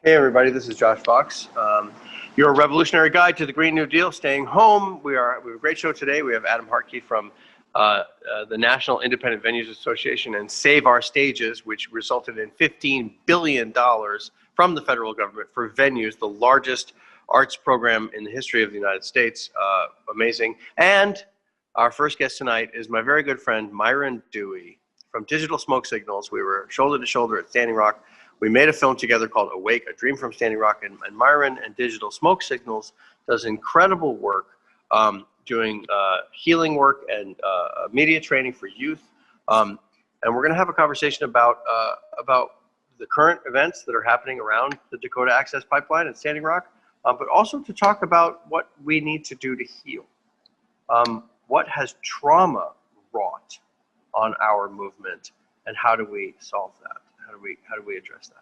Hey everybody, this is Josh Fox. Your revolutionary guide to the Green New Deal, staying home. We have a great show today. We have Adam Hartke from the National Independent Venues Association and Save Our Stages, which resulted in $15 billion from the federal government for venues, the largest arts program in the history of the United States. Amazing. And our first guest tonight is my very good friend, Myron Dewey from Digital Smoke Signals. We were shoulder to shoulder at Standing Rock. We made a film together called Awake, A Dream from Standing Rock, and Myron and Digital Smoke Signals does incredible work doing healing work and media training for youth. And we're going to have a conversation about the current events that are happening around the Dakota Access Pipeline at Standing Rock, but also to talk about what we need to do to heal. What has trauma wrought on our movement, and how do we solve that? How do we address that?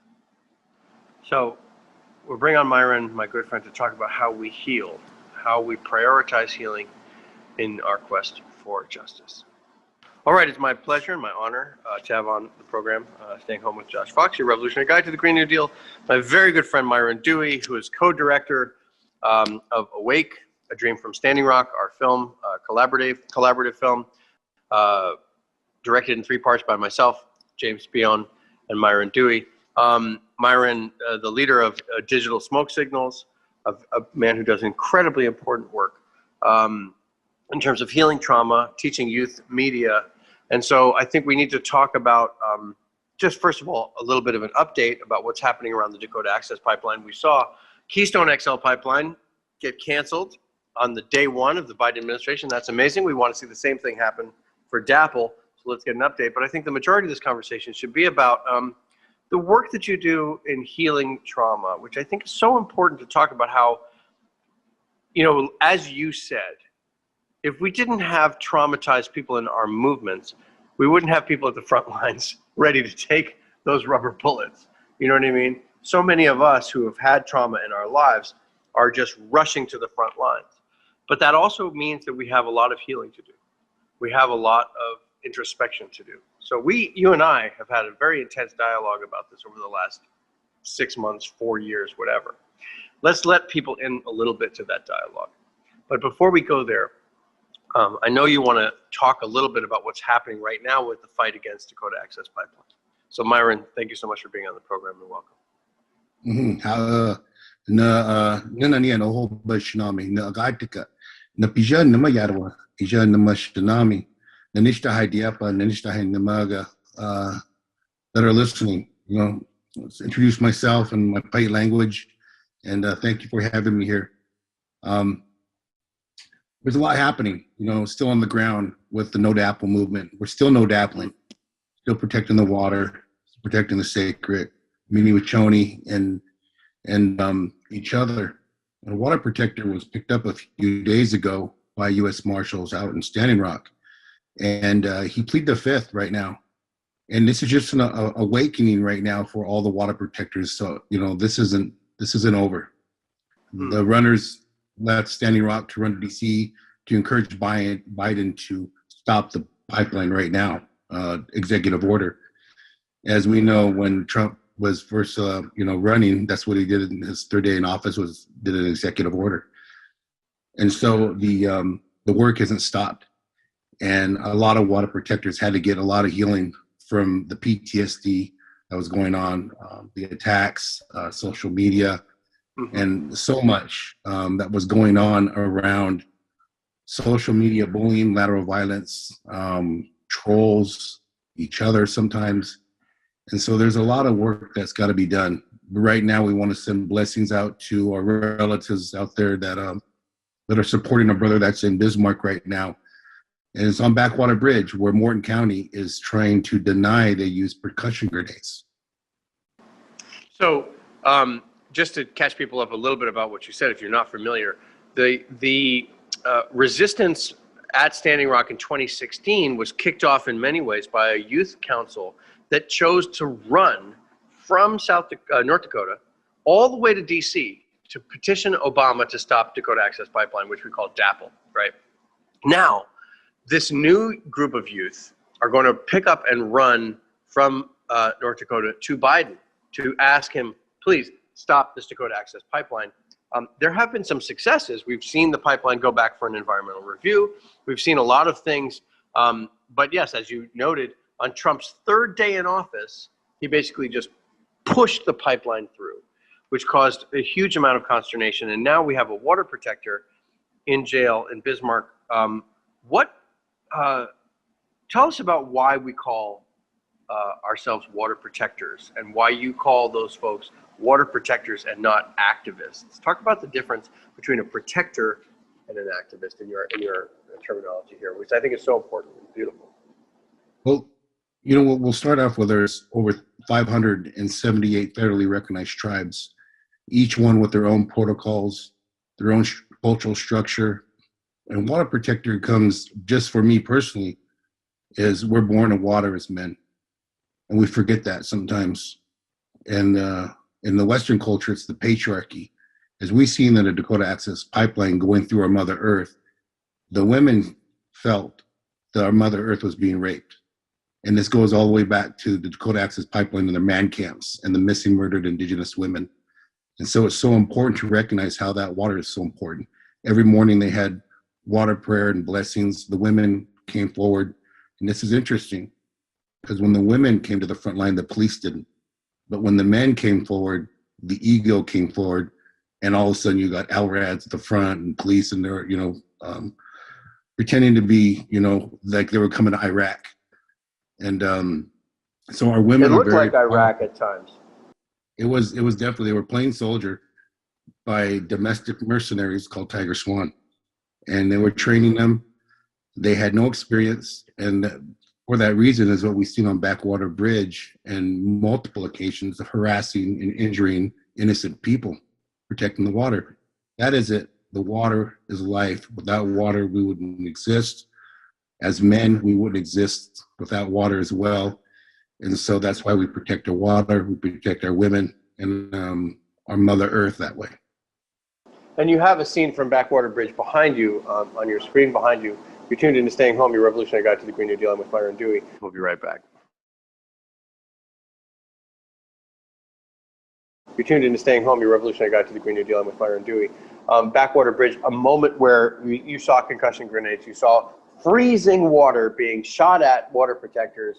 So we'll bring on Myron, my good friend, to talk about how we heal, how we prioritize healing in our quest for justice. All right, it's my pleasure and my honor to have on the program, Staying Home with Josh Fox, your revolutionary guide to the Green New Deal, my very good friend Myron Dewey, who is co-director of Awake, A Dream from Standing Rock, our film, collaborative film, directed in 3 parts by myself, James Spion, and Myron Dewey. Myron, the leader of Digital Smoke Signals, a man who does incredibly important work in terms of healing trauma, teaching youth media. And so I think we need to talk about, just first of all, a little bit of an update about what's happening around the Dakota Access Pipeline. We saw Keystone XL Pipeline get canceled on the day 1 of the Biden administration. That's amazing. We want to see the same thing happen for DAPL. So let's get an update. But I think the majority of this conversation should be about the work that you do in healing trauma, which I think is so important to talk about how, as you said, if we didn't have traumatized people in our movements, we wouldn't have people at the front lines ready to take those rubber bullets. You know what I mean? So many of us who have had trauma in our lives are just rushing to the front lines. But that also means that we have a lot of healing to do. We have a lot of introspection to do. So you and I have had a very intense dialogue about this over the last 6 months, 4 years, whatever. Let's let people in a little bit to that dialogue. But before we go there, I know you want to talk a little bit about what's happening right now with the fight against Dakota Access Pipeline. So Myron, thank you so much for being on the program, and welcome. That are listening, let's introduce myself and my Paiute language, and thank you for having me here. There's a lot happening, still on the ground with the No DAPL movement. We're still no dappling, still protecting the water, protecting the sacred, meeting with Choni and each other. A water protector was picked up a few days ago by U.S. Marshals out in Standing Rock, and he pleaded the fifth right now. And this is just an awakening right now for all the water protectors. So this isn't over. The runners left Standing Rock to run to D.C. to encourage Biden to stop the pipeline right now. Executive order. As we know, when Trump was first running, that's what he did in his 3rd day in office, did an executive order. And so the work hasn't stopped, and a lot of water protectors had to get a lot of healing from the PTSD that was going on, the attacks, social media, and so much that was going on around social media bullying, lateral violence, trolls, each other sometimes. And so there's a lot of work that's got to be done. Right now, we want to send blessings out to our relatives out there that are supporting a brother that's in Bismarck right now. And it's on Backwater Bridge, where Morton County is trying to deny they use percussion grenades. So just to catch people up a little bit about what you said, if you're not familiar, the resistance at Standing Rock in 2016 was kicked off in many ways by a youth council that chose to run from North Dakota all the way to D.C. to petition Obama to stop Dakota Access Pipeline, which we call DAPL, right? Now, this new group of youth are going to pick up and run from North Dakota to Biden to ask him, please stop this Dakota Access Pipeline. There have been some successes. We've seen the pipeline go back for an environmental review. We've seen a lot of things. But yes, as you noted, on Trump's third day in office, he basically just pushed the pipeline through, which caused a huge amount of consternation. And now we have a water protector in jail in Bismarck. Tell us about why we call ourselves water protectors, and why you call those folks water protectors and not activists. Talk about the difference between a protector and an activist in your terminology here, which I think is so important and beautiful. Well, we'll start off with there's over 578 federally recognized tribes, each one with their own protocols, their own cultural structure. And water protector comes, just for me personally, is we're born of water as men. And we forget that sometimes. And in the Western culture, it's the patriarchy. As we seen in the Dakota Access Pipeline going through our Mother Earth, the women felt that our Mother Earth was being raped. And this goes all the way back to the Dakota Access Pipeline and the man camps and the missing murdered Indigenous women. And so it's so important to recognize how that water is so important. Every morning they had water prayer and blessings. The women came forward. And this is interesting because when the women came to the front line, the police didn't. But when the men came forward, the ego came forward. And all of a sudden you got LRADs at the front and police and they're, pretending to be, like they were coming to Iraq. And so our women it looked like Iraq at times. It was definitely, they were playing soldier by domestic mercenaries called Tiger Swan. And they were training them. They had no experience. And for that reason is what we've seen on Backwater Bridge and multiple occasions of harassing and injuring innocent people, protecting the water. That is it. The water is life. Without water, we wouldn't exist. As men, we wouldn't exist without water as well. And so that's why we protect our water, we protect our women and our Mother Earth that way. And you have a scene from Backwater Bridge behind you, on your screen behind you. You're tuned into Staying Home, your revolutionary guide to the Green New Deal. I'm with Myron Dewey. We'll be right back. You're tuned into Staying Home, your revolutionary guide to the Green New Deal. I'm with Myron Dewey. Backwater Bridge, a moment where you saw concussion grenades, you saw freezing water being shot at water protectors,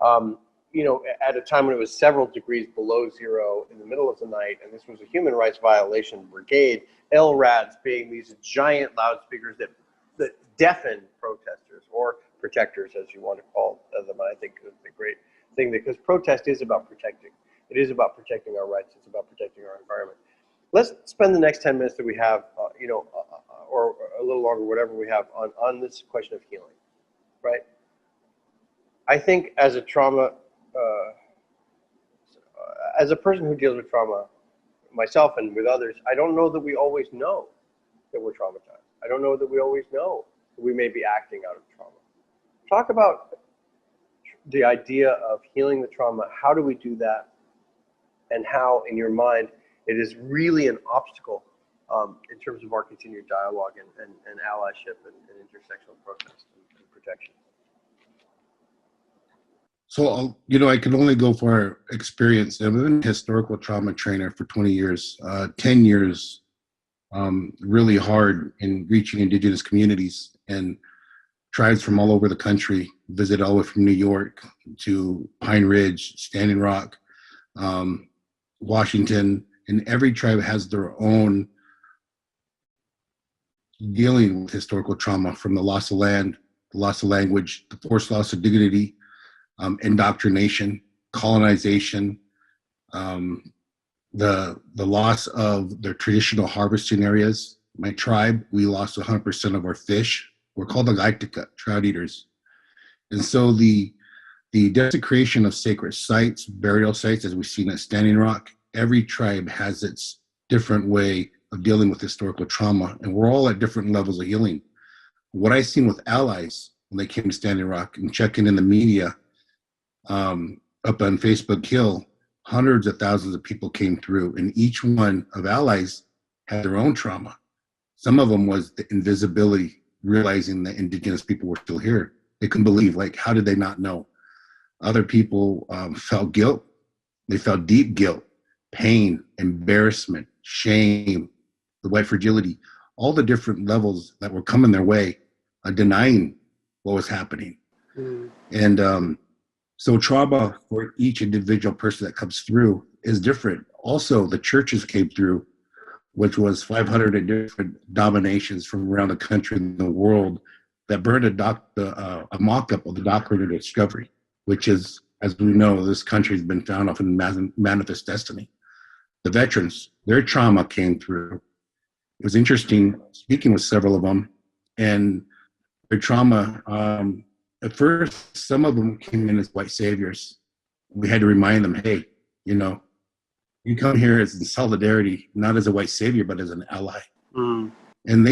at a time when it was several degrees below zero in the middle of the night, and this was a human rights violation brigade, LRADs being these giant loudspeakers that deafen protesters or protectors, as you want to call them. I think it's a great thing, because protest is about protecting. It is about protecting our rights. It's about protecting our environment. Let's spend the next 10 minutes that we have, or a little longer, whatever we have, on this question of healing, right? I think as a trauma, as a person who deals with trauma, myself and with others, I don't know that we always know that we're traumatized. I don't know that we always know that we may be acting out of trauma. Talk about the idea of healing the trauma. How do we do that? And how, in your mind, it is really an obstacle in terms of our continued dialogue and allyship and intersectional protest and protection. So, I can only go for our experience. I've been a historical trauma trainer for 20 years, 10 years, really hard in reaching Indigenous communities and tribes from all over the country, visit all the way from New York to Pine Ridge, Standing Rock, Washington, and every tribe has their own dealing with historical trauma, from the loss of land, the loss of language, the forced loss of dignity, indoctrination, colonization, the loss of their traditional harvesting areas. My tribe, we lost 100% of our fish. We're called the Gaitika, trout eaters. And so the desecration of sacred sites, burial sites, as we've seen at Standing Rock, every tribe has its different way of dealing with historical trauma, and we're all at different levels of healing. What I've seen with allies when they came to Standing Rock and checking in the media, up on Facebook Hill, hundreds of thousands of people came through, and each one of allies had their own trauma. Some of them was the invisibility, realizing that Indigenous people were still here. They couldn't believe, how did they not know? Other people felt guilt. They felt deep guilt pain, embarrassment, shame, the white fragility, all the different levels that were coming their way, denying what was happening. And so trauma for each individual person that comes through is different. Also, the churches came through, which was 500 different denominations from around the country and the world that burned a mock-up of the Doctrine of Discovery, which is, as we know, this country has been found off in Manifest Destiny. The veterans, their trauma came through. It was interesting speaking with several of them, and their trauma, at first, some of them came in as white saviors. We had to remind them, hey, you come here as in solidarity, not as a white savior, but as an ally. And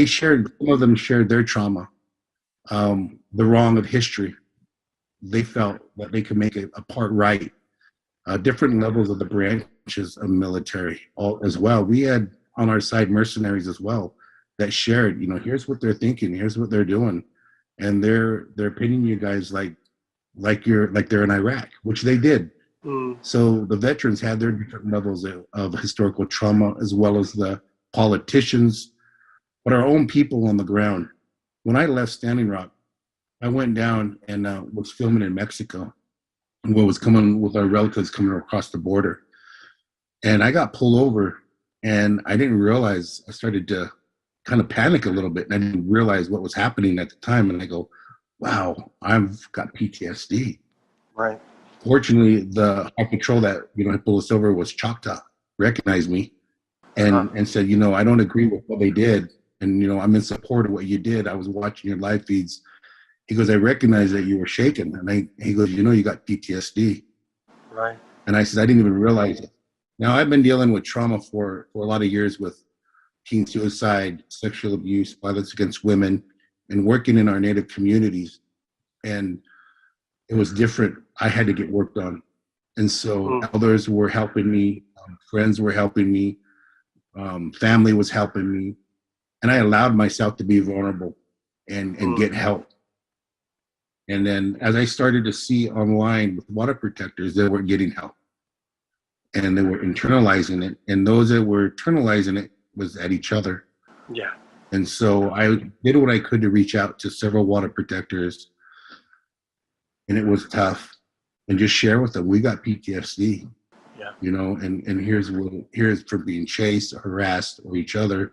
some of them shared their trauma, the wrong of history. They felt that they could make a part right. Different levels of the branches of military as well. We had on our side mercenaries as well that shared, here's what they're thinking, here's what they're doing. And they're pinning you guys like they're in Iraq, which they did. So the veterans had their different levels of historical trauma, as well as the politicians, but our own people on the ground. When I left Standing Rock, I went down and was filming in Mexico, and what was coming with our relatives coming across the border. And I got pulled over, and I didn't realize, I started to kind of panic a little bit, and I didn't realize what was happening at the time. And I go, wow, I've got PTSD. Right. Fortunately, the High Patrol that had pulled us over was Choctaw, recognized me, and said, I don't agree with what they did, and I'm in support of what you did. I was watching your live feeds. He goes, I recognize that you were shaken, and he goes, you got PTSD. Right. And I said, I didn't even realize it. Now I've been dealing with trauma for a lot of years with teen suicide, sexual abuse, violence against women, and working in our Native communities. And it was different. I had to get worked on. And so elders were helping me, friends were helping me, family was helping me. And I allowed myself to be vulnerable and get help. And then as I started to see online with water protectors, they weren't getting help. And they were internalizing it. And those that were internalizing it was at each other. Yeah. And so I did what I could to reach out to several water protectors. And it was tough. And just share with them, we got PTSD. Yeah. And here's from being chased or harassed or each other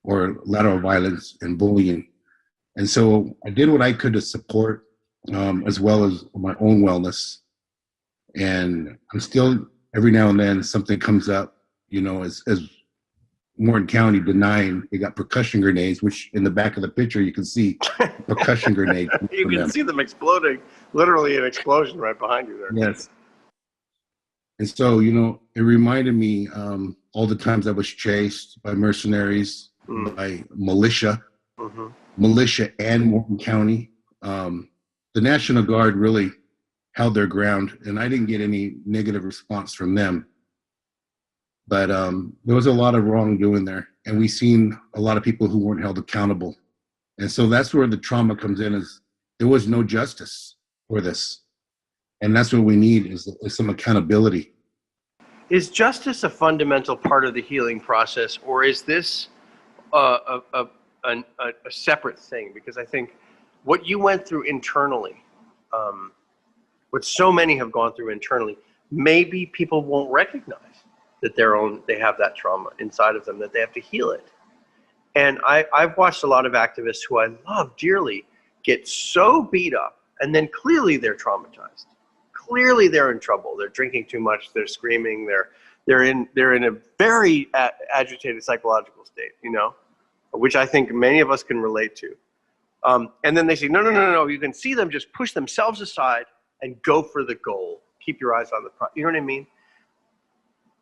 or lateral violence and bullying. And so I did what I could to support as well as my own wellness. And I'm still, every now and then something comes up, as Morton County denying they got percussion grenades, which in the back of the picture you can see percussion grenades. You can see them exploding, literally an explosion right behind you there. Yes. And so, it reminded me all the times I was chased by mercenaries, by militia, militia and Morton County. The National Guard really held their ground, and I didn't get any negative response from them. But there was a lot of wrongdoing there, and we seen a lot of people who weren't held accountable. And so that's where the trauma comes in, is there was no justice for this. And that's what we need is some accountability. Is justice a fundamental part of the healing process, or is this a separate thing? Because I think what you went through internally, what so many have gone through internally, maybe people won't recognize that they have that trauma inside of them, that they have to heal it. And I've watched a lot of activists who I love dearly get so beat up, and then clearly they're traumatized. Clearly they're in trouble. They're drinking too much. They're screaming. They're in a very agitated psychological state, which I think many of us can relate to. And then they say, no. You can see them just push themselves aside and go for the goal. Keep your eyes on the prize. You know what I mean?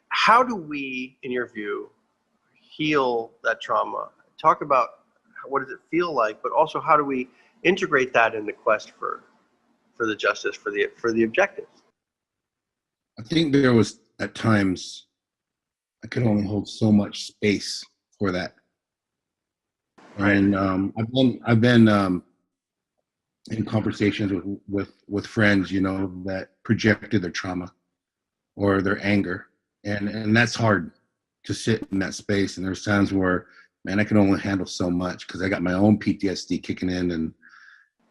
How do we, in your view, heal that trauma? Talk about what does it feel like, but also how do we integrate that in the quest for the justice, for the objectives? I think there was at times I could only hold so much space for that. Right. And I've been in conversations with friends, that projected their trauma or their anger. and that's hard to sit in that space. And there's times where, man, I can only handle so much because I got my own PTSD kicking in,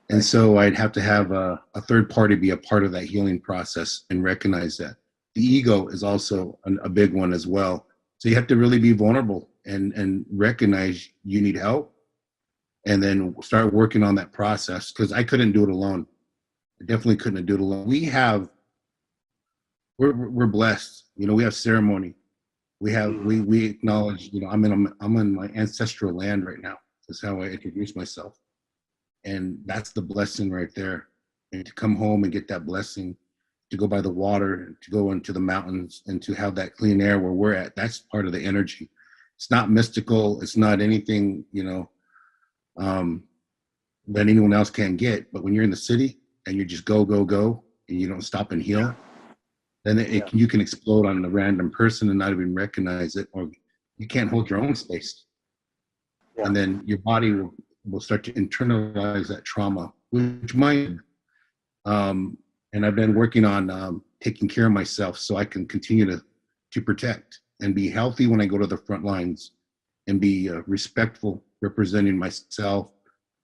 and so I'd have to have a third party be a part of that healing process and recognize that. The ego is also a big one as well. So you have to really be vulnerable and recognize you need help, and then start working on that process, because I couldn't do it alone. I definitely couldn't do it alone. We're blessed. You know, we have ceremony. We acknowledge. You know, I'm in my ancestral land right now. That's how I introduce myself, and that's the blessing right there. And to come home and get that blessing, to go by the water, to go into the mountains, and to have that clean air where we're at. That's part of the energy. It's not mystical. It's not anything, you know, that anyone else can get. But when you're in the city and you just go, go, go, and you don't stop and heal, then you can explode on a random person and not even recognize it, or you can't hold your own space. Yeah. And then your body will start to internalize that trauma, which might, and I've been working on taking care of myself so I can continue to protect and be healthy when I go to the front lines, and be respectful, representing myself,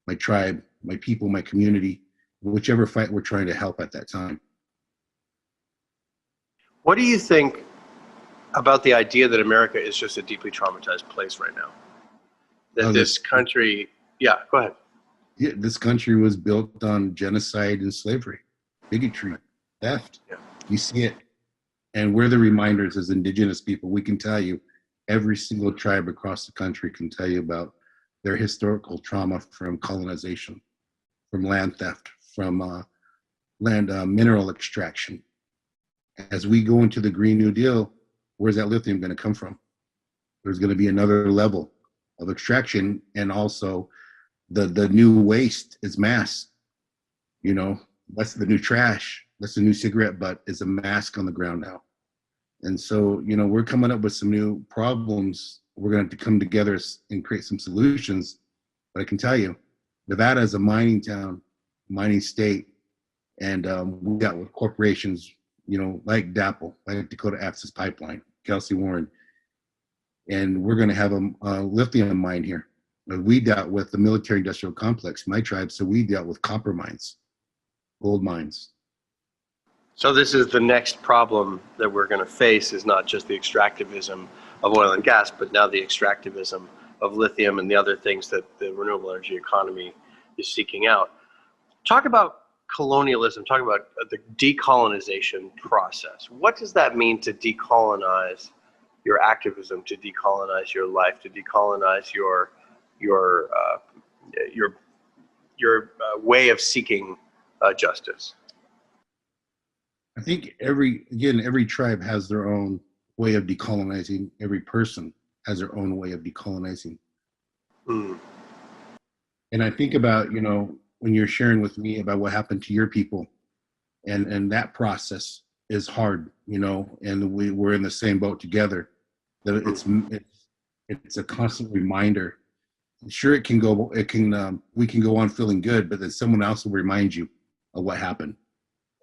my tribe, my people, my community, whichever fight we're trying to help at that time. What do you think about the idea that America is just a deeply traumatized place right now? That this country, yeah, go ahead. Yeah, this country was built on genocide and slavery, bigotry, theft. Yeah. You see it. And we're the reminders as indigenous people. We can tell you, every single tribe across the country can tell you about their historical trauma from colonization, from land theft, from mineral extraction. As we go into the Green New Deal, where's that lithium going to come from? There's going to be another level of extraction, and also the new waste is mass. You know, that's the new trash. That's the new cigarette butt, is a mask on the ground now. And so, you know, we're coming up with some new problems. We're going to have to come together and create some solutions. But I can tell you, Nevada is a mining town, mining state, and we got with corporations, you know, like DAPL, like Dakota Access Pipeline, Kelsey Warren, and we're going to have a lithium mine here. We dealt with the military industrial complex, my tribe, so we dealt with copper mines, gold mines. So this is the next problem that we're going to face, is not just the extractivism of oil and gas, but now the extractivism of lithium and the other things that the renewable energy economy is seeking out. Talk about colonialism, talk about the decolonization process. What does that mean to decolonize your activism, to decolonize your life, to decolonize your way of seeking justice? I think every tribe has their own way of decolonizing. Every person has their own way of decolonizing. Mm. And I think about, you know, when you're sharing with me about what happened to your people, and that process is hard, you know, and we're in the same boat together. That it's a constant reminder. Sure, we can go on feeling good, but then someone else will remind you of what happened.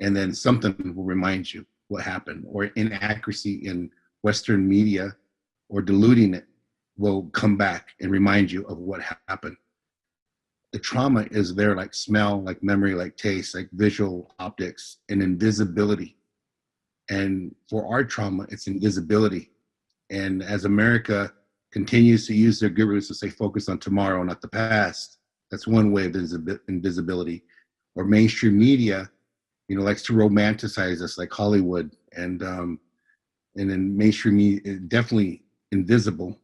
And then something will remind you what happened, or inaccuracy in Western media or diluting it will come back and remind you of what happened. The trauma is there, like smell, like memory, like taste, like visual optics, and invisibility. And for our trauma, it's invisibility. And as America continues to use their gurus to say, focus on tomorrow, not the past, that's one way of invisibility. Or mainstream media, you know, likes to romanticize us, like Hollywood, and then mainstream media, definitely invisible,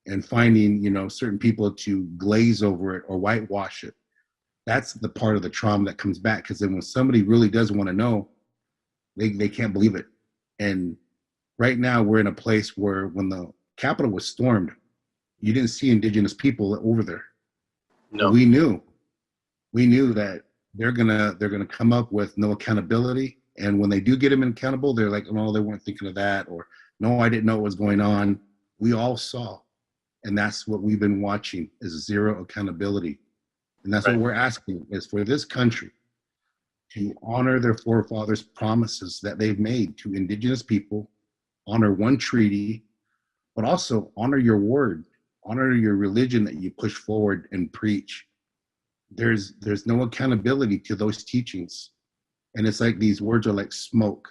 and finding, you know, certain people to glaze over it or whitewash it. That's the part of the trauma that comes back, because then when somebody really does want to know, they can't believe it. And right now we're in a place where when the Capitol was stormed, you didn't see indigenous people over there. No. We knew that they're gonna come up with no accountability, and when they do get them accountable, they're like, no, they weren't thinking of that, or no, I didn't know what was going on. We all saw, and that's what we've been watching, is zero accountability. And that's right. What we're asking is for this country to honor their forefathers' promises that they've made to indigenous people honor one treaty, but also honor your word, honor your religion that you push forward and preach. There's no accountability to those teachings. And it's like these words are like smoke.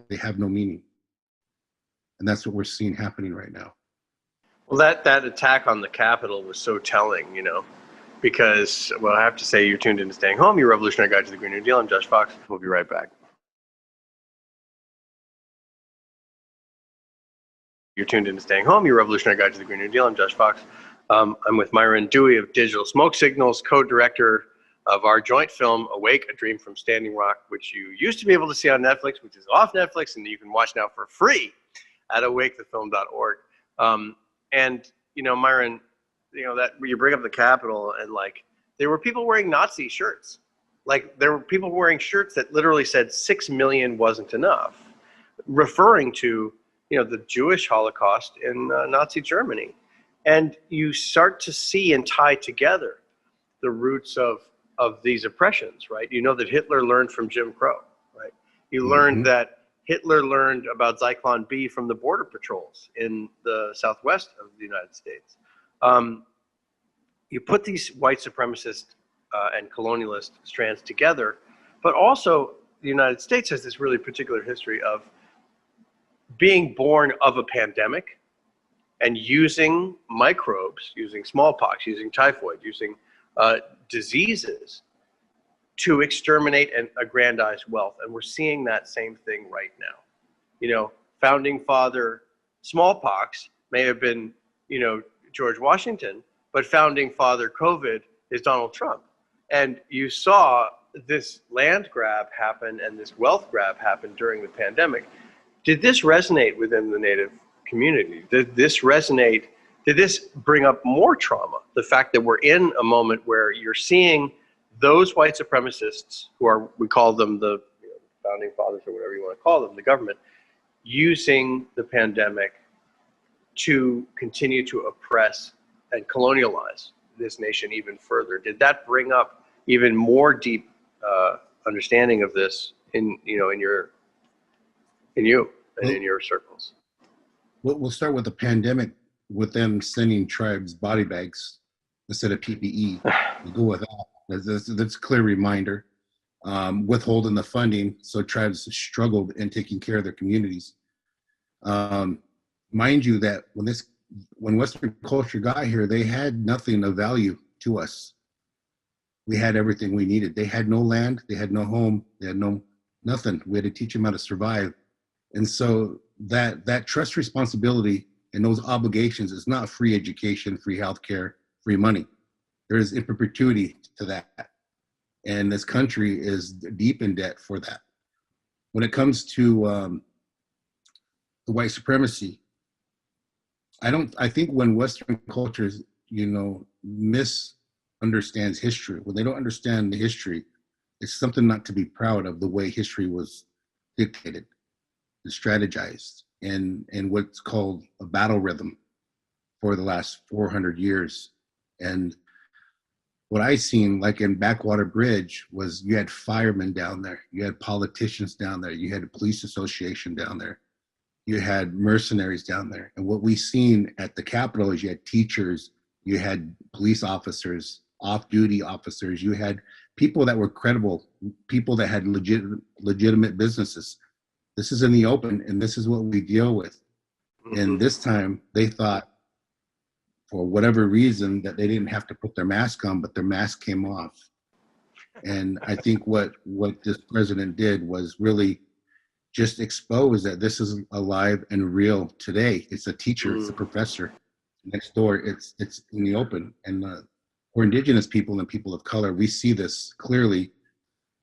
They have no meaning. And that's what we're seeing happening right now. Well, that attack on the Capitol was so telling, because, well, I have to say, you're tuned in to Staying Home, your revolutionary guide to the Green New Deal. I'm Josh Fox. We'll be right back. You're tuned in to Staying Home, your revolutionary guide to the Green New Deal. I'm Josh Fox. I'm with Myron Dewey of Digital Smoke Signals, co-director of our joint film, Awake, A Dream from Standing Rock, which you used to be able to see on Netflix, which is off Netflix, and you can watch now for free at awakethefilm.org. And, Myron, that you bring up the Capitol, and there were people wearing Nazi shirts. There were people wearing shirts that literally said 6 million wasn't enough, referring to, the Jewish Holocaust in Nazi Germany. And you start to see and tie together the roots of these oppressions, right? You know that Hitler learned from Jim Crow, right? You learned that Hitler learned about Zyklon B from the border patrols in the southwest of the United States. You put these white supremacist and colonialist strands together, but also the United States has this really particular history of being born of a pandemic and using microbes, using smallpox, using typhoid, using diseases to exterminate and aggrandize wealth. And we're seeing that same thing right now. Founding father smallpox may have been, George Washington, but founding father COVID is Donald Trump. And you saw this land grab happen and this wealth grab happen during the pandemic. Did this resonate within the Native community? Did this resonate? Did this bring up more trauma? The fact that we're in a moment where you're seeing those white supremacists, who are, we call them the founding fathers or whatever you want to call them, the government, using the pandemic to continue to oppress and colonialize this nation even further. Did that bring up even more deep understanding of this in you and in your circles? We'll start with the pandemic, with them sending tribes body bags instead of PPE. We'll go with that. That's a clear reminder. Withholding the funding, so tribes struggled in taking care of their communities. Mind you that when Western culture got here, they had nothing of value to us. We had everything we needed. They had no land, they had no home, they had nothing. We had to teach them how to survive. And so that trust responsibility and those obligations is not free education, free healthcare, free money. There is in perpetuity to that. And this country is deep in debt for that. When it comes to the white supremacy, I think when Western cultures, misunderstands history, when they don't understand the history, it's something not to be proud of, the way history was dictated and strategized in what's called a battle rhythm for the last 400 years. And what I seen, like in Backwater Bridge, was you had firemen down there, you had politicians down there, you had a police association down there, you had mercenaries down there. And what we seen at the Capitol is you had teachers, you had police officers, off-duty officers, you had people that were credible, people that had legitimate businesses. This is in the open, and this is what we deal with. And this time, they thought, for whatever reason, that they didn't have to put their mask on, but their mask came off. And I think what this president did was really just expose that this is alive and real today. It's a teacher, it's a professor. Next door, it's in the open. And for Indigenous people and people of color, we see this clearly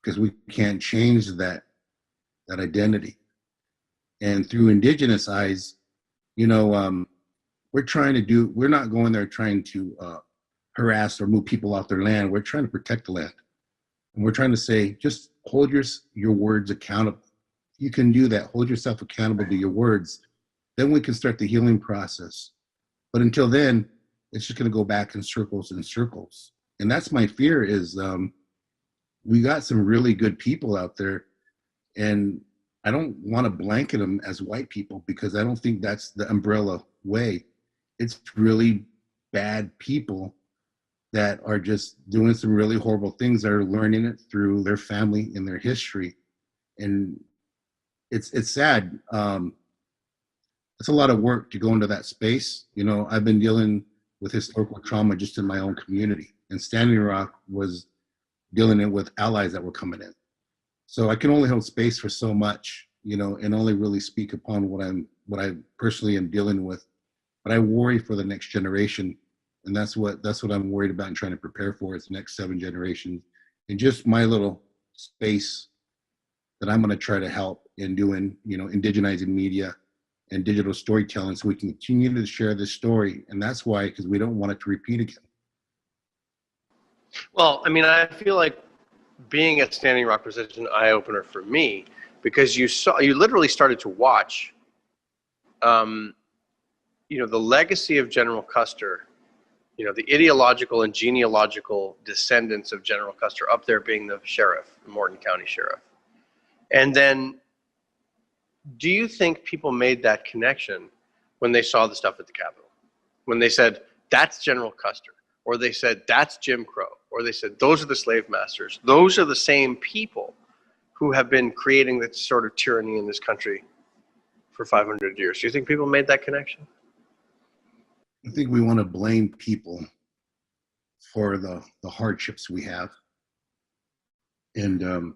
because we can't change that identity. And through Indigenous eyes, we're not going there trying to harass or move people off their land. We're trying to protect the land. And we're trying to say, just hold your words accountable. You can do that. Hold yourself accountable to your words. Then we can start the healing process. But until then, it's just going to go back in circles and circles. And that's my fear is we got some really good people out there, and I don't want to blanket them as white people because I don't think that's the umbrella way. It's really bad people that are just doing some really horrible things that are learning it through their family and their history. And it's sad. It's a lot of work to go into that space. You know, I've been dealing with historical trauma just in my own community, and Standing Rock was dealing it with allies that were coming in. So I can only hold space for so much, you know, and only really speak upon what I personally am dealing with. But I worry for the next generation, and that's what I'm worried about and trying to prepare for is the next 7 generations, and just my little space that I'm going to try to help in doing, you know, indigenizing media and digital storytelling, so we can continue to share this story. And that's why, because we don't want it to repeat again. Well, I mean, I feel like being at Standing Rock was such an eye-opener for me because you literally started to watch, you know, the legacy of General Custer, you know, the ideological and genealogical descendants of General Custer up there being the sheriff, the Morton County Sheriff. And then do you think people made that connection when they saw the stuff at the Capitol? When they said, that's General Custer, or they said, that's Jim Crow, or they said, those are the slave masters. Those are the same people who have been creating this sort of tyranny in this country for 500 years. Do you think people made that connection? I think we want to blame people for the hardships we have. And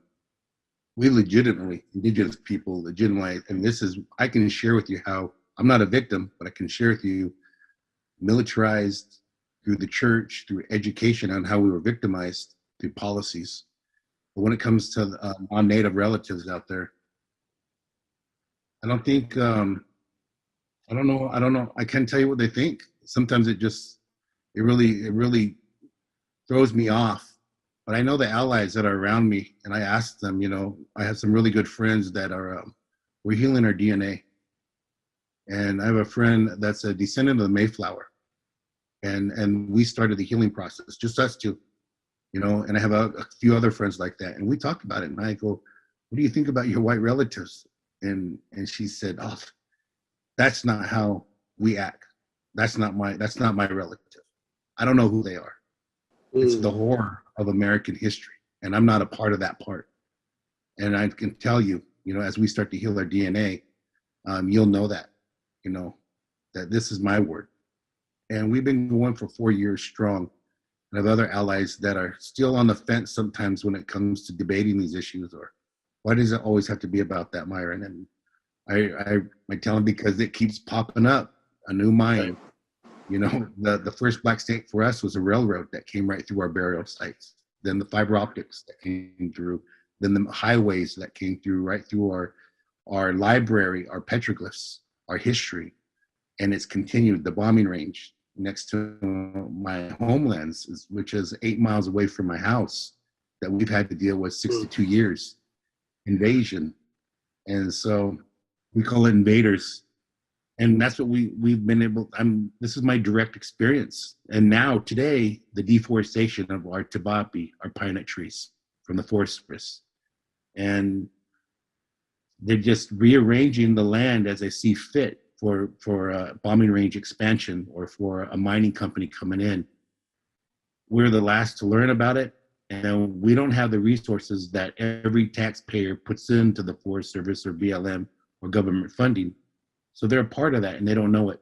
we legitimately, indigenous people, legitimately, and this is, I can share with you how I'm not a victim, but I can share with you militarized through the church, through education on how we were victimized through policies. But when it comes to non-native relatives out there, I don't think, I don't know. I can't tell you what they think. Sometimes it really throws me off. But I know the allies that are around me, and I ask them, you know, I have some really good friends that are, we're healing our DNA. And I have a friend that's a descendant of the Mayflower. And we started the healing process, just us two, you know, and I have a few other friends like that. And we talked about it. And I go, what do you think about your white relatives? And she said, oh, that's not how we act. That's not my relative. I don't know who they are. It's the horror of American history. And I'm not a part of that part. And I can tell you, you know, as we start to heal our DNA, you'll know that, you know, that this is my word. And we've been going for 4 years strong. And I have other allies that are still on the fence sometimes when it comes to debating these issues, or why does it always have to be about that, Myron? And I tell them because it keeps popping up, a new mine. You know, the first black state for us was a railroad that came right through our burial sites. Then the fiber optics that came through. Then the highways that came through right through our library, our petroglyphs, our history. And it's continued. The bombing range next to my homelands, which is 8 miles away from my house, that we've had to deal with 62 years. Invasion. And so we call it invaders. And that's what we've been able, this is my direct experience. And now today, the deforestation of our tabapi, our pine nut trees from the Forest Service. And they're just rearranging the land as they see fit for a bombing range expansion or for a mining company coming in. We're the last to learn about it. And we don't have the resources that every taxpayer puts into the Forest Service or BLM or government funding. So they're a part of that and they don't know it.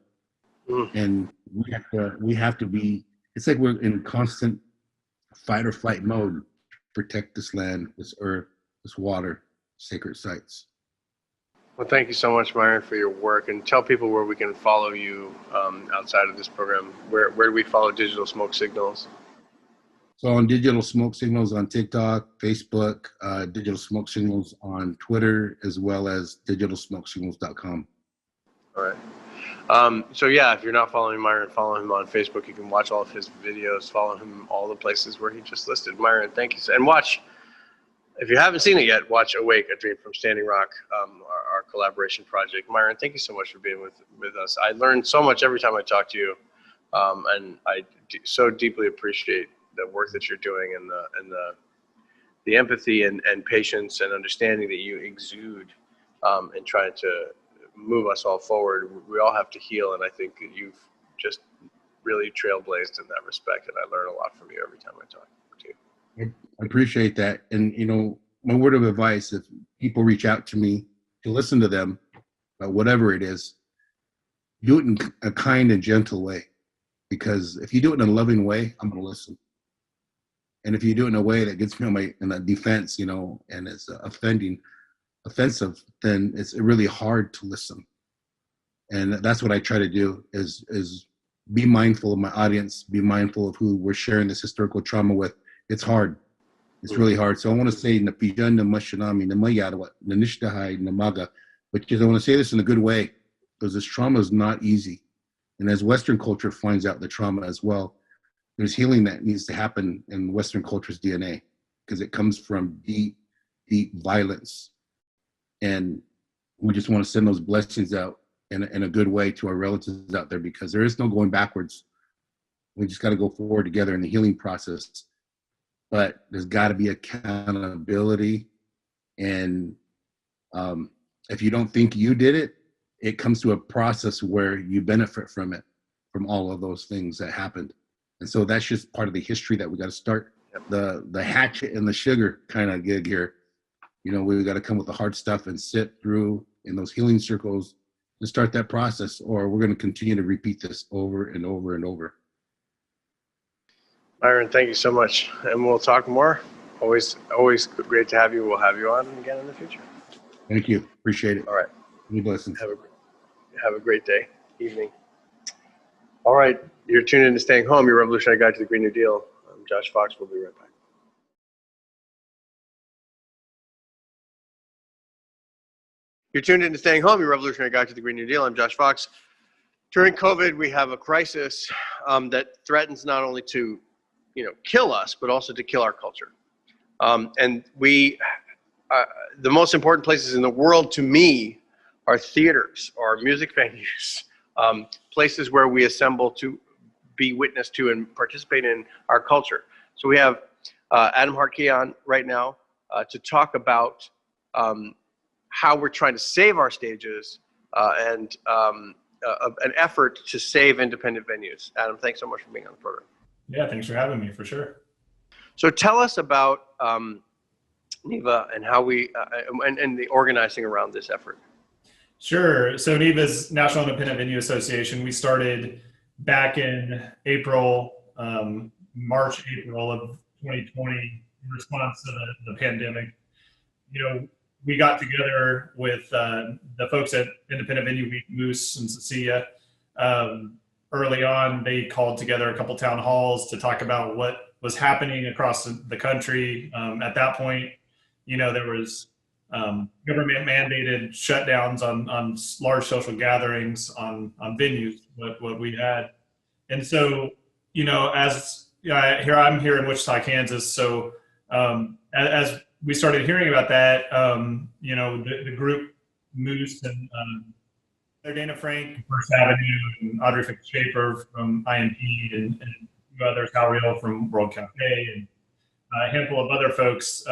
And we have to be, it's like we're in constant fight or flight mode to protect this land, this earth, this water, sacred sites. Well, thank you so much, Myron, for your work, and tell people where we can follow you outside of this program. Where do we follow Digital Smoke Signals? So on Digital Smoke Signals on TikTok, Facebook, Digital Smoke Signals on Twitter, as well as digitalsmokesignals.com. All right. So yeah, if you're not following Myron, follow him on Facebook. You can watch all of his videos, follow him all the places where he just listed. Myron, thank you. And watch, if you haven't seen it yet, watch Awake, A Dream from Standing Rock, our collaboration project. Myron, thank you so much for being with us. I learned so much every time I talk to you, and I so deeply appreciate the work that you're doing and the empathy and patience and understanding that you exude and trying to move us all forward. We all have to heal, and I think you've just really trailblazed in that respect, and I learn a lot from you every time I talk to you. I appreciate that. And, you know, my word of advice, if people reach out to me to listen to them, whatever it is, do it in a kind and gentle way. Because if you do it in a loving way, I'm going to listen. And if you do it in a way that gets me in a defense, you know, and it's offensive, then it's really hard to listen. And that's what I try to do is be mindful of my audience, be mindful of who we're sharing this historical trauma with. It's hard. It's really hard. So I want to say, which is I want to say this in a good way, because this trauma is not easy. And as Western culture finds out the trauma as well, there's healing that needs to happen in Western culture's DNA, because it comes from deep, deep violence. And we just want to send those blessings out in a good way to our relatives out there, because there is no going backwards. We just got to go forward together in the healing process. But there's got to be accountability. And if you don't think you did it, it comes to a process where you benefit from it, from all of those things that happened. And so that's just part of the history that we got to start. The hatchet and the sugar kind of gig here. You know, we got to come with the hard stuff and sit through in those healing circles and start that process, or we're going to continue to repeat this over and over and over. Myron, thank you so much. And we'll talk more. Always great to have you. We'll have you on again in the future. Thank you. Appreciate it. All right. Many blessings. Have a great day, evening. All right. You're tuned in to Staying Home, your revolutionary guide to the Green New Deal. I'm Josh Fox. We'll be right back. You're tuned in to Staying Home, your revolutionary guide to the Green New Deal. I'm Josh Fox. During COVID, we have a crisis that threatens not only to, kill us, but also to kill our culture. And the most important places in the world to me are theaters or music venues, places where we assemble to be witness to and participate in our culture. So we have Adam Hartke on right now to talk about how we're trying to save our stages and an effort to save independent venues. Adam, thanks so much for being on the program. Yeah, thanks for having me, for sure. So tell us about NIVA and how we and the organizing around this effort. Sure. So NIVA's National Independent Venue Association, we started back in March, April of 2020 in response to the pandemic. We got together with the folks at Independent Venue Week, Moose and Cecilia. Early on, they called together a couple town halls to talk about what was happening across the country. At that point, there was government mandated shutdowns on large social gatherings on venues, what we had. And so, I'm here in Wichita, Kansas. So as we started hearing about that, the group Moose and Dana Frank, First Avenue, and Audrey Fick-Schaefer from IMP, and two others, Hal Real from World Cafe, and a handful of other folks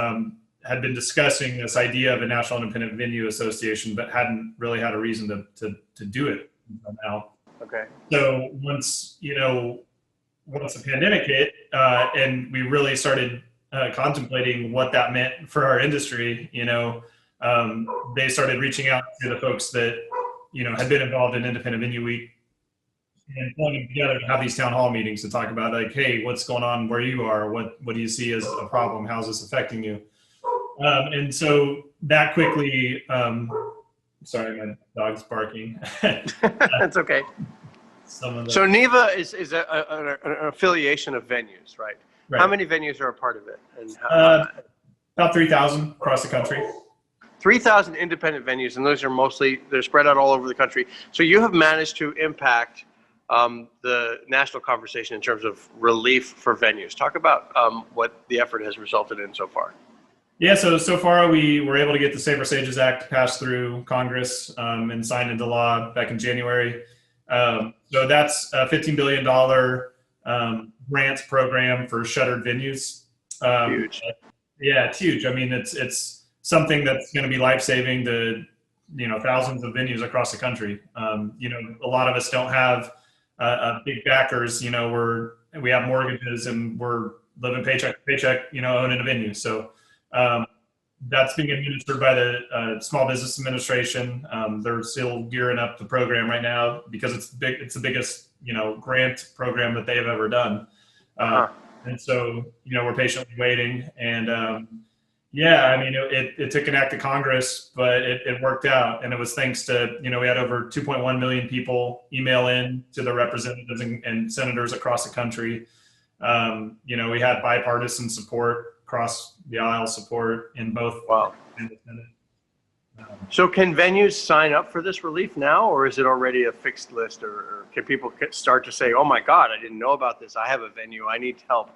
had been discussing this idea of a National Independent Venue Association, but hadn't really had a reason to do it until now. Okay. So once the pandemic hit, and we really started contemplating what that meant for our industry, they started reaching out to the folks that had been involved in Independent Venue Week and pulling them together to have these town hall meetings to talk about, like, hey, what's going on where you are? What do you see as a problem? How's this affecting you? And so that quickly, sorry, my dog's barking. That's okay. So NIVA is an affiliation of venues, right? Right. How many venues are a part of it? And about 3,000 across the country. 3,000 independent venues, and those are they're spread out all over the country. So you have managed to impact the national conversation in terms of relief for venues. Talk about what the effort has resulted in so far. Yeah, so far we were able to get the Save Our Stages Act passed through Congress and signed into law back in January. So that's a $15 billion grants program for shuttered venues. Huge. Yeah, it's huge. I mean, it's something that's going to be life-saving to thousands of venues across the country. A lot of us don't have big backers. We have mortgages and we're living paycheck to paycheck, owning a venue. So that's being administered by the Small Business Administration. They're still gearing up the program right now because it's big. It's the biggest, grant program that they have ever done. And so, we're patiently waiting. And it took an act of Congress, but it worked out. And it was thanks to, we had over 2.1 million people email in to the representatives and senators across the country. We had bipartisan support, across the aisle support in both. Wow. And the Senate. So can venues sign up for this relief now, or is it already a fixed list, or can people start to say, oh my God, I didn't know about this. I have a venue. I need help.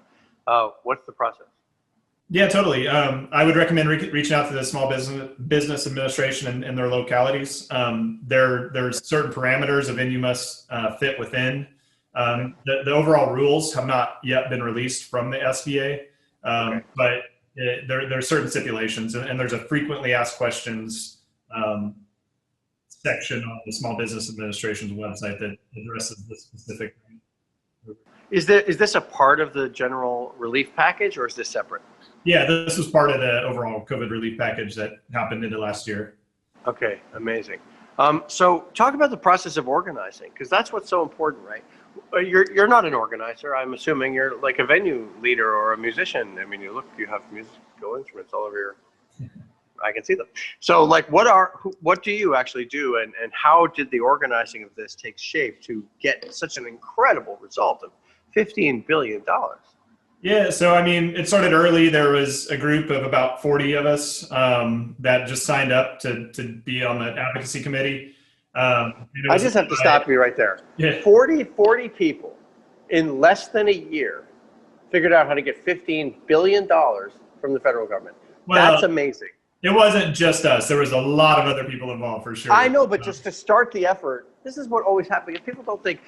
What's the process? Yeah, totally. I would recommend reaching out to the Small Business Administration in their localities. There's certain parameters a venue must fit within. The overall rules have not yet been released from the SBA, but there are certain stipulations, and there's a frequently asked questions section on the Small Business Administration's website that addresses the specific. Is this a part of the general relief package, or is this separate? Yeah, this was part of the overall COVID relief package that happened into last year. Okay, amazing. So talk about the process of organizing, because that's what's so important, right? You're not an organizer. I'm assuming you're like a venue leader or a musician. I mean, you have musical instruments all over your. I can see them. So, like, what do you actually do, and how did the organizing of this take shape to get such an incredible result of $15 billion? Yeah, so I mean, it started early. There was a group of about 40 of us that just signed up to be on the advocacy committee. I just have to stop you right there. Yeah. 40 people in less than a year figured out how to get $15 billion from the federal government. Well, that's amazing. It wasn't just us. There was a lot of other people involved, for sure. I know, but just to start the effort, this is what always happens. People think,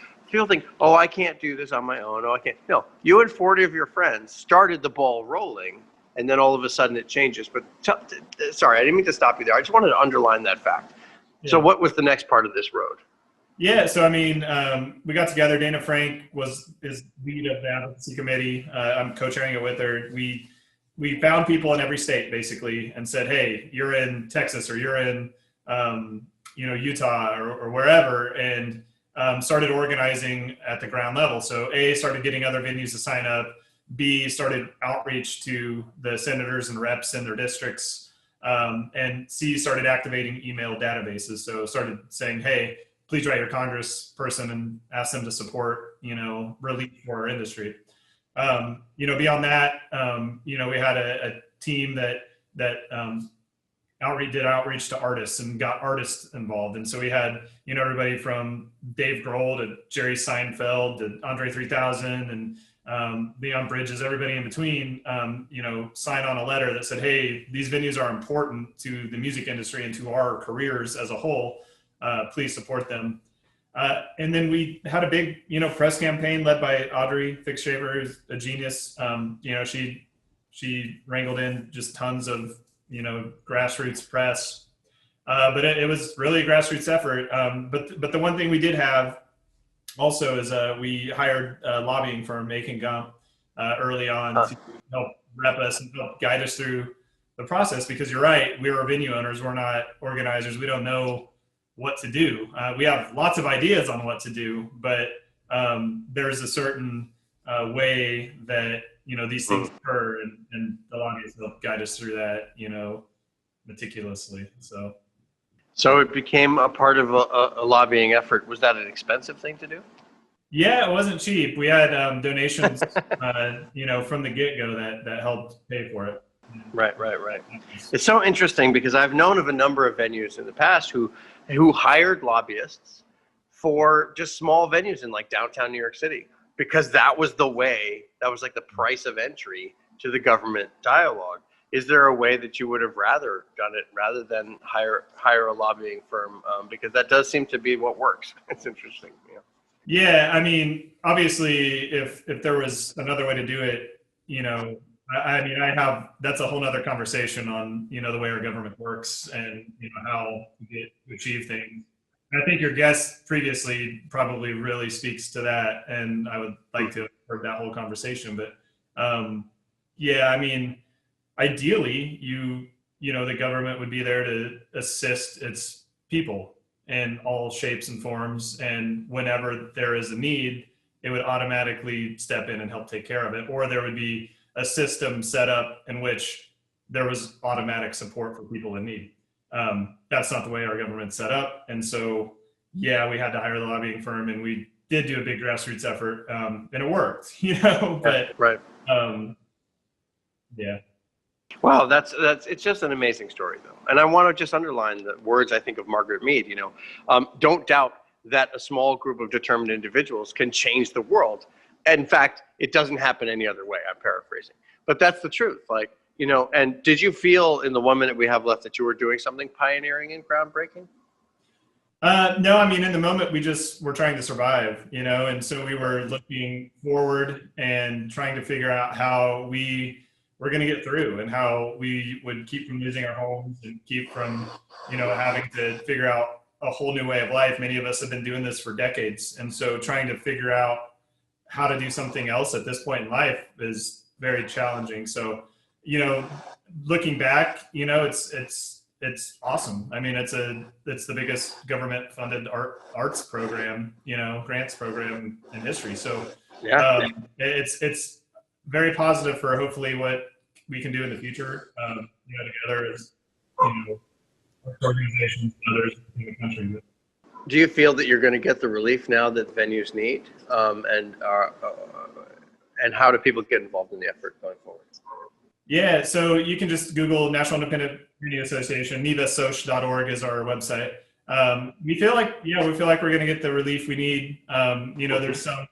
oh, I can't do this on my own. Oh, I can't. No, you and 40 of your friends started the ball rolling, and then all of a sudden it changes. But sorry, I didn't mean to stop you there. I just wanted to underline that fact. Yeah. So what was the next part of this road? Yeah, so I mean, we got together. Dana Frank is lead of the advocacy committee. I'm co-chairing it with her. We found people in every state basically and said, hey, you're in Texas or you're in Utah or wherever, and started organizing at the ground level. So A, started getting other venues to sign up. B, started outreach to the senators and reps in their districts. And C, started activating email databases. So started saying, hey, please write your congressperson and ask them to support, relief for our industry. Beyond that, we had a team that did outreach to artists and got artists involved. And so we had, everybody from Dave Grohl to Jerry Seinfeld to Andre 3000 and Leon Bridges, everybody in between, signed on a letter that said, hey, these venues are important to the music industry and to our careers as a whole. Please support them. And then we had a big, press campaign led by Audrey Fix-Shaver, who's a genius. She wrangled in just tons of, grassroots press. But it was really a grassroots effort. But the one thing we did have also is we hired a lobbying firm, Macon Gump, early on to help rep us and help guide us through the process. Because you're right, we were venue owners, we're not organizers. We don't know what to do. We have lots of ideas on what to do, but there's a certain way that these things occur, and the lobbyists help guide us through that, meticulously. So it became a part of a lobbying effort. Was that an expensive thing to do? Yeah, it wasn't cheap. We had donations, from the get-go that helped pay for it. Right. It's so interesting because I've known of a number of venues in the past who hired lobbyists for just small venues in like downtown New York City, because that was like the price of entry to the government dialogue. Is there a way that you would have rather done it rather than hire a lobbying firm? Because that does seem to be what works. It's interesting. Yeah, I mean, obviously, if there was another way to do it, I mean, that's a whole nother conversation on, the way our government works and, how we achieve things. And I think your guest previously probably really speaks to that. And I would like to have heard that whole conversation. But yeah, I mean, ideally, the government would be there to assist its people in all shapes and forms. And whenever there is a need, it would automatically step in and help take care of it. Or there would be a system set up in which there was automatic support for people in need. That's not the way our government's set up. And so, yeah, we had to hire the lobbying firm, and we did do a big grassroots effort, and it worked, but Right. Yeah. Wow, it's just an amazing story, though. And I want to just underline the words, I think, of Margaret Mead. Don't doubt that a small group of determined individuals can change the world. In fact, it doesn't happen any other way. I'm paraphrasing, but that's the truth. And did you feel in the 1 minute we have left that you were doing something pioneering and groundbreaking? No, I mean, in the moment, we just were trying to survive, and so we were looking forward and trying to figure out how we were going to get through and how we would keep from losing our homes and keep from, having to figure out a whole new way of life. Many of us have been doing this for decades. And so trying to figure out how to do something else at this point in life is very challenging. So, looking back, it's awesome. I mean, it's the biggest government funded arts program, grants program in history. So Yeah. It's very positive for hopefully what we can do in the future, together as, organizations and others in the country. Do you feel that you're going to get the relief now that venues need? And how do people get involved in the effort going forward? Yeah, so you can just Google National Independent Venue Association. NIVASOCH.org is our website. We feel like we're going to get the relief we need. There's some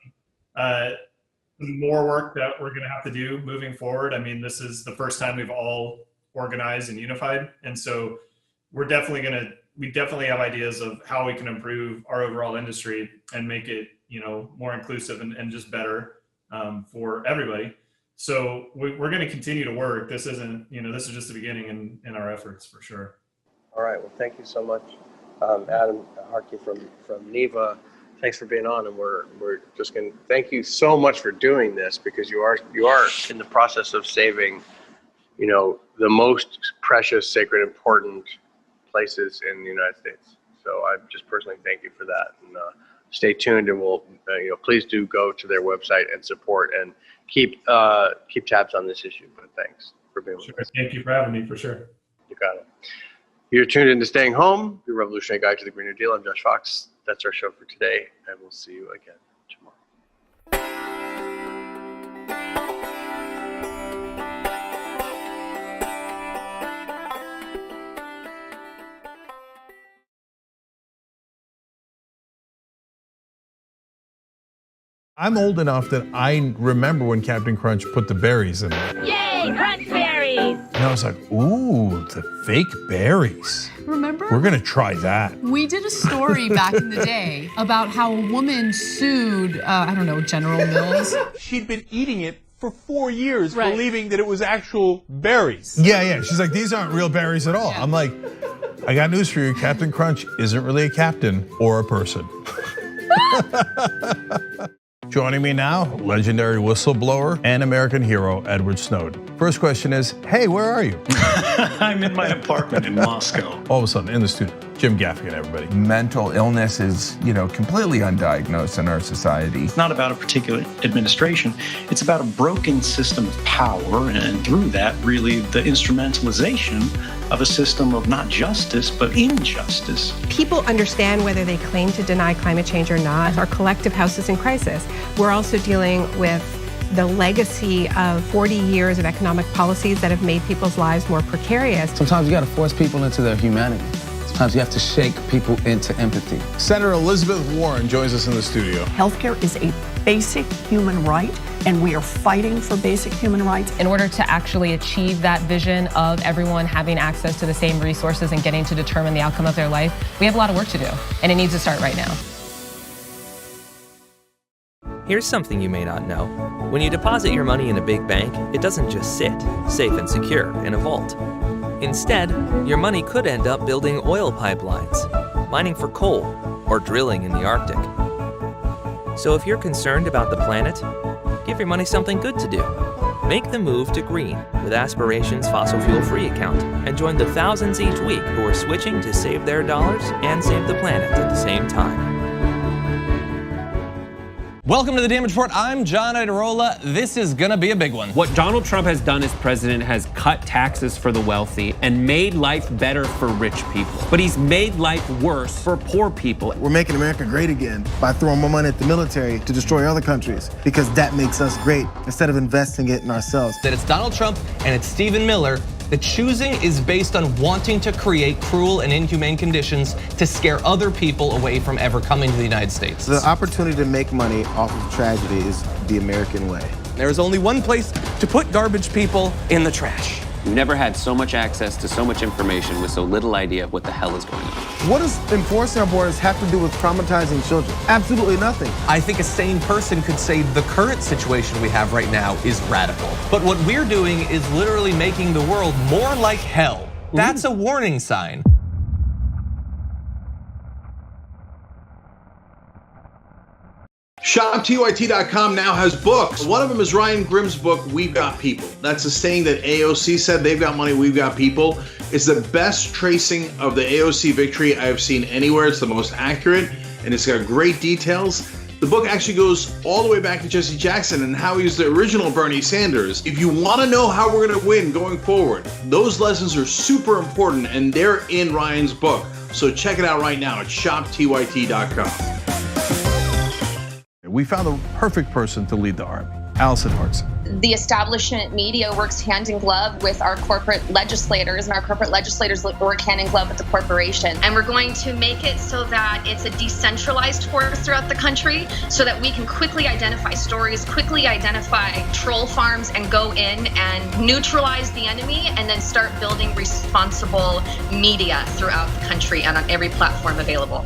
more work that we're going to have to do moving forward. I mean, this is the first time we've all organized and unified, and so we definitely have ideas of how we can improve our overall industry and make it, more inclusive and just better for everybody. So we're going to continue to work. This isn't, this is just the beginning in our efforts for sure. All right. Well, thank you so much, Adam Hartke from NIVA. Thanks for being on, and we're just going to thank you so much for doing this, because you are in the process of saving, the most precious, sacred, important places in the United States. So I just personally thank you for that, and stay tuned, and we'll please do go to their website and support and keep tabs on this issue. But thanks for being with us. Thank you for having me, for sure. You got it. You're tuned into Staying Home, your revolutionary guide to the Green New Deal. I'm Josh Fox. That's our show for today, and we'll see you again tomorrow. I'm old enough that I remember when Captain Crunch put the berries in there. Yay, crunch berries! And I was like, ooh, the fake berries. Remember? We're gonna try that. We did a story back in the day about how a woman sued, General Mills. She'd been eating it for 4 years, Right. believing that it was actual berries. Yeah. She's like, these aren't real berries at all. Yeah. I'm like, I got news for you. Captain Crunch isn't really a captain or a person. Joining me now, legendary whistleblower and American hero, Edward Snowden. First question is, hey, where are you? I'm in my apartment in Moscow. All of a sudden, in the studio, Jim Gaffigan, everybody. Mental illness is, completely undiagnosed in our society. It's not about a particular administration. It's about a broken system of power, and through that, really, the instrumentalization of a system of not justice, but injustice. People understand whether they claim to deny climate change or not. Our collective house is in crisis. We're also dealing with the legacy of 40 years of economic policies that have made people's lives more precarious. Sometimes you got to force people into their humanity. Sometimes you have to shake people into empathy. Senator Elizabeth Warren joins us in the studio. Healthcare is a basic human right, and we are fighting for basic human rights. In order to actually achieve that vision of everyone having access to the same resources and getting to determine the outcome of their life, we have a lot of work to do, and it needs to start right now. Here's something you may not know. When you deposit your money in a big bank, it doesn't just sit, safe and secure, in a vault. Instead, your money could end up building oil pipelines, mining for coal, or drilling in the Arctic. So if you're concerned about the planet, give your money something good to do. Make the move to green with Aspiration's fossil fuel-free account and join the thousands each week who are switching to save their dollars and save the planet at the same time. Welcome to the Damage Report. I'm John Idarola. This is gonna be a big one. What Donald Trump has done as president has cut taxes for the wealthy and made life better for rich people. But he's made life worse for poor people. We're making America great again by throwing more money at the military to destroy other countries because that makes us great instead of investing it in ourselves. That it's Donald Trump and it's Stephen Miller. The choosing is based on wanting to create cruel and inhumane conditions to scare other people away from ever coming to the United States. The opportunity to make money off of tragedy is the American way. There is only one place to put garbage people: in the trash. We've never had so much access to so much information with so little idea of what the hell is going on. What does enforcing our borders have to do with traumatizing children? Absolutely nothing. I think a sane person could say the current situation we have right now is radical. But what we're doing is literally making the world more like hell. That's a warning sign. ShopTYT.com now has books. One of them is Ryan Grimm's book, We've Got People. That's a saying that AOC said, they've got money, we've got people. It's the best tracing of the AOC victory I have seen anywhere. It's the most accurate, and it's got great details. The book actually goes all the way back to Jesse Jackson and how he was the original Bernie Sanders. If you want to know how we're going to win going forward, those lessons are super important, and they're in Ryan's book. So check it out right now at ShopTYT.com. We found the perfect person to lead the army, Allison Hartson. The establishment media works hand in glove with our corporate legislators, and our corporate legislators work hand in glove with the corporation. And we're going to make it so that it's a decentralized force throughout the country so that we can quickly identify stories, quickly identify troll farms, and go in and neutralize the enemy, and then start building responsible media throughout the country and on every platform available.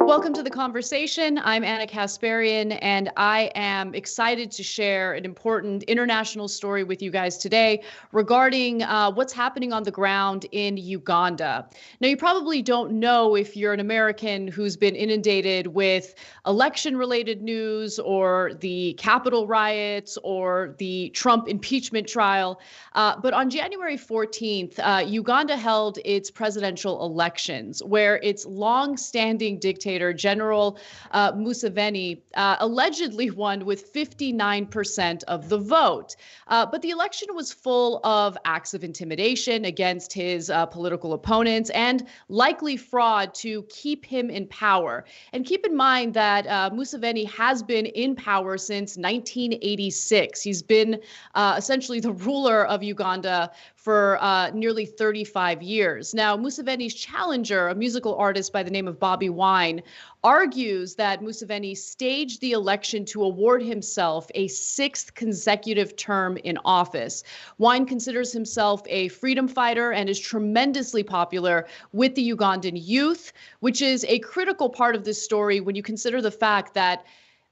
Welcome to the conversation. I'm Anna Kasparian, and I am excited to share an important international story with you guys today regarding what's happening on the ground in Uganda. Now, you probably don't know if you're an American who's been inundated with election-related news or the Capitol riots or the Trump impeachment trial, but on January 14th, Uganda held its presidential elections, where its long-standing dictator General Museveni allegedly won with 59% of the vote. But the election was full of acts of intimidation against his political opponents and likely fraud to keep him in power. And keep in mind that Museveni has been in power since 1986. He's been essentially the ruler of Uganda for nearly 35 years. Now, Museveni's challenger, a musical artist by the name of Bobby Wine, argues that Museveni staged the election to award himself a 6th consecutive term in office. Wine considers himself a freedom fighter and is tremendously popular with the Ugandan youth, which is a critical part of this story when you consider the fact that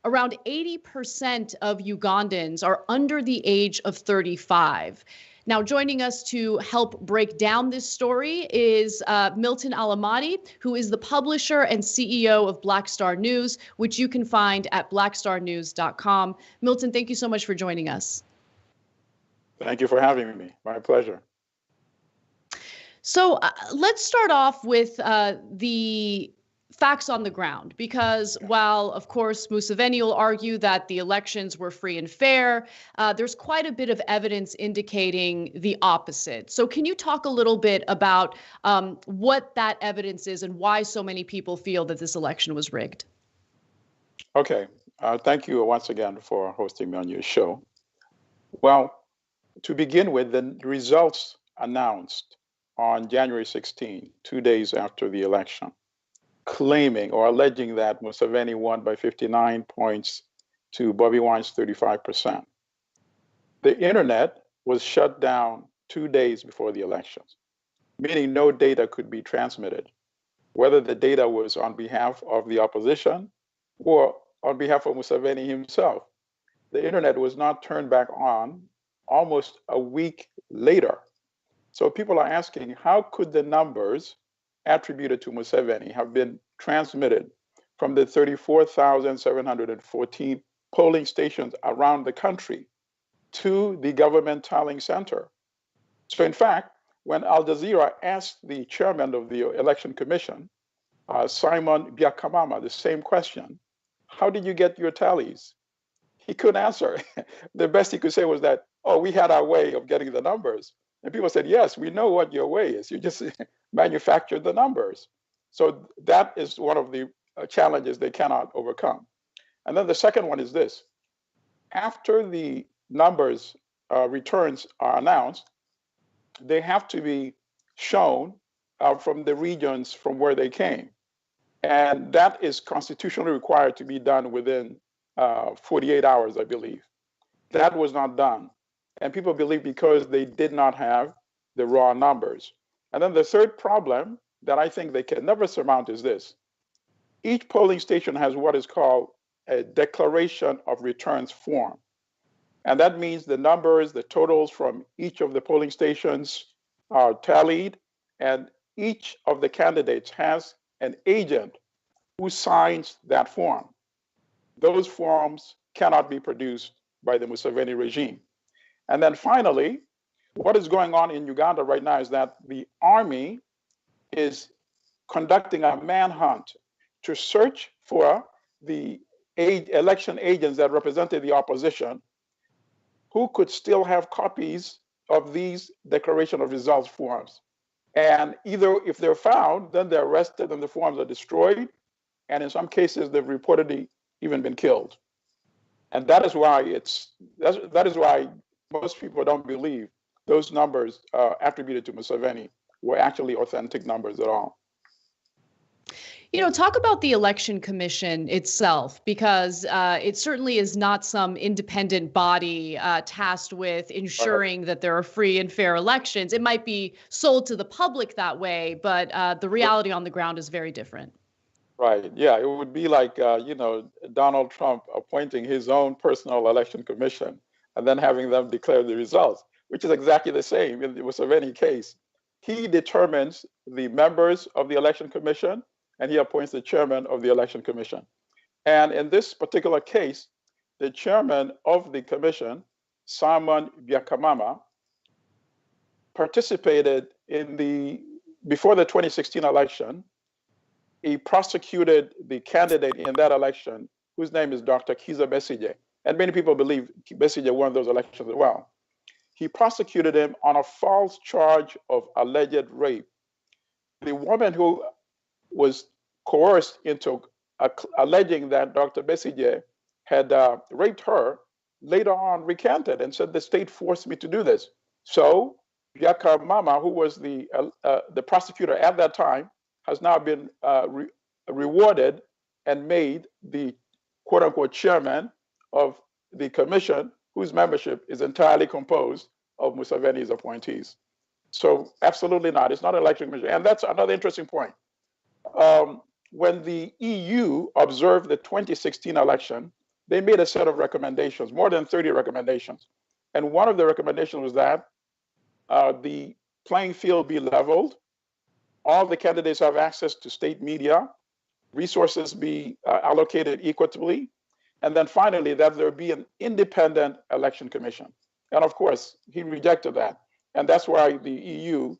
around 80% of Ugandans are under the age of 35. Now, joining us to help break down this story is Milton Alamati, who is the publisher and CEO of Black Star News, which you can find at blackstarnews.com. Milton, thank you so much for joining us. Thank you for having me. My pleasure. So let's start off with the facts on the ground, because while, of course, Museveni will argue that the elections were free and fair, there's quite a bit of evidence indicating the opposite. So can you talk a little bit about what that evidence is and why so many people feel that this election was rigged? Okay. Thank you once again for hosting me on your show. Well, to begin with, the results announced on January 16, 2 days after the election, claiming or alleging that Museveni won by 59 points to Bobby Wine's 35%. The internet was shut down 2 days before the elections, meaning no data could be transmitted, whether the data was on behalf of the opposition or on behalf of Museveni himself. The internet was not turned back on almost a week later. So people are asking, how could the numbers attributed to Museveni have been transmitted from the 34,714 polling stations around the country to the government tallying center? So in fact, when Al Jazeera asked the chairman of the election commission, Simon Biakamama, the same question, how did you get your tallies? He couldn't answer. The best he could say was that, oh, we had our way of getting the numbers. And people said, yes, we know what your way is. You just manufactured the numbers. So that is one of the challenges they cannot overcome. And then the second one is this. After the numbers returns are announced, they have to be shown from the regions from where they came. And that is constitutionally required to be done within 48 hours, I believe. That was not done. And people believe because they did not have the raw numbers. And then the third problem that I think they can never surmount is this. Each polling station has what is called a declaration of returns form. And that means the numbers, the totals from each of the polling stations are tallied, and each of the candidates has an agent who signs that form. Those forms cannot be produced by the Museveni regime. And then finally, what is going on in Uganda right now is that the army is conducting a manhunt to search for the election agents that represented the opposition who could still have copies of these declaration of results forms. And either if they're found, then they're arrested and the forms are destroyed. And in some cases, they've reportedly even been killed. And that is why that is why most people don't believe those numbers attributed to Museveni were actually authentic numbers at all. You know, talk about the Election Commission itself, because it certainly is not some independent body tasked with ensuring that there are free and fair elections. It might be sold to the public that way, but the reality on the ground is very different. Right. Yeah, it would be like, Donald Trump appointing his own personal election commission and then having them declare the results, which is exactly the same in the Museveni case. He determines the members of the election commission and he appoints the chairman of the election commission. And in this particular case, the chairman of the commission, Simon Byakamama, participated before the 2016 election. He prosecuted the candidate in that election, whose name is Dr. Kizza Besigye. And many people believe Besigye won those elections as well. He prosecuted him on a false charge of alleged rape. The woman who was coerced into alleging that Dr. Besigye had raped her later on recanted and said the state forced me to do this. So Byakamama, who was the prosecutor at that time, has now been rewarded and made the quote unquote chairman of the commission, whose membership is entirely composed of Museveni's appointees. So absolutely not. It's not an election commission. And that's another interesting point. When the EU observed the 2016 election, they made a set of recommendations, more than 30 recommendations. And one of the recommendations was that the playing field be leveled, all the candidates have access to state media, resources be allocated equitably, and then finally that there be an independent election commission. And of course, he rejected that. And that's why the EU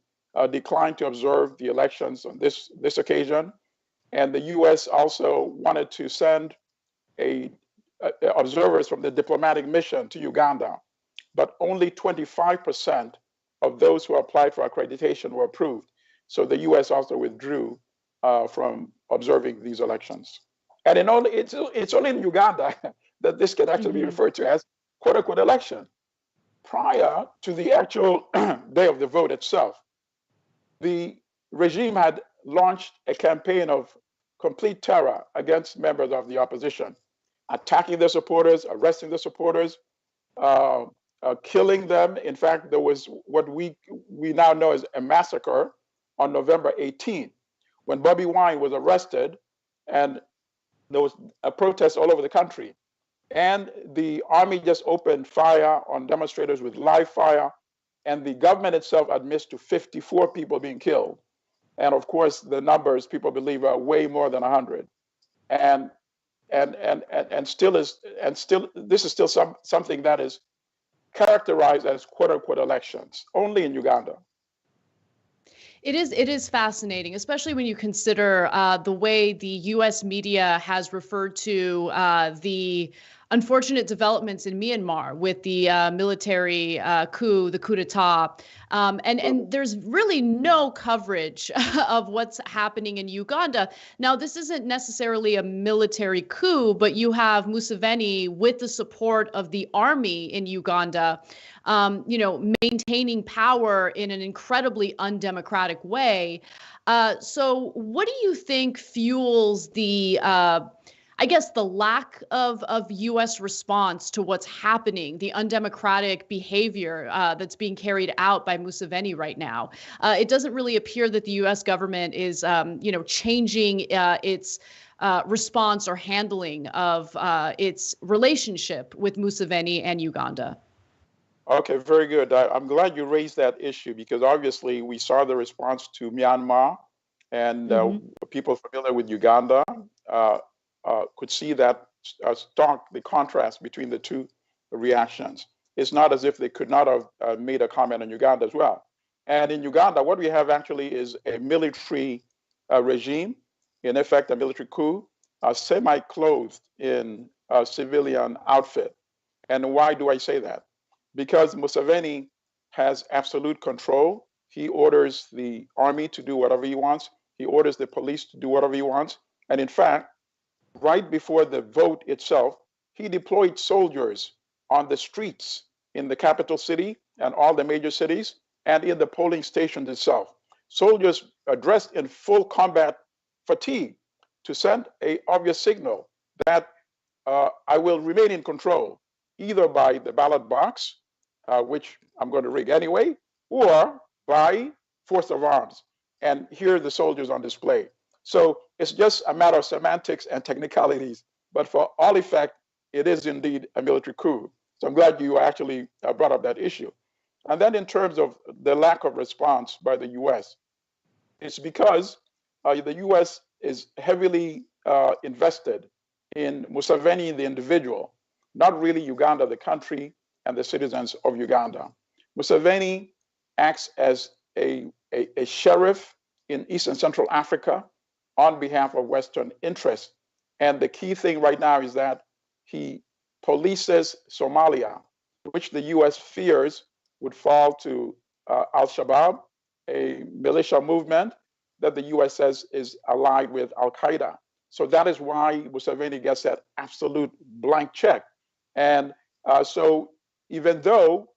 declined to observe the elections on this occasion. And the US also wanted to send observers from the diplomatic mission to Uganda, but only 25% of those who applied for accreditation were approved. So the US also withdrew from observing these elections. And it's only in Uganda that this can actually be referred to as quote unquote election. Prior to the actual day of the vote itself, the regime had launched a campaign of complete terror against members of the opposition, attacking their supporters, arresting their supporters, killing them. In fact, there was what we now know as a massacre on November 18, when Bobby Wine was arrested, and there was a protest all over the country. And the army just opened fire on demonstrators with live fire, and the government itself admits to 54 people being killed. And of course, the numbers people believe are way more than 100. And still, this is still something that is characterized as quote unquote elections, only in Uganda. It is fascinating, especially when you consider the way the U.S. media has referred to the unfortunate developments in Myanmar with the military coup, the coup d'etat. And there's really no coverage of what's happening in Uganda. Now, this isn't necessarily a military coup, but you have Museveni with the support of the army in Uganda, maintaining power in an incredibly undemocratic way. So what do you think fuels the lack of U.S. response to what's happening, the undemocratic behavior that's being carried out by Museveni right now? It doesn't really appear that the U.S. government is, changing its response or handling of its relationship with Museveni and Uganda. Okay, very good. I'm glad you raised that issue because obviously we saw the response to Myanmar, and people familiar with Uganda could see that the contrast between the two reactions. It's not as if they could not have made a comment on Uganda as well. And in Uganda, what we have actually is a military regime, in effect, a military coup, semi-clothed in a civilian outfit. And why do I say that? Because Museveni has absolute control. He orders the army to do whatever he wants. He orders the police to do whatever he wants. And in fact, right before the vote itself, he deployed soldiers on the streets in the capital city and all the major cities and in the polling stations itself. Soldiers are dressed in full combat fatigue to send an obvious signal that I will remain in control, either by the ballot box, which I'm going to rig anyway, or by force of arms. And here are the soldiers on display. So it's just a matter of semantics and technicalities. But for all effect, it is indeed a military coup. So I'm glad you actually brought up that issue. And then in terms of the lack of response by the US, it's because the US is heavily invested in Museveni, the individual, not really Uganda, the country, and the citizens of Uganda. Museveni acts as a sheriff in East and Central Africa on behalf of Western interests. And the key thing right now is that he polices Somalia, which the US fears would fall to Al-Shabaab, a militia movement that the US says is allied with Al-Qaeda. So that is why Museveni gets that absolute blank check. And so even though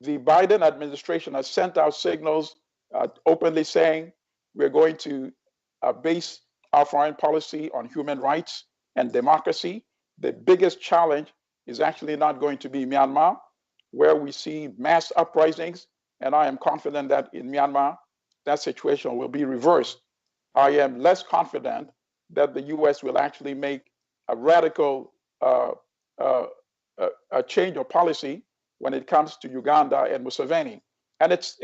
the Biden administration has sent out signals openly saying we're going to base our foreign policy on human rights and democracy, the biggest challenge is actually not going to be Myanmar, where we see mass uprisings. And I am confident that in Myanmar, that situation will be reversed. I am less confident that the US will actually make a radical a change of policy when it comes to Uganda and Museveni. And it's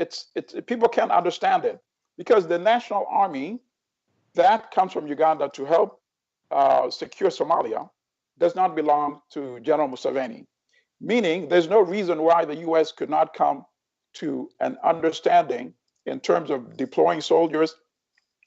people can't understand it because the national army that comes from Uganda to help secure Somalia does not belong to General Museveni, meaning there's no reason why the US could not come to an understanding in terms of deploying soldiers,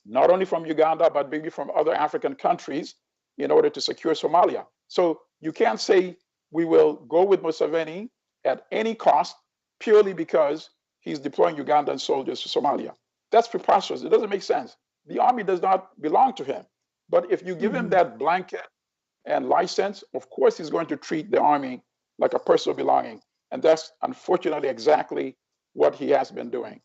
not only from Uganda, but maybe from other African countries in order to secure Somalia. So you can't say we will go with Museveni at any cost purely because he's deploying Ugandan soldiers to Somalia. That's preposterous. It doesn't make sense. The army does not belong to him. But if you give him that blanket and license, of course he's going to treat the army like a personal belonging. And that's unfortunately exactly what he has been doing.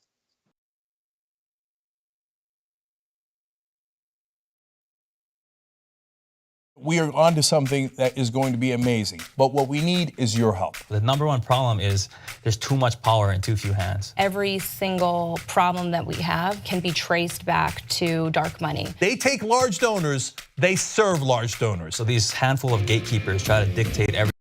We are on to something that is going to be amazing, but what we need is your help. The number one problem is there's too much power in too few hands. Every single problem that we have can be traced back to dark money. They take large donors, they serve large donors. So these handful of gatekeepers try to dictate everything.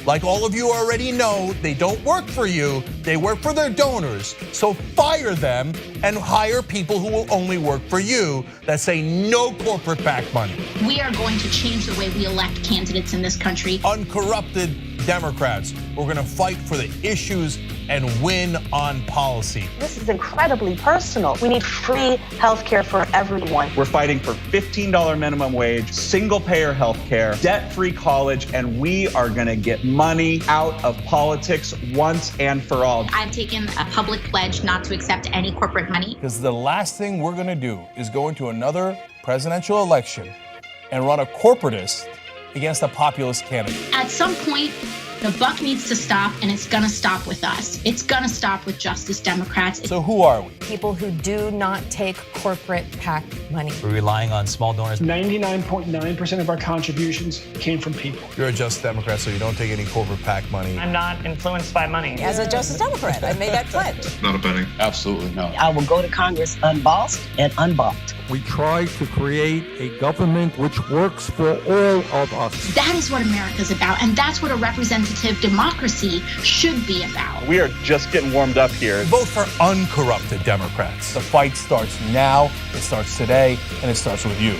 Like all of you already know, they don't work for you, they work for their donors. So fire them and hire people who will only work for you that say no corporate back money. We are going to change the way we elect candidates in this country. Uncorrupted Democrats who are going to fight for the issues and win on policy. This is incredibly personal. We need free health care for everyone. We're fighting for $15 minimum wage, single-payer health care, debt-free college, and we are going to get money out of politics once and for all. I've taken a public pledge not to accept any corporate money. Because the last thing we're going to do is go into another presidential election and run a corporatist against a populist candidate. At some point, the buck needs to stop, and it's going to stop with us. It's going to stop with Justice Democrats. So who are we? People who do not take corporate PAC money. We're relying on small donors. 99.9% of our contributions came from people. You're a Justice Democrat, so you don't take any corporate PAC money. I'm not influenced by money. As a Justice Democrat, I made that pledge. Not a penny. Absolutely no. I will go to Congress unbossed and unbought. We try to create a government which works for all of us. That is what America's about, and that's what a representative democracy should be about. We are just getting warmed up here. Vote for uncorrupted Democrats. The fight starts now, it starts today, and it starts with you.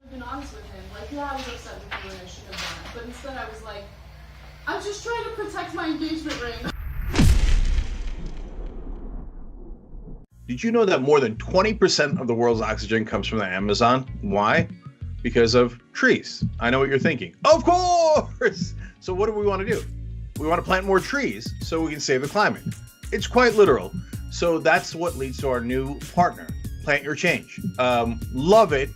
I've been honest with him. Like, yeah, I was upset with you and I shouldn't have done it. But instead I was like, I'm just trying to protect my engagement ring. Did you know that more than 20% of the world's oxygen comes from the Amazon? Why? Because of trees. I know what you're thinking. Of course! So what do we want to do? We want to plant more trees so we can save the climate. It's quite literal. So that's what leads to our new partner, Plant Your Change. Love it.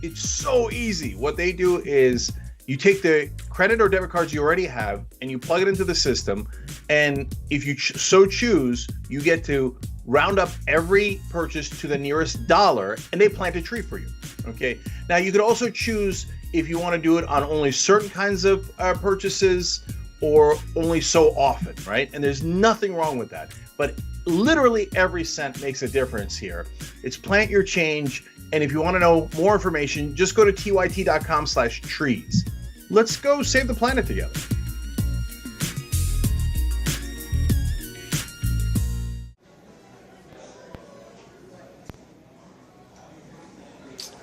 It's so easy. What they do is you take the credit or debit cards you already have and you plug it into the system. And if you so choose, you get to round up every purchase to the nearest dollar and they plant a tree for you. Okay. Now you could also choose if you want to do it on only certain kinds of purchases or only so often, right? And there's nothing wrong with that. But literally every cent makes a difference here. It's Plant Your Change. And if you want to know more information, just go to tyt.com/trees. Let's go save the planet together.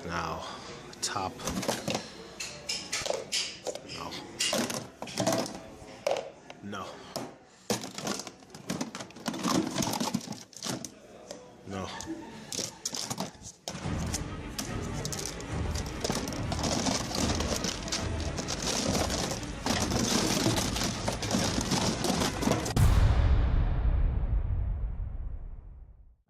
Now, top. No. No.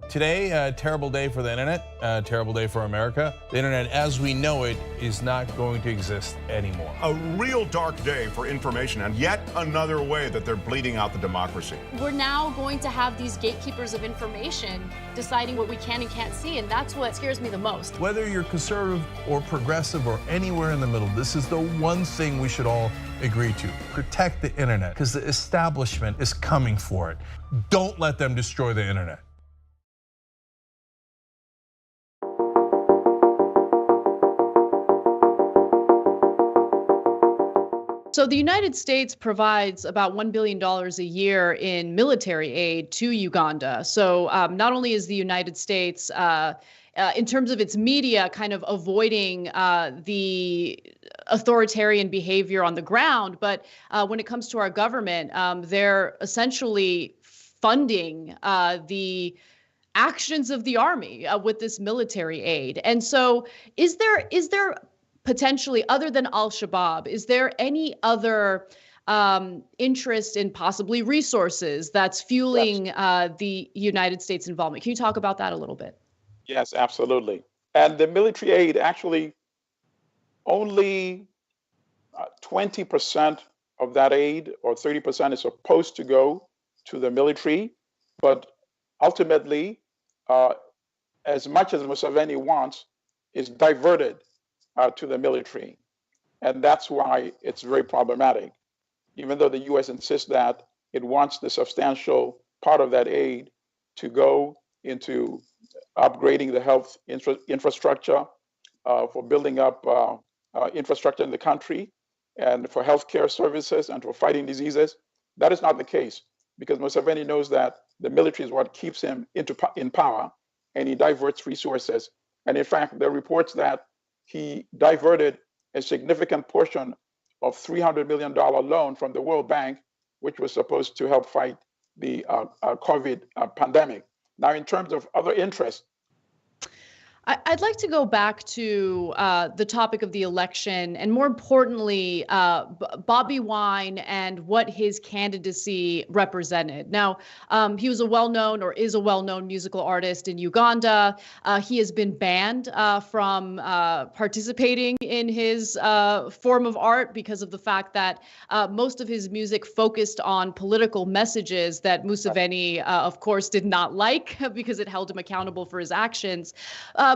Today, a terrible day for the internet, a terrible day for America. The internet as we know it is not going to exist anymore. A real dark day for information, and yet another way that they're bleeding out the democracy. We're now going to have these gatekeepers of information deciding what we can and can't see, and that's what scares me the most. Whether you're conservative or progressive or anywhere in the middle, this is the one thing we should all agree to. Protect the internet, because the establishment is coming for it. Don't let them destroy the internet. So the United States provides about $1 billion a year in military aid to Uganda. So not only is the United States, in terms of its media, kind of avoiding the authoritarian behavior on the ground, but when it comes to our government, they're essentially funding the actions of the army with this military aid. And so is there potentially, other than Al-Shabaab, is there any other interest in possibly resources that's fueling the United States involvement? Can you talk about that a little bit? Yes, absolutely. And the military aid, actually, only 20% of that aid, or 30%, is supposed to go to the military. But ultimately, as much as Museveni wants, is diverted to the military. And that's why it's very problematic. Even though the US insists that it wants the substantial part of that aid to go into upgrading the health infrastructure, for building up infrastructure in the country, and for healthcare services, and for fighting diseases, that is not the case, because Museveni knows that the military is what keeps him in power, and he diverts resources. And in fact, there are reports that he diverted a significant portion of $300 million loan from the World Bank, which was supposed to help fight the COVID pandemic. Now, in terms of other interests, I'd like to go back to the topic of the election, and more importantly, Bobi Wine and what his candidacy represented. Now, he was a well-known, or is a well-known, musical artist in Uganda. He has been banned from participating in his form of art because of the fact that most of his music focused on political messages that Museveni, of course, did not like, because it held him accountable for his actions.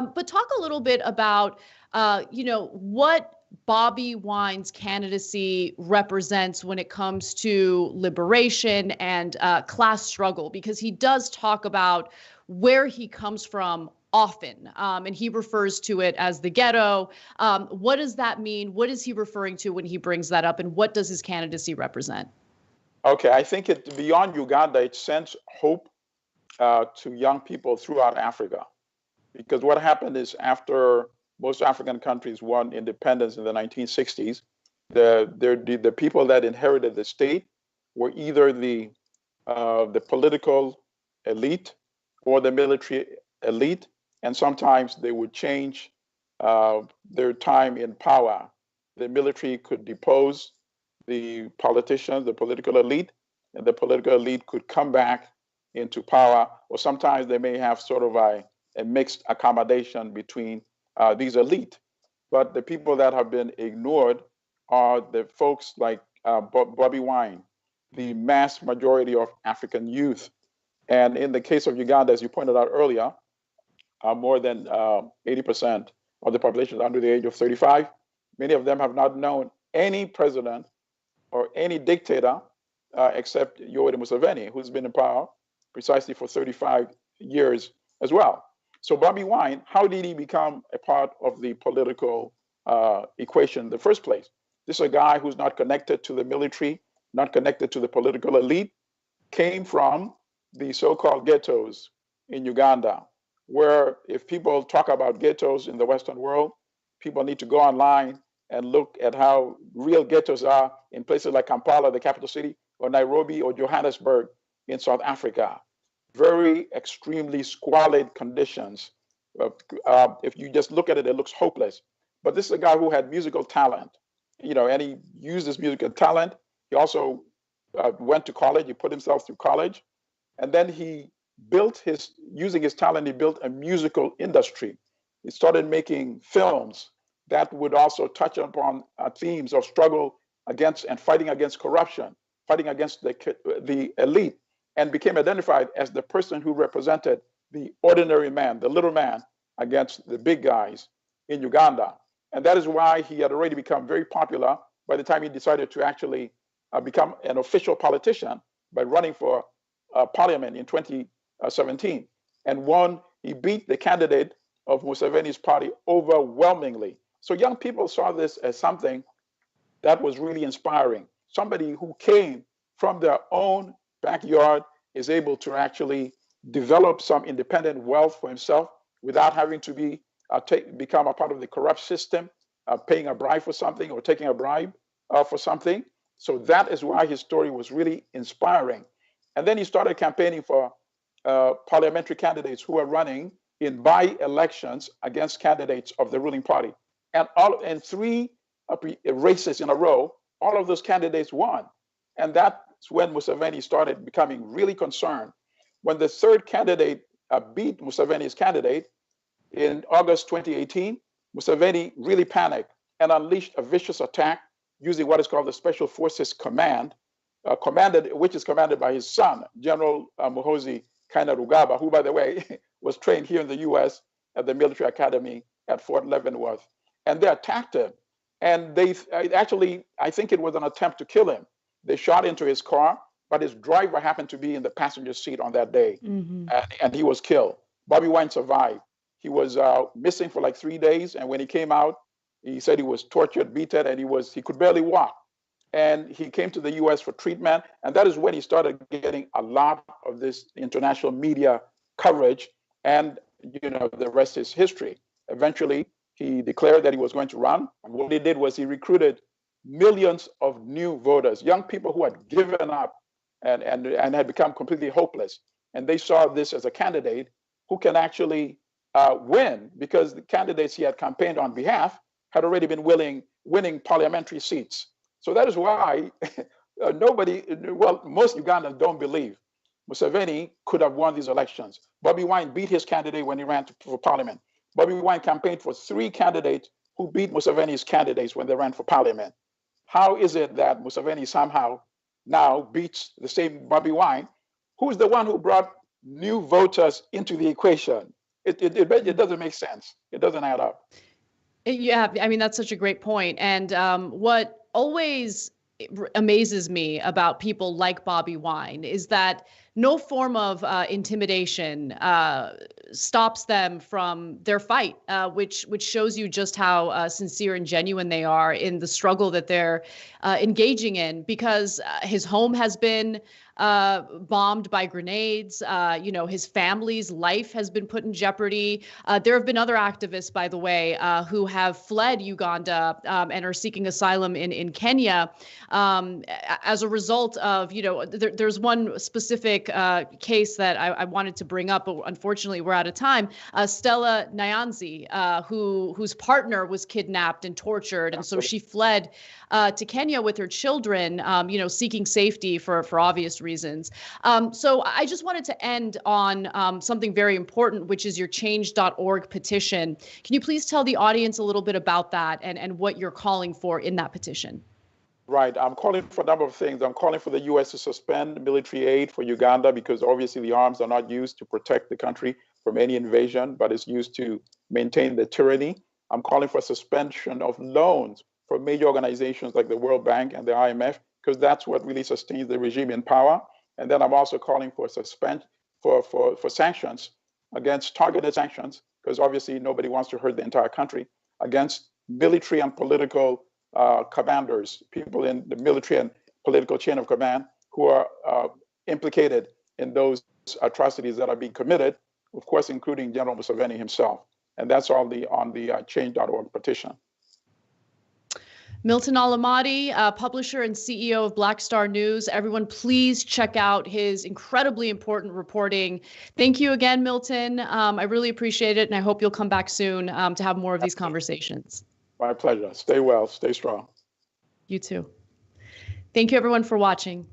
But talk a little bit about, what Bobi Wine's candidacy represents when it comes to liberation and class struggle, because he does talk about where he comes from often, and he refers to it as the ghetto. What does that mean? What is he referring to when he brings that up, and what does his candidacy represent? Okay, I think beyond Uganda, it sends hope to young people throughout Africa. Because what happened is, after most African countries won independence in the 1960s, the people that inherited the state were either the political elite or the military elite, and sometimes they would change their time in power. The military could depose the politicians, the political elite, and the political elite could come back into power, or sometimes they may have sort of a mixed accommodation between these elite. But the people that have been ignored are the folks like Bobi Wine, the mass majority of African youth. And in the case of Uganda, as you pointed out earlier, more than 80% of the population is under the age of 35. Many of them have not known any president or any dictator except Yoweri Museveni, who's been in power precisely for 35 years as well. So Bobby Wine, how did he become a part of the political equation in the first place? This is a guy who's not connected to the military, not connected to the political elite, came from the so-called ghettos in Uganda, where if people talk about ghettos in the Western world, people need to go online and look at how real ghettos are in places like Kampala, the capital city, or Nairobi or Johannesburg in South Africa. Very extremely squalid conditions. If you just look at it, it looks hopeless. But this is a guy who had musical talent, and he used his musical talent. He also went to college. He put himself through college. And then he built using his talent, he built a musical industry. He started making films that would also touch upon themes of struggle against and fighting against corruption, fighting against the elite, and became identified as the person who represented the ordinary man, the little man, against the big guys in Uganda. And that is why he had already become very popular by the time he decided to actually become an official politician by running for parliament in 2017. And won, he beat the candidate of Museveni's party overwhelmingly. So young people saw this as something that was really inspiring. Somebody who came from their own backyard is able to actually develop some independent wealth for himself without having to become a part of the corrupt system, paying a bribe for something or taking a bribe for something. So that is why his story was really inspiring. And then he started campaigning for parliamentary candidates who were running in by-elections against candidates of the ruling party. And 3 races in a row, all of those candidates won. And that's when Museveni started becoming really concerned. When the third candidate beat Museveni's candidate in August 2018, Museveni really panicked and unleashed a vicious attack using what is called the Special Forces Command, which is commanded by his son, General Muhoozi Kainerugaba, who, by the way, was trained here in the US at the military academy at Fort Leavenworth. And they attacked him. And I think it was an attempt to kill him. They shot into his car, but his driver happened to be in the passenger seat on that day. Mm-hmm. And he was killed. Bobby Wine survived. He was missing for like 3 days. And when he came out, he said he was tortured, beaten, and he could barely walk. And he came to the US for treatment. And that is when he started getting a lot of this international media coverage. And, the rest is history. Eventually, he declared that he was going to run. And what he did was he recruited millions of new voters, young people who had given up and had become completely hopeless. And they saw this as a candidate who can actually win, because the candidates he had campaigned on behalf had already been winning parliamentary seats. So that is why most Ugandans don't believe Museveni could have won these elections. Bobby Wine beat his candidate when he ran for parliament. Bobby Wine campaigned for 3 candidates who beat Museveni's candidates when they ran for parliament. How is it that Museveni somehow now beats the same Bobby Wine, who's the one who brought new voters into the equation? It doesn't make sense. It doesn't add up. Yeah, I mean, that's such a great point. And what always amazes me about people like Bobby Wine is that no form of intimidation stops them from their fight, which shows you just how sincere and genuine they are in the struggle that they're engaging in, because his home has been bombed by grenades. His family's life has been put in jeopardy. There have been other activists, by the way, who have fled Uganda and are seeking asylum in Kenya as a result of, there's one specific case that I wanted to bring up, but unfortunately we're out of time. Stella Nyanzi, whose partner was kidnapped and tortured. And so she fled to Kenya with her children, seeking safety for obvious reasons. So I just wanted to end on something very important, which is your change.org petition. Can you please tell the audience a little bit about that and what you're calling for in that petition? Right. I'm calling for a number of things. I'm calling for the U.S. to suspend military aid for Uganda, because obviously the arms are not used to protect the country from any invasion, but it's used to maintain the tyranny. I'm calling for suspension of loans for major organizations like the World Bank and the IMF because that's what really sustains the regime in power. And then I'm also calling for sanctions against targeted sanctions, because obviously nobody wants to hurt the entire country, against military and political commanders, people in the military and political chain of command who are implicated in those atrocities that are being committed, of course, including General Museveni himself. And that's all on the change.org petition. Milton Alamati, publisher and CEO of Black Star News. Everyone, please check out his incredibly important reporting. Thank you again, Milton. I really appreciate it, and I hope you'll come back soon to have more of these conversations. My pleasure. Stay well, stay strong. You too. Thank you, everyone, for watching.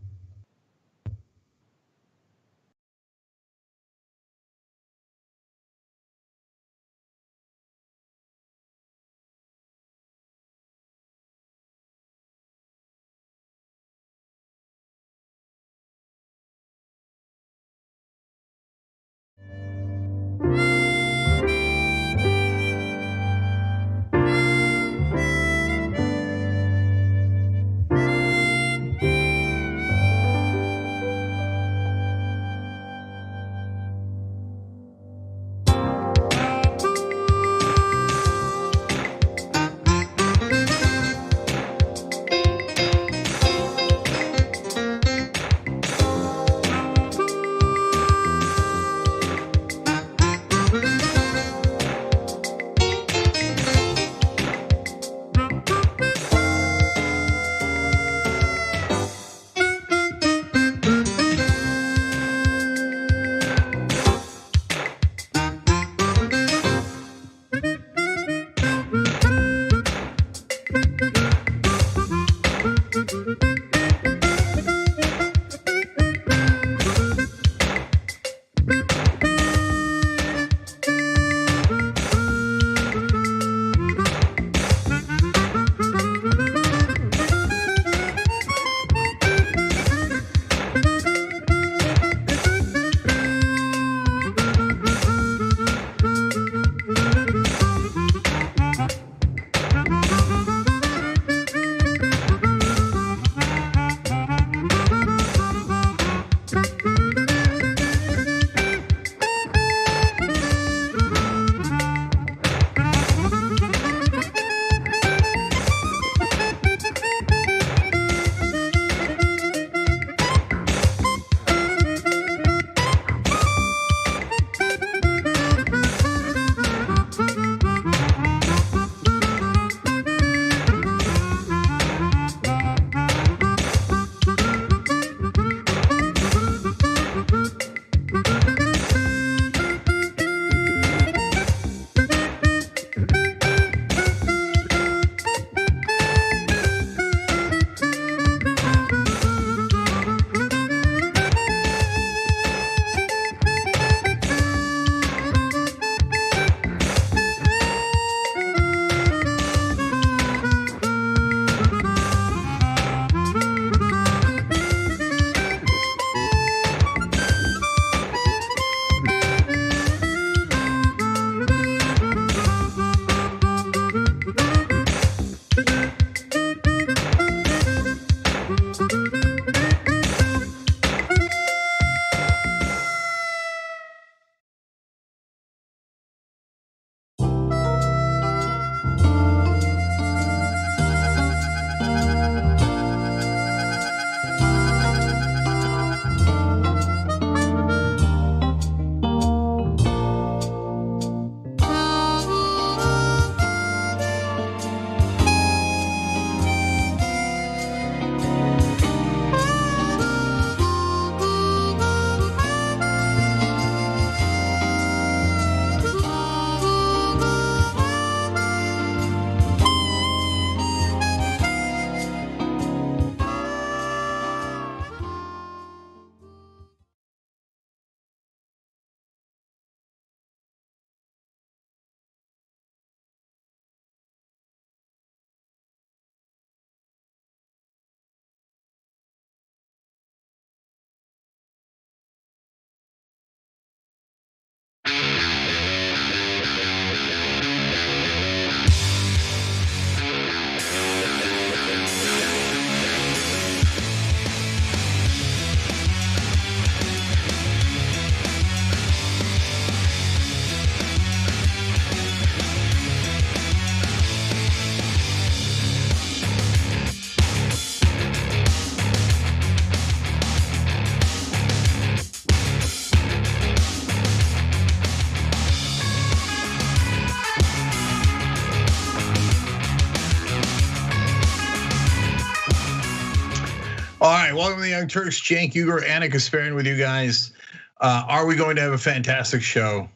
All right, welcome to the Young Turks. Cenk Uygur, Ana Kasparian with you guys. Are we going to have a fantastic show?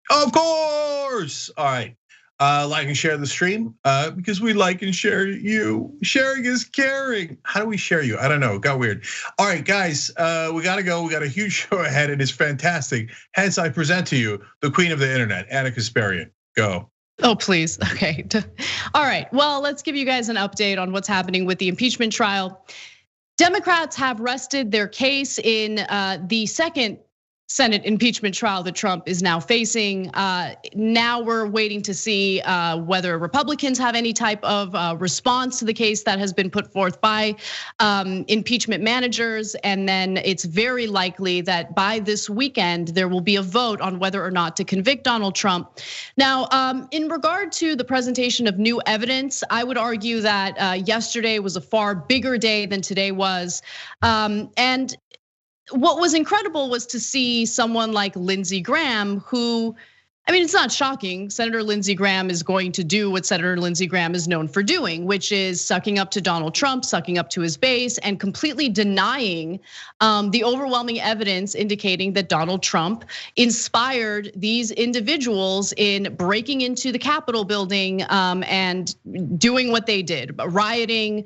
Of course. All right. Like and share the stream because we like and share you. Sharing is caring. How do we share you? I don't know. It got weird. All right, guys, we got to go. We got a huge show ahead. It is fantastic. Hence, I present to you the queen of the internet, Ana Kasparian. Go. Oh, please. Okay. All right. Well, let's give you guys an update on what's happening with the impeachment trial. Democrats have rested their case in the second Senate impeachment trial that Trump is now facing. Now we're waiting to see whether Republicans have any type of response to the case that has been put forth by impeachment managers. And then it's very likely that by this weekend, there will be a vote on whether or not to convict Donald Trump. Now, in regard to the presentation of new evidence, I would argue that yesterday was a far bigger day than today was. And what was incredible was to see someone like Lindsey Graham, who, I mean, it's not shocking. Senator Lindsey Graham is going to do what Senator Lindsey Graham is known for doing, which is sucking up to Donald Trump, sucking up to his base, and completely denying the overwhelming evidence indicating that Donald Trump inspired these individuals in breaking into the Capitol building and doing what they did, rioting.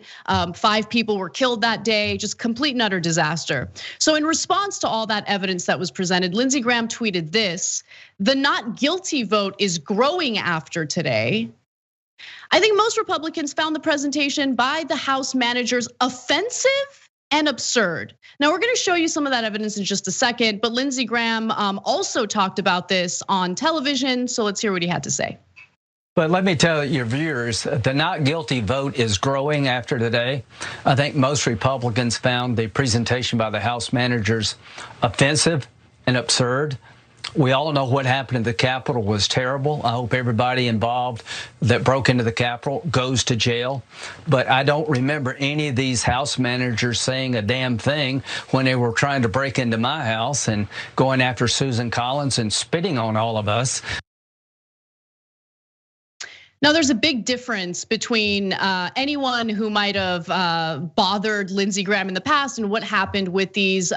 5 people were killed that day, just complete and utter disaster. So in response to all that evidence that was presented, Lindsey Graham tweeted this: "The not guilty vote is growing after today." I think most Republicans found the presentation by the House managers offensive and absurd. Now we're gonna show you some of that evidence in just a second, but Lindsey Graham also talked about this on television, so let's hear what he had to say. But let me tell your viewers, the not guilty vote is growing after today. I think most Republicans found the presentation by the House managers offensive and absurd. We all know what happened in the Capitol was terrible. I hope everybody involved that broke into the Capitol goes to jail. But I don't remember any of these House managers saying a damn thing when they were trying to break into my house and going after Susan Collins and spitting on all of us. Now, there's a big difference between anyone who might have bothered Lindsey Graham in the past and what happened with these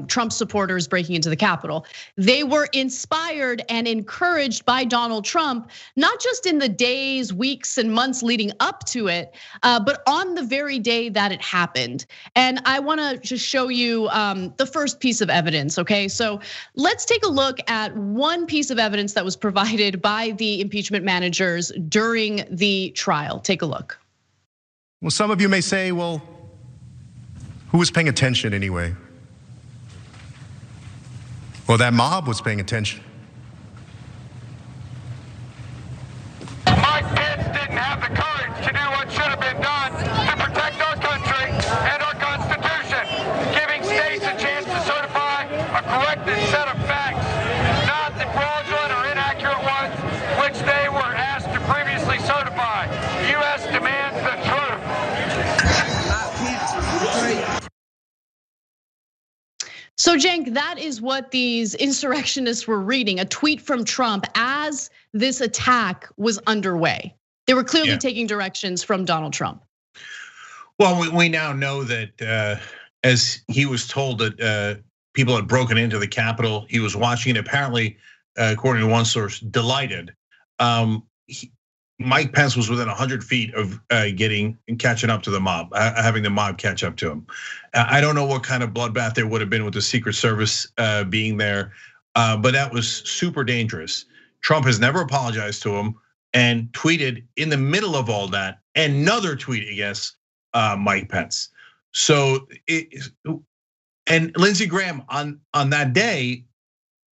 Trump supporters breaking into the Capitol. They were inspired and encouraged by Donald Trump, not just in the days, weeks, and months leading up to it, but on the very day that it happened. And I wanna just show you the first piece of evidence, okay? So let's take a look at one piece of evidence that was provided by the impeachment managers during the trial. Take a look. Well, some of you may say, well, who was paying attention anyway? Well, that mob was paying attention. Mike Pence didn't have the courage to do what should have been done to protect our country and our Constitution, giving states a chance to certify a corrected set of facts, not the fraudulent or inaccurate ones which they were asked to previously certify. The U.S. demands the truth. So Cenk, that is what these insurrectionists were reading, a tweet from Trump as this attack was underway. They were clearly taking directions from Donald Trump. Well, we now know that as he was told that people had broken into the Capitol, he was watching it, apparently, according to one source, delighted. Mike Pence was within 100 feet of catching up to the mob, having the mob catch up to him. I don't know what kind of bloodbath there would have been with the Secret Service being there, but that was super dangerous. Trump has never apologized to him and tweeted in the middle of all that another tweet against Mike Pence. So, and Lindsey Graham on that day,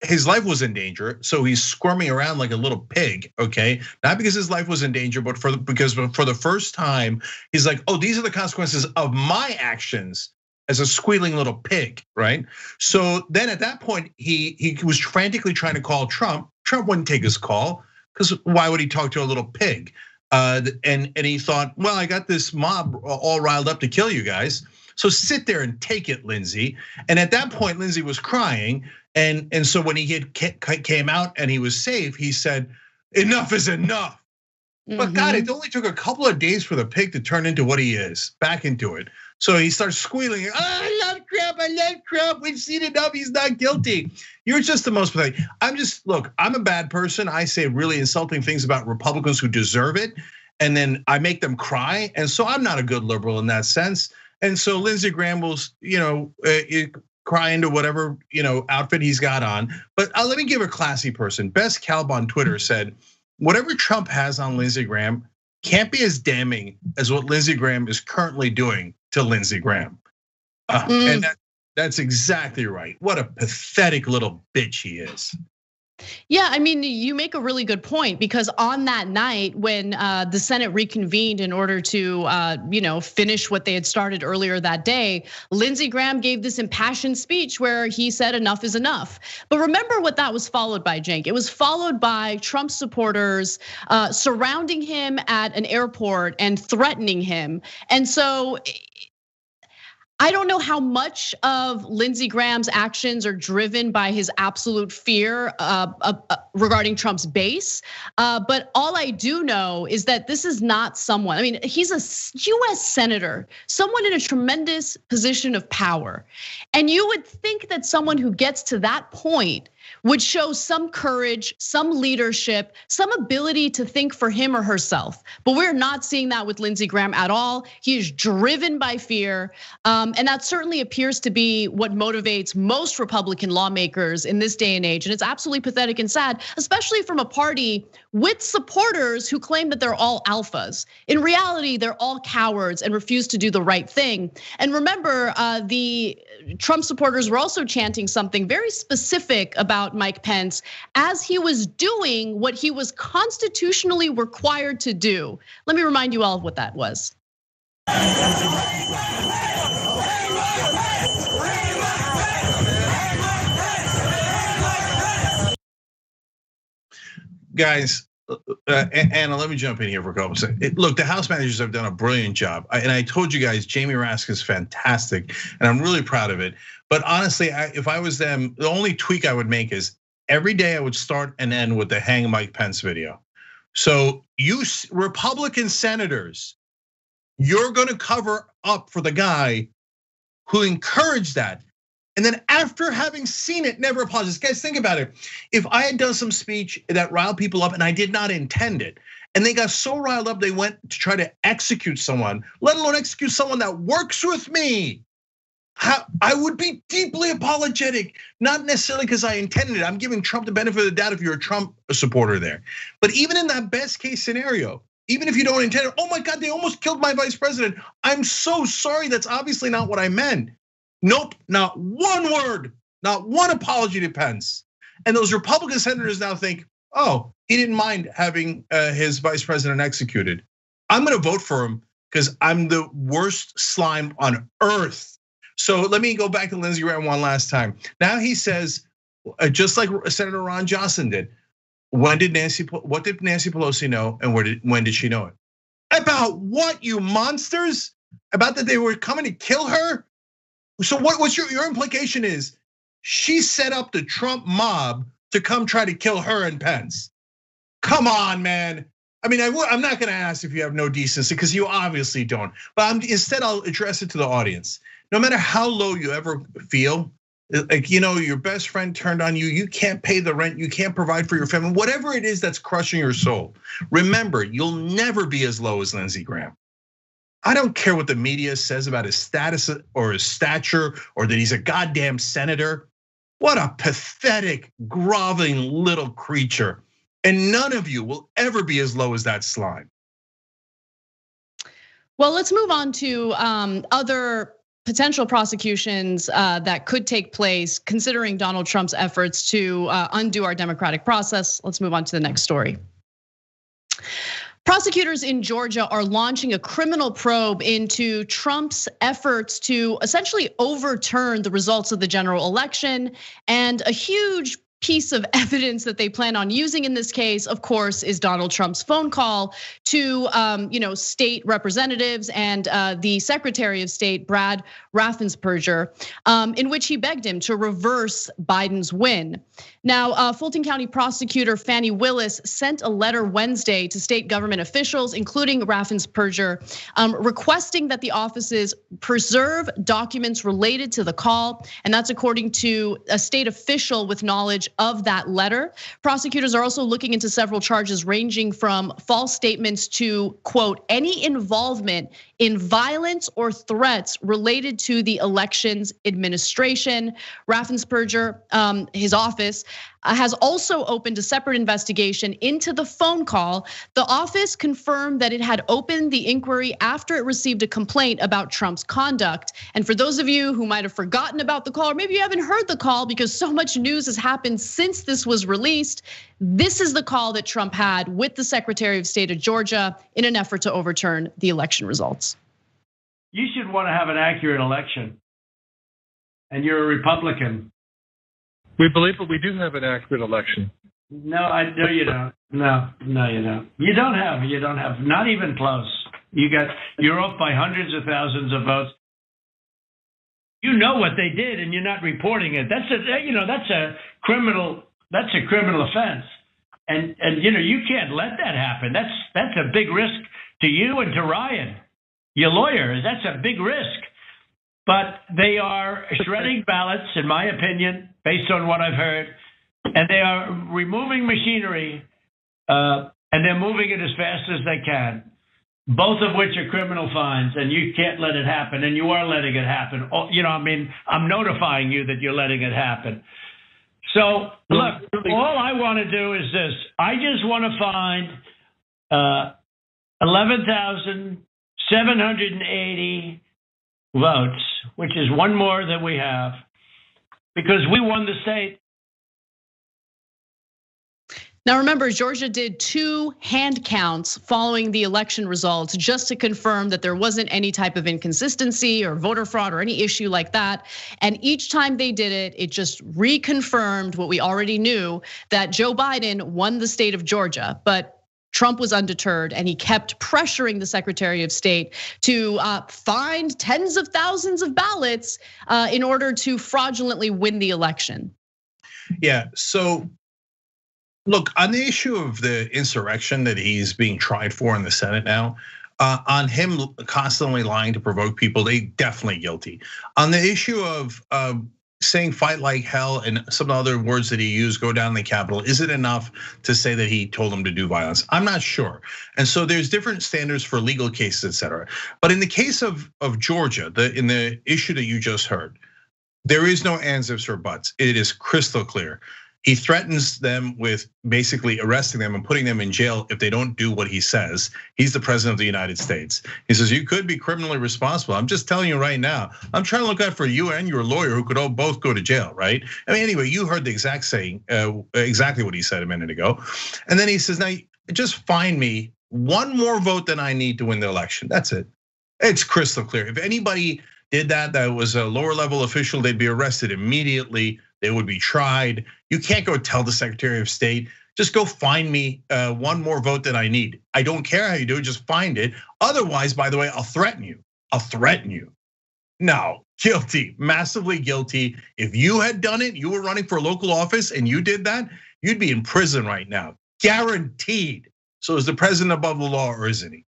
his life was in danger, so he's squirming around like a little pig, okay? Not because his life was in danger, but because for the first time, he's like, oh, these are the consequences of my actions as a squealing little pig, right? So then at that point, he was frantically trying to call Trump. Trump wouldn't take his call, because why would he talk to a little pig? And he thought, well, I got this mob all riled up to kill you guys. So sit there and take it, Lindsey. And at that point, Lindsey was crying. And so when he came out and he was safe, he said, enough is enough. But God, it only took a couple of days for the pig to turn into what he is, back into it. So he starts squealing, oh, I love Trump, we've seen enough, he's not guilty. You're just the most pathetic. Look, I'm a bad person. I say really insulting things about Republicans who deserve it, and then I make them cry. And so I'm not a good liberal in that sense. And so Lindsey Graham will, cry into whatever, outfit he's got on. But let me give a classy person. Best Calb on Twitter said, whatever Trump has on Lindsey Graham can't be as damning as what Lindsey Graham is currently doing to Lindsey Graham. And that's exactly right. What a pathetic little bitch he is. Yeah, I mean, you make a really good point, because on that night when the Senate reconvened in order to, finish what they had started earlier that day, Lindsey Graham gave this impassioned speech where he said enough is enough. But remember what that was followed by, Cenk. It was followed by Trump supporters surrounding him at an airport and threatening him. And so I don't know how much of Lindsey Graham's actions are driven by his absolute fear regarding Trump's base. But all I do know is that this is not someone, I mean, he's a US senator, someone in a tremendous position of power. And you would think that someone who gets to that point would show some courage, some leadership, some ability to think for him or herself. But we're not seeing that with Lindsey Graham at all. He is driven by fear. And that certainly appears to be what motivates most Republican lawmakers in this day and age. And it's absolutely pathetic and sad, especially from a party with supporters who claim that they're all alphas. In reality, they're all cowards and refuse to do the right thing. And remember, the Trump supporters were also chanting something very specific about Mike Pence as he was doing what he was constitutionally required to do. Let me remind you all of what that was. Guys, Anna, let me jump in here for a couple of seconds. Look, the House managers have done a brilliant job. And I told you guys, Jamie Raskin is fantastic, and I'm really proud of it. But honestly, if I was them, the only tweak I would make is every day I would start and end with the Hang Mike Pence video. So you Republican senators, you're gonna cover up for the guy who encouraged that. And then after having seen it, never apologize. Guys, think about it. If I had done some speech that riled people up and I did not intend it, and they got so riled up they went to try to execute someone, let alone execute someone that works with me, I would be deeply apologetic, not necessarily because I intended it. I'm giving Trump the benefit of the doubt if you're a Trump supporter there. But even in that best case scenario, even if you don't intend it, oh my God, they almost killed my vice president. I'm so sorry, that's obviously not what I meant. Nope, not one word, not one apology to Pence. And those Republican senators now think, oh, he didn't mind having his vice president executed. I'm gonna vote for him because I'm the worst slime on earth. So let me go back to Lindsey Graham one last time. Now he says, just like Senator Ron Johnson did, what did Nancy Pelosi know, and when did she know it? About what, you monsters? About that they were coming to kill her? So what's your implication is she set up the Trump mob to come try to kill her and Pence. Come on, man. I mean, I'm not gonna ask if you have no decency, because you obviously don't. But instead I'll address it to the audience. No matter how low you ever feel, like, your best friend turned on you, you can't pay the rent, you can't provide for your family, whatever it is that's crushing your soul. Remember, you'll never be as low as Lindsey Graham. I don't care what the media says about his status or his stature or that he's a goddamn senator. What a pathetic, groveling little creature. And none of you will ever be as low as that slime. Well, let's move on to other potential prosecutions that could take place considering Donald Trump's efforts to undo our democratic process. Let's move on to the next story. Prosecutors in Georgia are launching a criminal probe into Trump's efforts to essentially overturn the results of the general election, and a huge piece of evidence that they plan on using in this case, of course, is Donald Trump's phone call to state representatives and the Secretary of State, Brad Raffensperger, in which he begged him to reverse Biden's win. Now, Fulton County prosecutor Fannie Willis sent a letter Wednesday to state government officials, including Raffensperger, requesting that the offices preserve documents related to the call, and that's according to a state official with knowledge of that letter. Prosecutors are also looking into several charges ranging from false statements to, quote, any involvement in violence or threats related to the elections administration. Raffensperger, his office, has also opened a separate investigation into the phone call. The office confirmed that it had opened the inquiry after it received a complaint about Trump's conduct. And for those of you who might have forgotten about the call, or maybe you haven't heard the call because so much news has happened since this was released, this is the call that Trump had with the Secretary of State of Georgia in an effort to overturn the election results. You should want to have an accurate election. And you're a Republican. We believe that we do have an accurate election. No, you don't. No, you don't. You don't have, not even close. You're off by hundreds of thousands of votes. You know what they did, and you're not reporting it. That's a criminal offense, and you can't let that happen. That's a big risk to you and to Ryan, your lawyer. That's a big risk. But they are shredding ballots, in my opinion, based on what I've heard, and they are removing machinery, and they're moving it as fast as they can, both of which are criminal fines, and you can't let it happen, and you are letting it happen. I'm notifying you that you're letting it happen. So, look, all I want to do is this. I just want to find 11,780 votes, which is one more than we have, because we won the state. Now remember, Georgia did 2 hand counts following the election results just to confirm that there wasn't any type of inconsistency or voter fraud or any issue like that. And each time they did it, it just reconfirmed what we already knew, that Joe Biden won the state of Georgia. But Trump was undeterred, and he kept pressuring the Secretary of State to find tens of thousands of ballots in order to fraudulently win the election. Yeah, so look, on the issue of the insurrection that he's being tried for in the Senate now, on him constantly lying to provoke people, they definitely guilty. On the issue of saying fight like hell and some other words that he used, go down the Capitol, is it enough to say that he told them to do violence? I'm not sure. And so there's different standards for legal cases, et cetera. But in the case of Georgia, in the issue that you just heard, there is no ands, ifs, or buts. It is crystal clear. He threatens them with basically arresting them and putting them in jail if they don't do what he says. He's the president of the United States. He says, you could be criminally responsible. I'm just telling you right now, I'm trying to look out for you and your lawyer who could both go to jail, right? I mean, anyway, you heard the exact saying, exactly what he said a minute ago. And then he says, now just find me one more vote than I need to win the election. That's it. It's crystal clear. If anybody did that was a lower level official, they'd be arrested immediately. They would be tried. You can't go tell the Secretary of State, just go find me one more vote that I need. I don't care how you do it, just find it. Otherwise, by the way, I'll threaten you. No, guilty, massively guilty. If you had done it, you were running for local office and you did that, you'd be in prison right now, guaranteed. So is the president above the law or isn't he?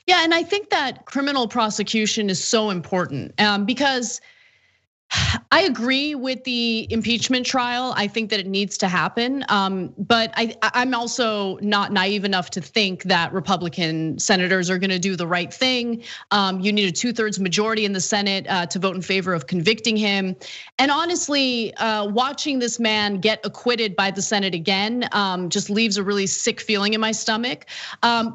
Yeah, and I think that criminal prosecution is so important because I agree with the impeachment trial. I think that it needs to happen, but I'm also not naive enough to think that Republican senators are going to do the right thing. You need a 2/3 majority in the Senate to vote in favor of convicting him. And honestly, watching this man get acquitted by the Senate again just leaves a really sick feeling in my stomach.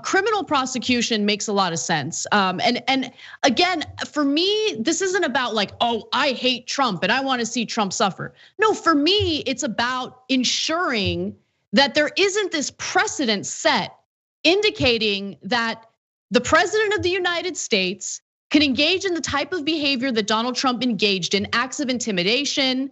Criminal prosecution makes a lot of sense. And again, for me, this isn't about like, oh, I hate Trump and I want to see Trump suffer. No, for me, it's about ensuring that there isn't this precedent set indicating that the president of the United States can engage in the type of behavior that Donald Trump engaged in, acts of intimidation,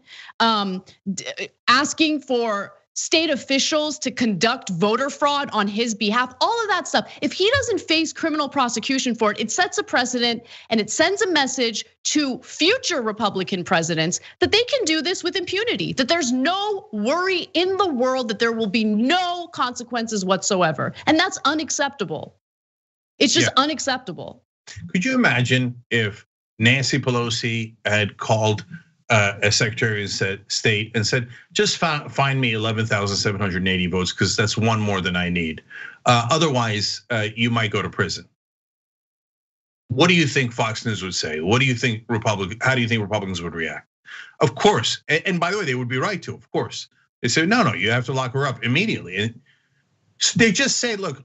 asking for state officials to conduct voter fraud on his behalf, all of that stuff. If he doesn't face criminal prosecution for it, it sets a precedent and it sends a message to future Republican presidents that they can do this with impunity, that there's no worry in the world that there will be no consequences whatsoever. And that's unacceptable. It's just unacceptable. Could you imagine if Nancy Pelosi had called a Secretary of State and said, just find me 11,780 votes because that's one more than I need. Otherwise, you might go to prison. What do you think Fox News would say? What do you think how do you think Republicans would react? Of course, and by the way, they would be right to, of course. They say, no, you have to lock her up immediately. And they just say, look,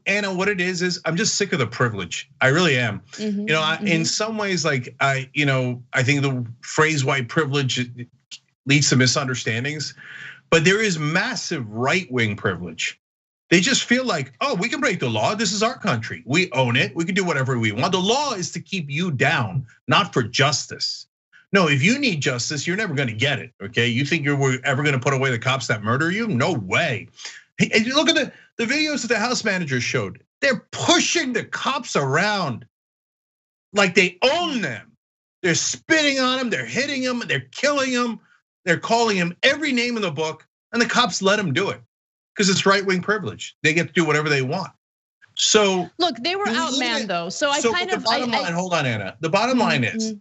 Anna, what it is I'm just sick of the privilege. I really am. In some ways, like I think the phrase white privilege leads to misunderstandings, but there is massive right-wing privilege. They just feel like, oh, we can break the law. This is our country. We own it. We can do whatever we want. The law is to keep you down, not for justice. No, if you need justice, you're never going to get it. Okay, you think you're ever going to put away the cops that murder you? No way. Hey, look at the videos that the House manager showed. They're pushing the cops around like they own them. They're spitting on them, they're hitting them, they're killing them, they're calling him every name in the book, and the cops let them do it because it's right-wing privilege. They get to do whatever they want. So look, they were outmanned though. So I kind of hold on, Anna. The bottom line is,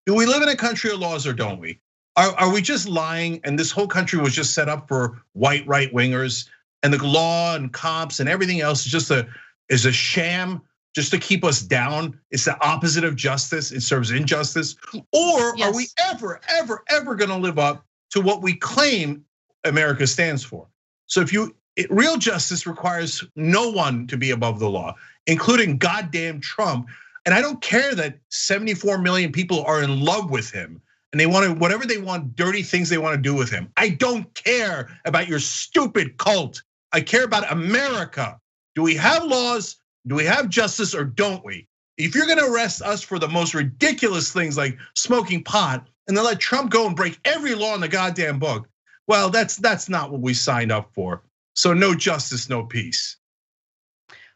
do we live in a country of laws or don't we? Are we just lying? And this whole country was just set up for white right-wingers. And the law and cops and everything else is just a sham just to keep us down. It's the opposite of justice. It serves injustice. Or are we ever gonna live up to what we claim America stands for? So real justice requires no one to be above the law, including goddamn Trump. And I don't care that 74 million people are in love with him and they want whatever they want, dirty things they want to do with him. I don't care about your stupid cult. I care about America. Do we have laws? Do we have justice or don't we? If you're gonna arrest us for the most ridiculous things like smoking pot and then let Trump go and break every law in the goddamn book, well, that's not what we signed up for. So no justice, no peace.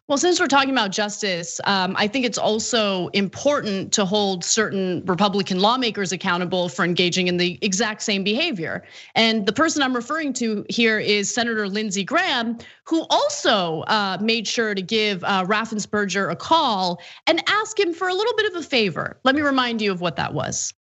Well, since we're talking about justice, I think it's also important to hold certain Republican lawmakers accountable for engaging in the exact same behavior. And the person I'm referring to here is Senator Lindsey Graham, who also made sure to give Raffensperger a call and ask him for a little bit of a favor. Let me remind you of what that was.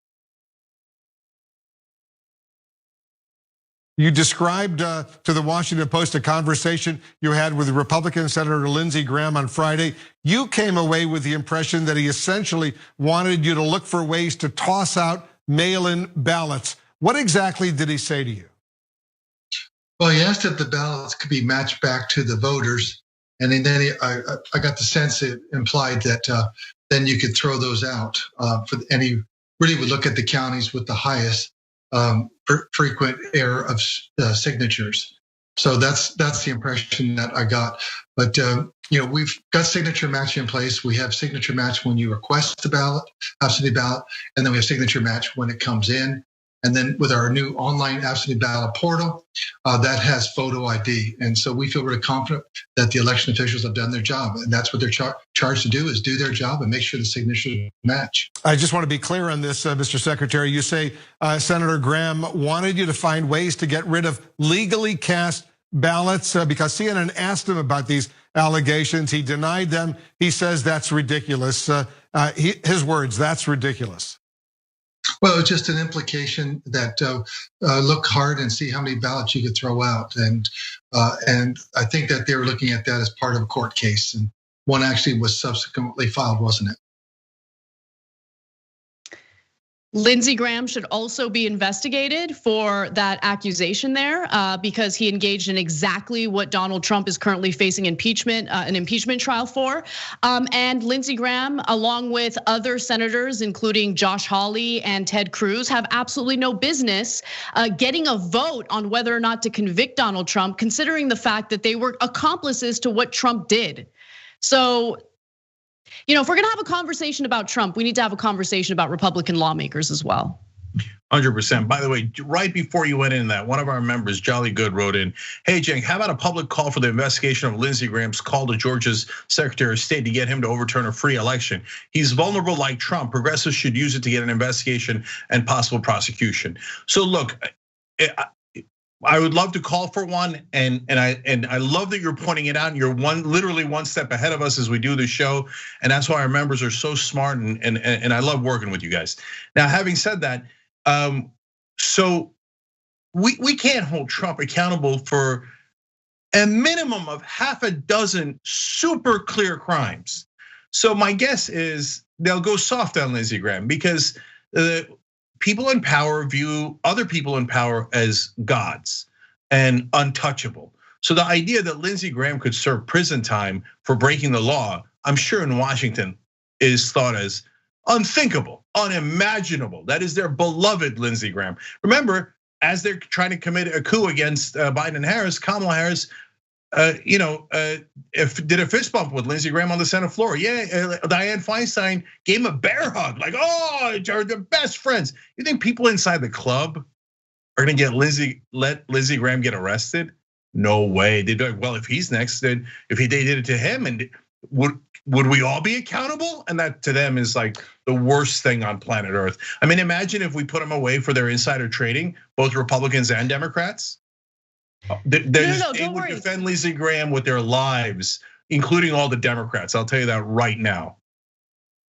You described to the Washington Post a conversation you had with Republican Senator Lindsey Graham on Friday. You came away with the impression that he essentially wanted you to look for ways to toss out mail-in ballots. What exactly did he say to you? Well, he asked if the ballots could be matched back to the voters. And then I got the sense it implied that then you could throw those out. And he really would look at the counties with the highest frequent error of signatures. So that's the impression that I got. But we've got signature match in place. We have signature match when you request the ballot, absentee ballot, and then we have signature match when it comes in. And then with our new online absentee ballot portal, that has photo ID. And so we feel really confident that the election officials have done their job. And that's what they're charged to do, is do their job and make sure the signatures match. I just want to be clear on this, Mr. Secretary. You say Senator Graham wanted you to find ways to get rid of legally cast ballots because CNN asked him about these allegations. He denied them. He says that's ridiculous. His words, that's ridiculous. Well, it's just an implication that look hard and see how many ballots you could throw out, and I think that they were looking at that as part of a court case, and one actually was subsequently filed, wasn't it? Lindsey Graham should also be investigated for that accusation there because he engaged in exactly what Donald Trump is currently facing an impeachment trial for. And Lindsey Graham, along with other senators, including Josh Hawley and Ted Cruz, have absolutely no business getting a vote on whether or not to convict Donald Trump, considering the fact that they were accomplices to what Trump did. So if we're gonna have a conversation about Trump, we need to have a conversation about Republican lawmakers as well. 100%. By the way, right before you went in that, one of our members, Jolly Good, wrote in, hey, Cenk, how about a public call for the investigation of Lindsey Graham's call to Georgia's Secretary of State to get him to overturn a free election? He's vulnerable like Trump. Progressives should use it to get an investigation and possible prosecution. So look, I would love to call for one, and I love that you're pointing it out. And you're literally one step ahead of us as we do the show, and that's why our members are so smart, and I love working with you guys. Now, having said that, so we can't hold Trump accountable for a minimum of half a dozen super clear crimes. So my guess is they'll go soft on Lindsey Graham because people in power view other people in power as gods and untouchable. So the idea that Lindsey Graham could serve prison time for breaking the law, I'm sure in Washington is thought as unthinkable, unimaginable. That is their beloved Lindsey Graham. Remember, as they're trying to commit a coup against Biden and Harris, Kamala Harris, did a fist bump with Lindsey Graham on the Senate floor. Yeah, Dianne Feinstein gave him a bear hug, like, oh, they're the best friends. You think people inside the club are gonna let Lindsey Graham get arrested? No way. They'd be like, well, if he's next, then they did it to him, and would we all be accountable? And that to them is like the worst thing on planet Earth. I mean, imagine if we put them away for their insider trading, both Republicans and Democrats. They would defend Lindsey Graham with their lives, including all the Democrats. I'll tell you that right now.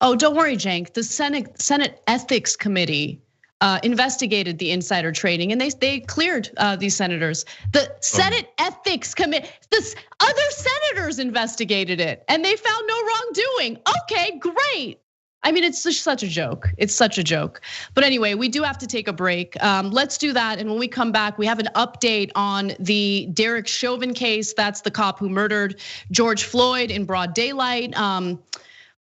Oh, don't worry, Cenk. The Senate Ethics Committee investigated the insider trading, and they cleared these senators. The Senate Ethics Committee, the other senators investigated it, and they found no wrongdoing. Okay, great. I mean, it's just such a joke. It's such a joke. But anyway, we do have to take a break. Let's do that. And when we come back, we have an update on the Derek Chauvin case. That's the cop who murdered George Floyd in broad daylight.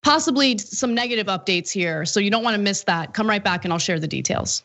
Possibly some negative updates here. So you don't want to miss that. Come right back and I'll share the details.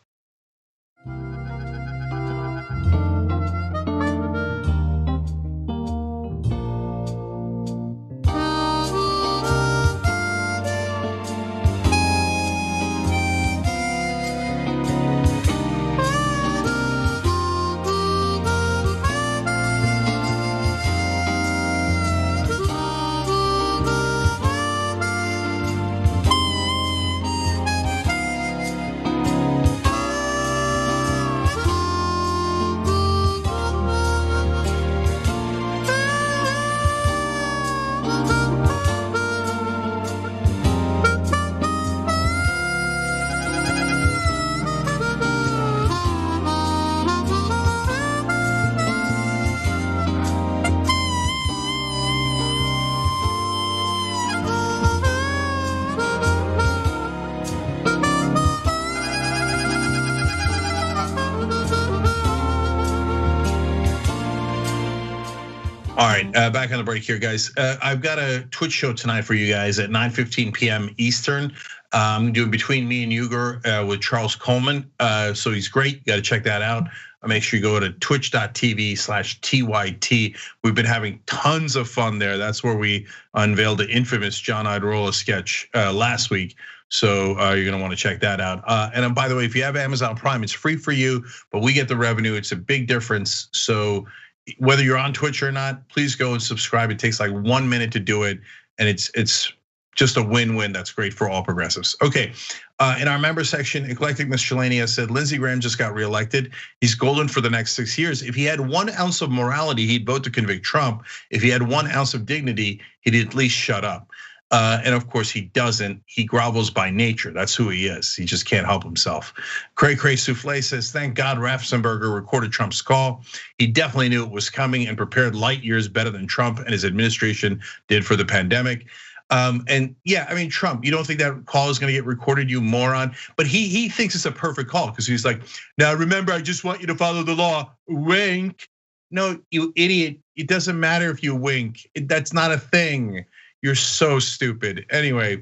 All right, back on the break here, guys. I've got a Twitch show tonight for you guys at 9:15 p.m. Eastern. I'm doing Between Me and Uyghur with Charles Coleman. So he's great. You got to check that out. Make sure you go to twitch.tv/TYT. We've been having tons of fun there. That's where we unveiled the infamous John Iadarola sketch last week. So you're gonna want to check that out. And by the way, if you have Amazon Prime, it's free for you, but we get the revenue. It's a big difference. So whether you're on Twitch or not, please go and subscribe. It takes like 1 minute to do it, and it's just a win-win. That's great for all progressives. Okay, in our member section, Eclectic Miscellanea said Lindsey Graham just got reelected. He's golden for the next 6 years. If he had 1 ounce of morality, he'd vote to convict Trump. If he had 1 ounce of dignity, he'd at least shut up. And of course he doesn't. He grovels by nature. That's who he is. He just can't help himself. Cray Cray Souffle says, thank God Raffensperger recorded Trump's call. He definitely knew it was coming and prepared light years better than Trump and his administration did for the pandemic. And yeah, I mean, Trump, you don't think that call is gonna get recorded, you moron? But he thinks it's a perfect call because he's like, now remember, I just want you to follow the law, wink. No, you idiot, it doesn't matter if you wink. That's not a thing. You're so stupid. Anyway,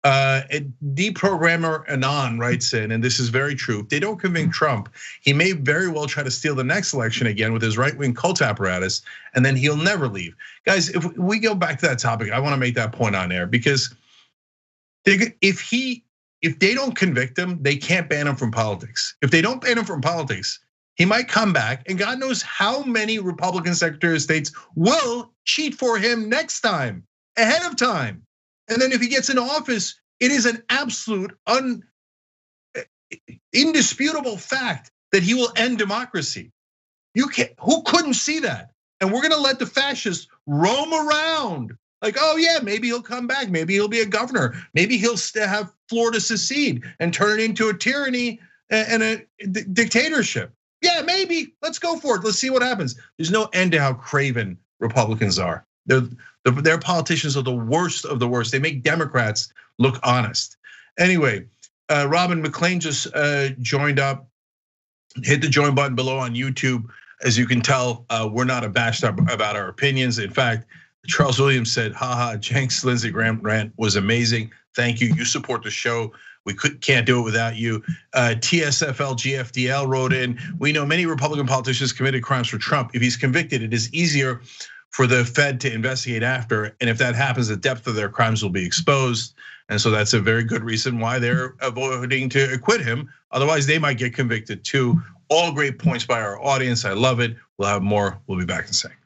Deprogrammer Anon writes in, and this is very true. If they don't convict Trump, he may very well try to steal the next election again with his right-wing cult apparatus, and then he'll never leave. Guys, if we go back to that topic, I want to make that point on air because If they don't convict him, they can't ban him from politics. If they don't ban him from politics, he might come back, and God knows how many Republican Secretary of States will cheat for him next time, ahead of time. And then if he gets into office, it is an absolute indisputable fact that he will end democracy. Who couldn't see that? And we're gonna let the fascists roam around. Like, oh yeah, maybe he'll come back. Maybe he'll be a governor. Maybe he'll have Florida secede and turn it into a tyranny and a dictatorship. Yeah, maybe. Let's go for it. Let's see what happens. There's no end to how craven Republicans are. Their politicians are the worst of the worst. They make Democrats look honest. Anyway, Robin McClain just joined up. Hit the join button below on YouTube. As you can tell, we're not abashed about our opinions. In fact, Charles Williams said, haha, Jenks Lindsey Graham rant was amazing. Thank you. You support the show. We can't do it without you. TSFL GFDL wrote in, we know many Republican politicians committed crimes for Trump. If he's convicted, it is easier for the Fed to investigate after. And if that happens, the depth of their crimes will be exposed. And so that's a very good reason why they're voting to acquit him. Otherwise, they might get convicted too. All great points by our audience. I love it. We'll have more. We'll be back in a second.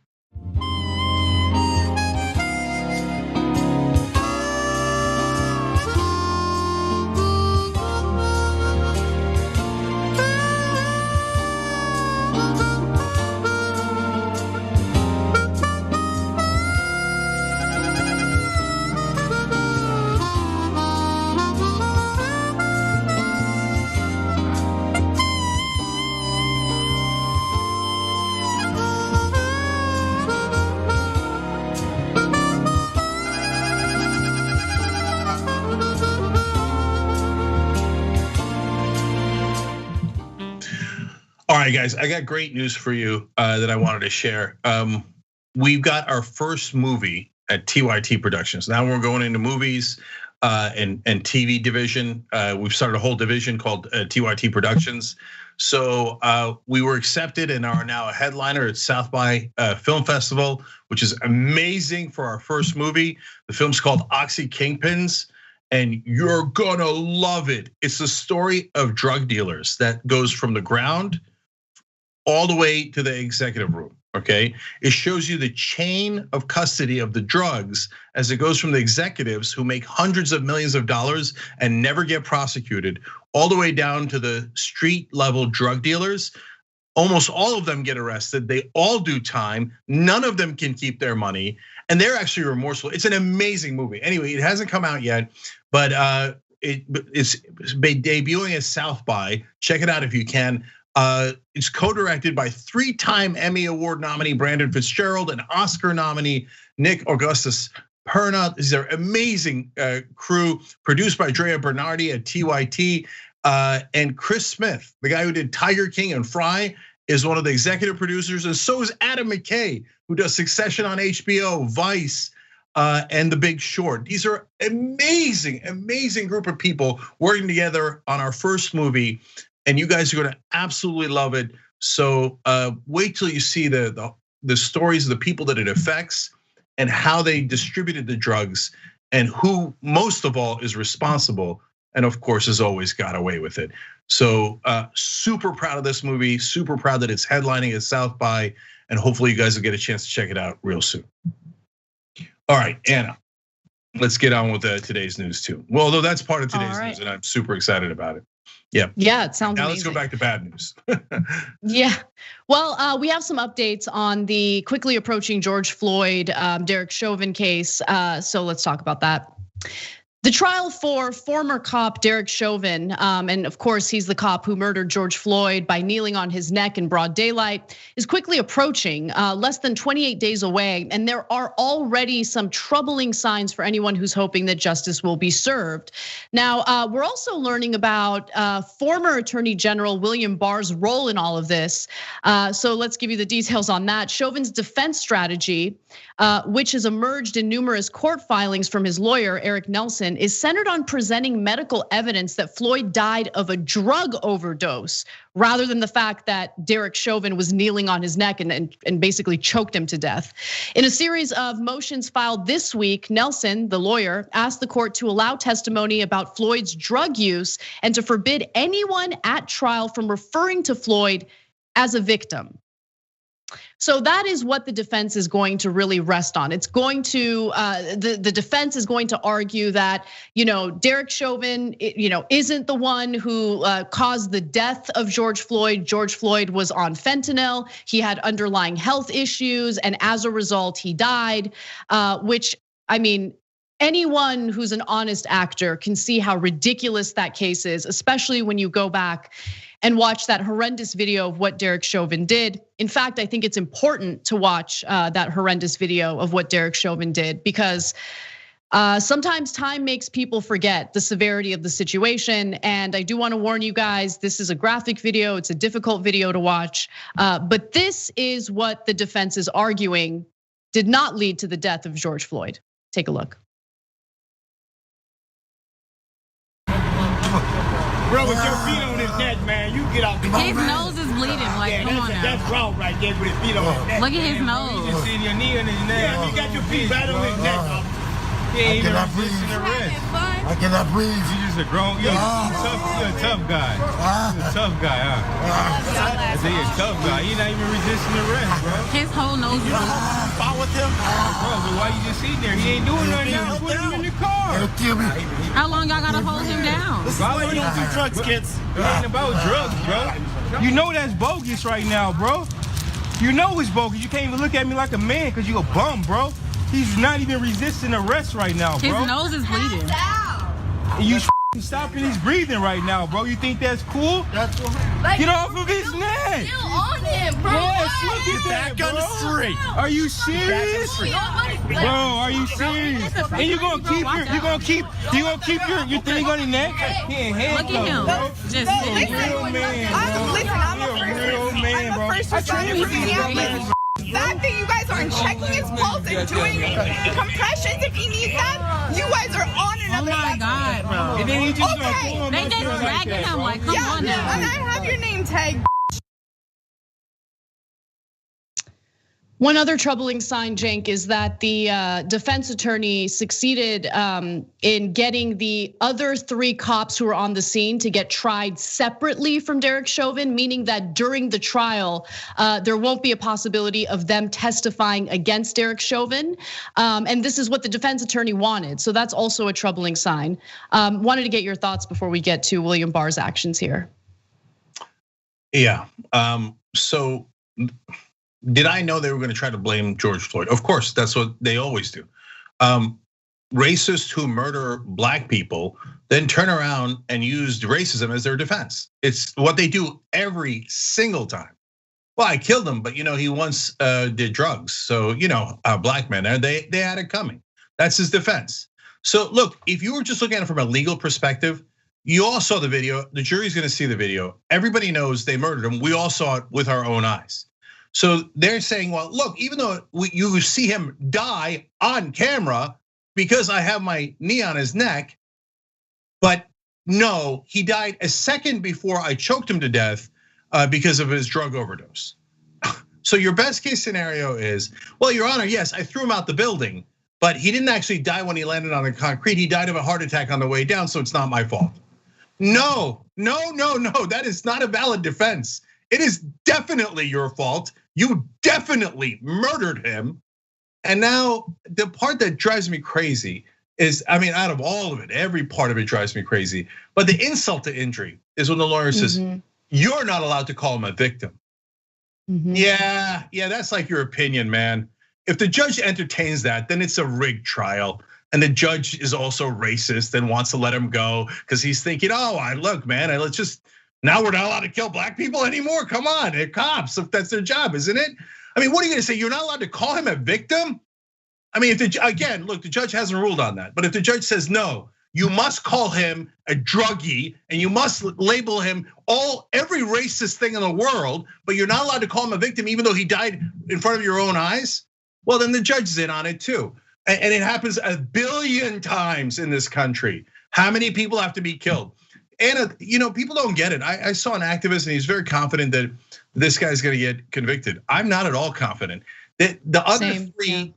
All right, guys, I got great news for you that I wanted to share. We've got our first movie at TYT Productions. Now we're going into movies and TV division. We've started a whole division called TYT Productions. So we were accepted and are now a headliner at South by Film Festival, which is amazing for our first movie. The film's called Oxy Kingpins, and you're gonna love it. It's the story of drug dealers that goes from the ground all the way to the executive room, okay? It shows you the chain of custody of the drugs as it goes from the executives who make hundreds of millions of dollars and never get prosecuted, all the way down to the street level drug dealers. Almost all of them get arrested. They all do time. None of them can keep their money, and they're actually remorseful. It's an amazing movie. Anyway, it hasn't come out yet, but it's debuting at South by. Check it out if you can. It's co-directed by 3-time Emmy Award nominee Brandon Fitzgerald and Oscar nominee Nick Augustus Perna. These are amazing crew, produced by Drea Bernardi at TYT. And Chris Smith, the guy who did Tiger King and Fry, is one of the executive producers. And so is Adam McKay, who does Succession on HBO, Vice, and The Big Short. These are amazing, amazing group of people working together on our first movie. And you guys are gonna absolutely love it. So wait till you see the stories of the people that it affects and how they distributed the drugs and who most of all is responsible. And of course, as always, got away with it. So super proud of this movie, super proud that it's headlining at South by, and hopefully you guys will get a chance to check it out real soon. All right, Anna, let's get on with today's news too. Well, although that's part of today's news and I'm super excited about it. Yeah. Yeah, it sounds now amazing. Let's go back to bad news. Yeah. Well, we have some updates on the quickly approaching George Floyd, Derek Chauvin case. So let's talk about that. The trial for former cop Derek Chauvin, and of course he's the cop who murdered George Floyd by kneeling on his neck in broad daylight, is quickly approaching, less than 28 days away. And there are already some troubling signs for anyone who's hoping that justice will be served. Now, we're also learning about former Attorney General William Barr's role in all of this. So let's give you the details on that. Chauvin's defense strategy, which has emerged in numerous court filings from his lawyer, Eric Nelson, legislation is centered on presenting medical evidence that Floyd died of a drug overdose, rather than the fact that Derek Chauvin was kneeling on his neck and basically choked him to death. In a series of motions filed this week, Nelson, the lawyer, asked the court to allow testimony about Floyd's drug use and to forbid anyone at trial from referring to Floyd as a victim. So that is what the defense is going to really rest on. It's going to, the defense is going to argue that, Derek Chauvin, isn't the one who caused the death of George Floyd. George Floyd was on fentanyl. He had underlying health issues, and as a result, he died. Which, I mean, anyone who's an honest actor can see how ridiculous that case is, especially when you go back and watch that horrendous video of what Derek Chauvin did. In fact, I think it's important to watch that horrendous video of what Derek Chauvin did, because sometimes time makes people forget the severity of the situation. And I do want to warn you guys, this is a graphic video. It's a difficult video to watch. But this is what the defense is arguing did not lead to the death of George Floyd. Take a look. Bro, with your feet on his neck, man, you get out the His nose is bleeding. Like, come on now. That's wrong right there with his feet on his neck. Look at his nose. You see your knee on his neck. Yeah, you got your feet right on his neck. He ain't even resisting the rest. I cannot breathe. You just a grown, you're a tough guy. You're a tough guy, huh? I say you're a tough guy. You're not even resisting the rest, bro. His whole nose is fight with him? Bro, but why you just sitting there? He ain't doing nothing now. Put him in the car. It'll kill me. How long y'all gotta hold him down? This is why you don't do drugs, kids. It ain't about drugs, bro. You know that's bogus right now, bro. You know it's bogus. You can't even look at me like a man because you a bum, bro. He's not even resisting arrest right now, bro. His nose is bleeding. You stopping his breathing right now, bro. You think that's cool? Get off of his neck. Still on him, bro. Yes, look at that, Back on the street. Are you serious? Bro, are you serious? And you gonna keep your thing on your neck? He ain't handcuffed, Look at him. bro. Just sitting You're a real man, bro. You're a real man, bro. I trained with these guys. The fact that you guys aren't checking his pulse and doing compressions if he needs that, you guys are on another level. Oh my God, bro. And then he just gonna pull him They up just there dragging that, him bro. like, come on now. And I have your name tag. One other troubling sign, Cenk, is that the defense attorney succeeded in getting the other 3 cops who were on the scene to get tried separately from Derek Chauvin, meaning that during the trial, there won't be a possibility of them testifying against Derek Chauvin. And this is what the defense attorney wanted. So that's also a troubling sign. Wanted to get your thoughts before we get to William Barr's actions here. Yeah, so did I know they were going to try to blame George Floyd? Of course, that's what they always do. Racists who murder black people then turn around and use racism as their defense. It's what they do every single time. Well, I killed him, but he once did drugs. So, a black man there, they had it coming. That's his defense. So look, if you were just looking at it from a legal perspective, you all saw the video. The jury's going to see the video. Everybody knows they murdered him. We all saw it with our own eyes. So they're saying, well, look, even though you see him die on camera because I have my knee on his neck, but no, he died a second before I choked him to death because of his drug overdose. So your best case scenario is, well, Your Honor, yes, I threw him out the building, but he didn't actually die when he landed on the concrete. He died of a heart attack on the way down, so it's not my fault. No, that is not a valid defense. It is definitely your fault. You definitely murdered him. And now the part that drives me crazy is, out of all of it, every part of it drives me crazy. But the insult to injury is when the lawyer says, you're not allowed to call him a victim. Yeah, that's like your opinion, man. If the judge entertains that, then it's a rigged trial. And the judge is also racist and wants to let him go because he's thinking, look, man, now we're not allowed to kill black people anymore. Come on, they're cops. If that's their job, isn't it? What are you going to say? You're not allowed to call him a victim? If the judge hasn't ruled on that. But if the judge says no, you must call him a druggie and you must label him every racist thing in the world, but you're not allowed to call him a victim even though he died in front of your own eyes. Well, then the judge is in on it too. And it happens a billion times in this country. How many people have to be killed? And people don't get it. I saw an activist and he's very confident that this guy's gonna get convicted. I'm not at all confident. That the other three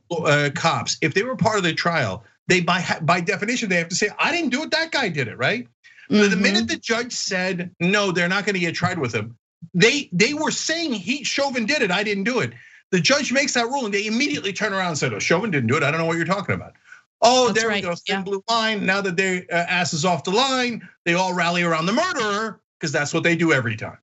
cops, if they were part of the trial, they by definition, they have to say, I didn't do it, that guy did it, right? The minute the judge said, no, they're not gonna get tried with him, they were saying Chauvin did it, I didn't do it. The judge makes that rule and they immediately turn around and said, oh, Chauvin didn't do it, I don't know what you're talking about. Oh, that's there we go, thin blue line. Now that their ass is off the line, they all rally around the murderer because that's what they do every time.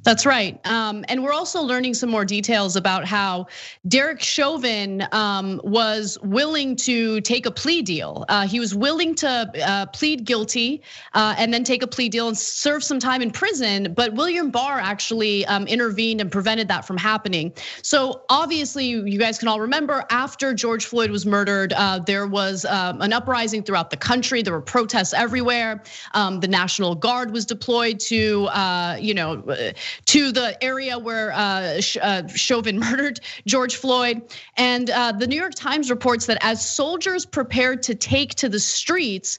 That's right. And we're also learning some more details about how Derek Chauvin was willing to take a plea deal. He was willing to plead guilty and then take a plea deal and serve some time in prison. But William Barr actually intervened and prevented that from happening. So obviously, you guys can all remember after George Floyd was murdered, there was an uprising throughout the country. There were protests everywhere. The National Guard was deployed to, to the area where Chauvin murdered George Floyd. And the New York Times reports that as soldiers prepared to take to the streets,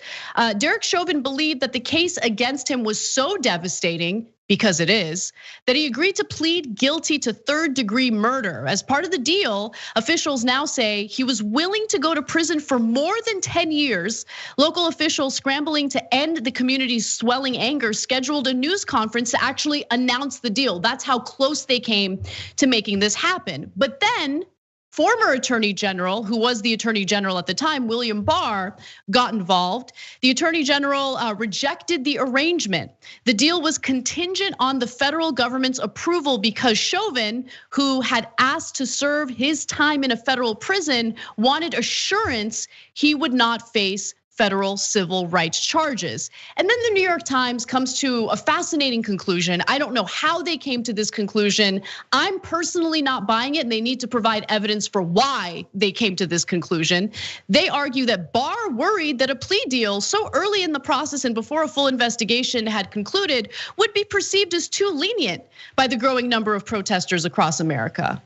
Derek Chauvin believed that the case against him was so devastating, because it is, that he agreed to plead guilty to third-degree murder. As part of the deal, officials now say he was willing to go to prison for more than 10 years. Local officials scrambling to end the community's swelling anger scheduled a news conference to actually announce the deal. That's how close they came to making this happen. But then, former Attorney General, who was the Attorney General at the time, William Barr, got involved. The Attorney General rejected the arrangement. The deal was contingent on the federal government's approval because Chauvin, who had asked to serve his time in a federal prison, wanted assurance he would not face federal civil rights charges. And then the New York Times comes to a fascinating conclusion. I don't know how they came to this conclusion. I'm personally not buying it, and they need to provide evidence for why they came to this conclusion. They argue that Barr worried that a plea deal so early in the process and before a full investigation had concluded would be perceived as too lenient by the growing number of protesters across America.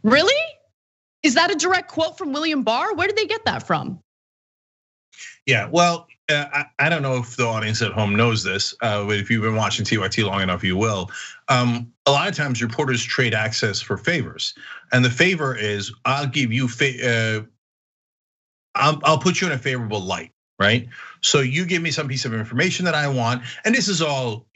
Really? Is that a direct quote from William Barr? Where did they get that from? Yeah, well, I don't know if the audience at home knows this, but if you've been watching TYT long enough, you will. A lot of times reporters trade access for favors. And the favor is, I'll give you, I'll put you in a favorable light, right? So you give me some piece of information that I want, and this is all,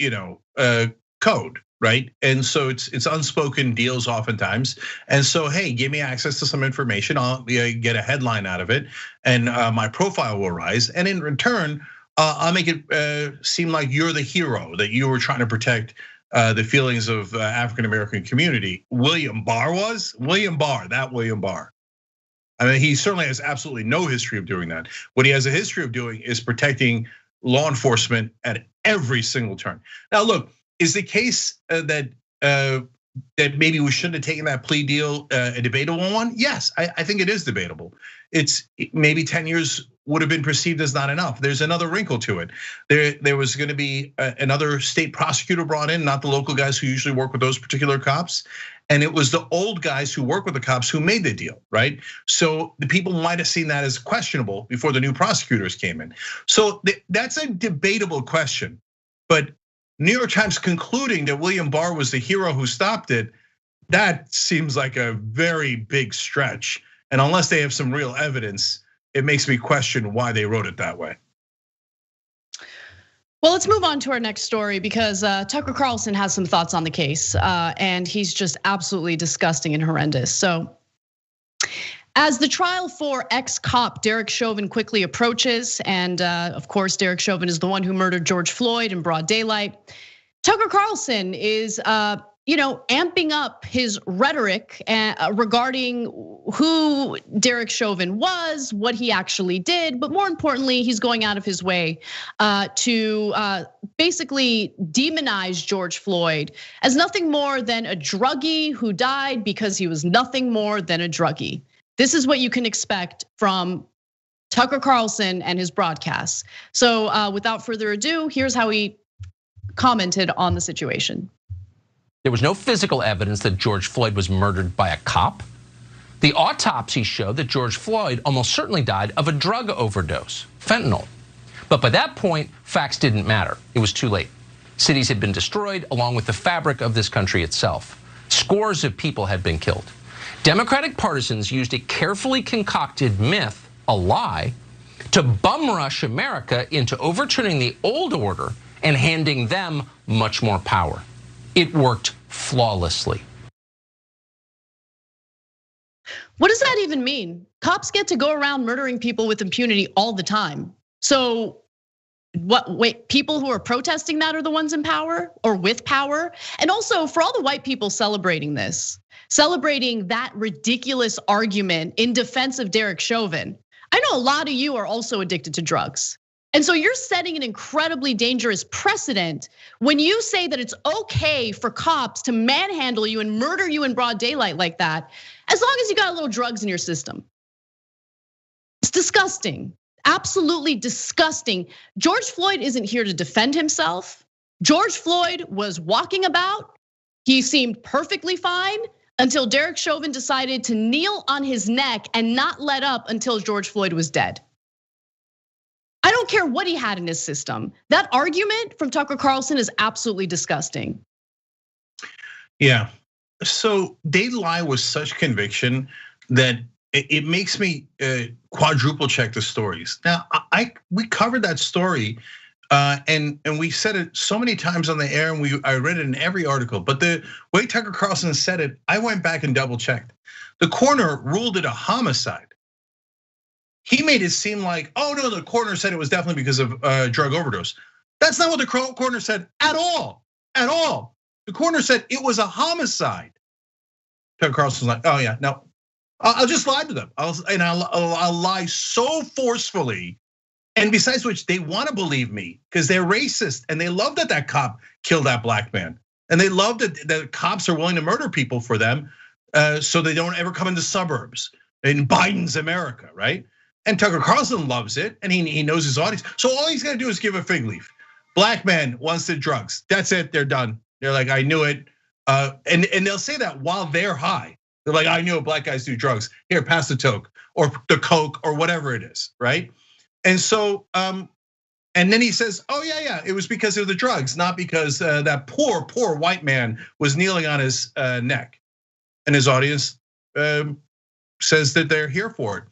code, right? And so it's unspoken deals oftentimes. And so, hey, give me access to some information, I'll get a headline out of it, and my profile will rise. And in return, I'll make it seem like you're the hero, that you were trying to protect the feelings of African-American community. William Barr was? William Barr, that William Barr. I mean, he certainly has absolutely no history of doing that. What he has a history of doing is protecting law enforcement at every single turn. Now, look, is the case that maybe we shouldn't have taken that plea deal a debatable one? Yes, I think it is debatable. It's maybe 10 years would have been perceived as not enough. There's another wrinkle to it. There was going to be another state prosecutor brought in, not the local guys who usually work with those particular cops. And it was the old guys who work with the cops who made the deal, right? So the people might have seen that as questionable before the new prosecutors came in. So that's a debatable question. But New York Times concluding that William Barr was the hero who stopped it, that seems like a very big stretch. And unless they have some real evidence, it makes me question why they wrote it that way. Well, let's move on to our next story because Tucker Carlson has some thoughts on the case, and he's just absolutely disgusting and horrendous. So, as the trial for ex-cop Derek Chauvin quickly approaches, and of course, Derek Chauvin is the one who murdered George Floyd in broad daylight, Tucker Carlson is amping up his rhetoric regarding who Derek Chauvin was, what he actually did, but more importantly, he's going out of his way to basically demonize George Floyd as nothing more than a druggie who died because he was nothing more than a druggie. This is what you can expect from Tucker Carlson and his broadcasts. So without further ado, here's how he commented on the situation. There was no physical evidence that George Floyd was murdered by a cop. The autopsy showed that George Floyd almost certainly died of a drug overdose, fentanyl. But by that point, facts didn't matter. It was too late. Cities had been destroyed, along with the fabric of this country itself. Scores of people had been killed. Democratic partisans used a carefully concocted myth, a lie, to bum rush America into overturning the old order and handing them much more power. It worked flawlessly. What does that even mean? Cops get to go around murdering people with impunity all the time. So what, wait, people who are protesting that are the ones in power or with power? And also for all the white people celebrating this, celebrating that ridiculous argument in defense of Derek Chauvin, I know a lot of you are also addicted to drugs. And so you're setting an incredibly dangerous precedent when you say that it's okay for cops to manhandle you and murder you in broad daylight like that, as long as you got a little drugs in your system. It's disgusting, absolutely disgusting. George Floyd isn't here to defend himself. George Floyd was walking about. He seemed perfectly fine until Derek Chauvin decided to kneel on his neck and not let up until George Floyd was dead. I don't care what he had in his system. That argument from Tucker Carlson is absolutely disgusting. Yeah, so they lie with such conviction that it makes me quadruple check the stories. Now, we covered that story and we said it so many times on the air, and I read it in every article. But the way Tucker Carlson said it, I went back and double checked. The coroner ruled it a homicide. He made it seem like, oh no, the coroner said it was definitely because of drug overdose. That's not what the coroner said at all, at all. The coroner said it was a homicide. Tucker Carlson's like, oh yeah, no, I'll just lie to them. I'll lie so forcefully. And besides which, they want to believe me because they're racist and they love that that cop killed that black man. And they love that cops are willing to murder people for them so they don't ever come into suburbs in Biden's America, right? And Tucker Carlson loves it, and he knows his audience. So all he's gonna do is give a fig leaf. Black man wants the drugs. That's it, they're done. They're like, I knew it. And they'll say that while they're high. They're like, I knew black guys do drugs. Here, pass the toke or the coke or whatever it is, right? And so, and then he says, oh yeah, it was because of the drugs, not because that poor white man was kneeling on his neck. And his audience says that they're here for it.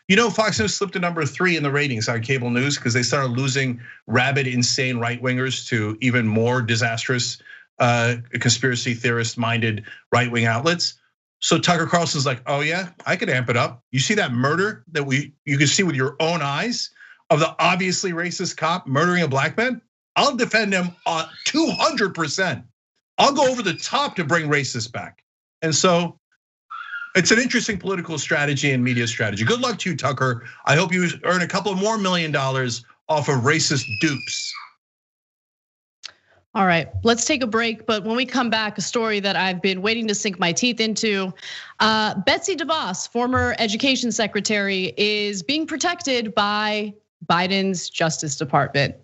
You know, Fox News slipped to number 3 in the ratings on cable news because they started losing rabid, insane right-wingers to even more disastrous conspiracy theorist-minded right-wing outlets. So Tucker Carlson's like, oh yeah, I could amp it up. You see that murder that you can see with your own eyes of the obviously racist cop murdering a black man? I'll defend him 200%. I'll go over the top to bring racists back. And so it's an interesting political strategy and media strategy. Good luck to you, Tucker. I hope you earn a couple of more $1 million off of racist dupes. All right, let's take a break. But when we come back, a story that I've been waiting to sink my teeth into. Betsy DeVos, former education secretary, is being protected by Biden's Justice Department.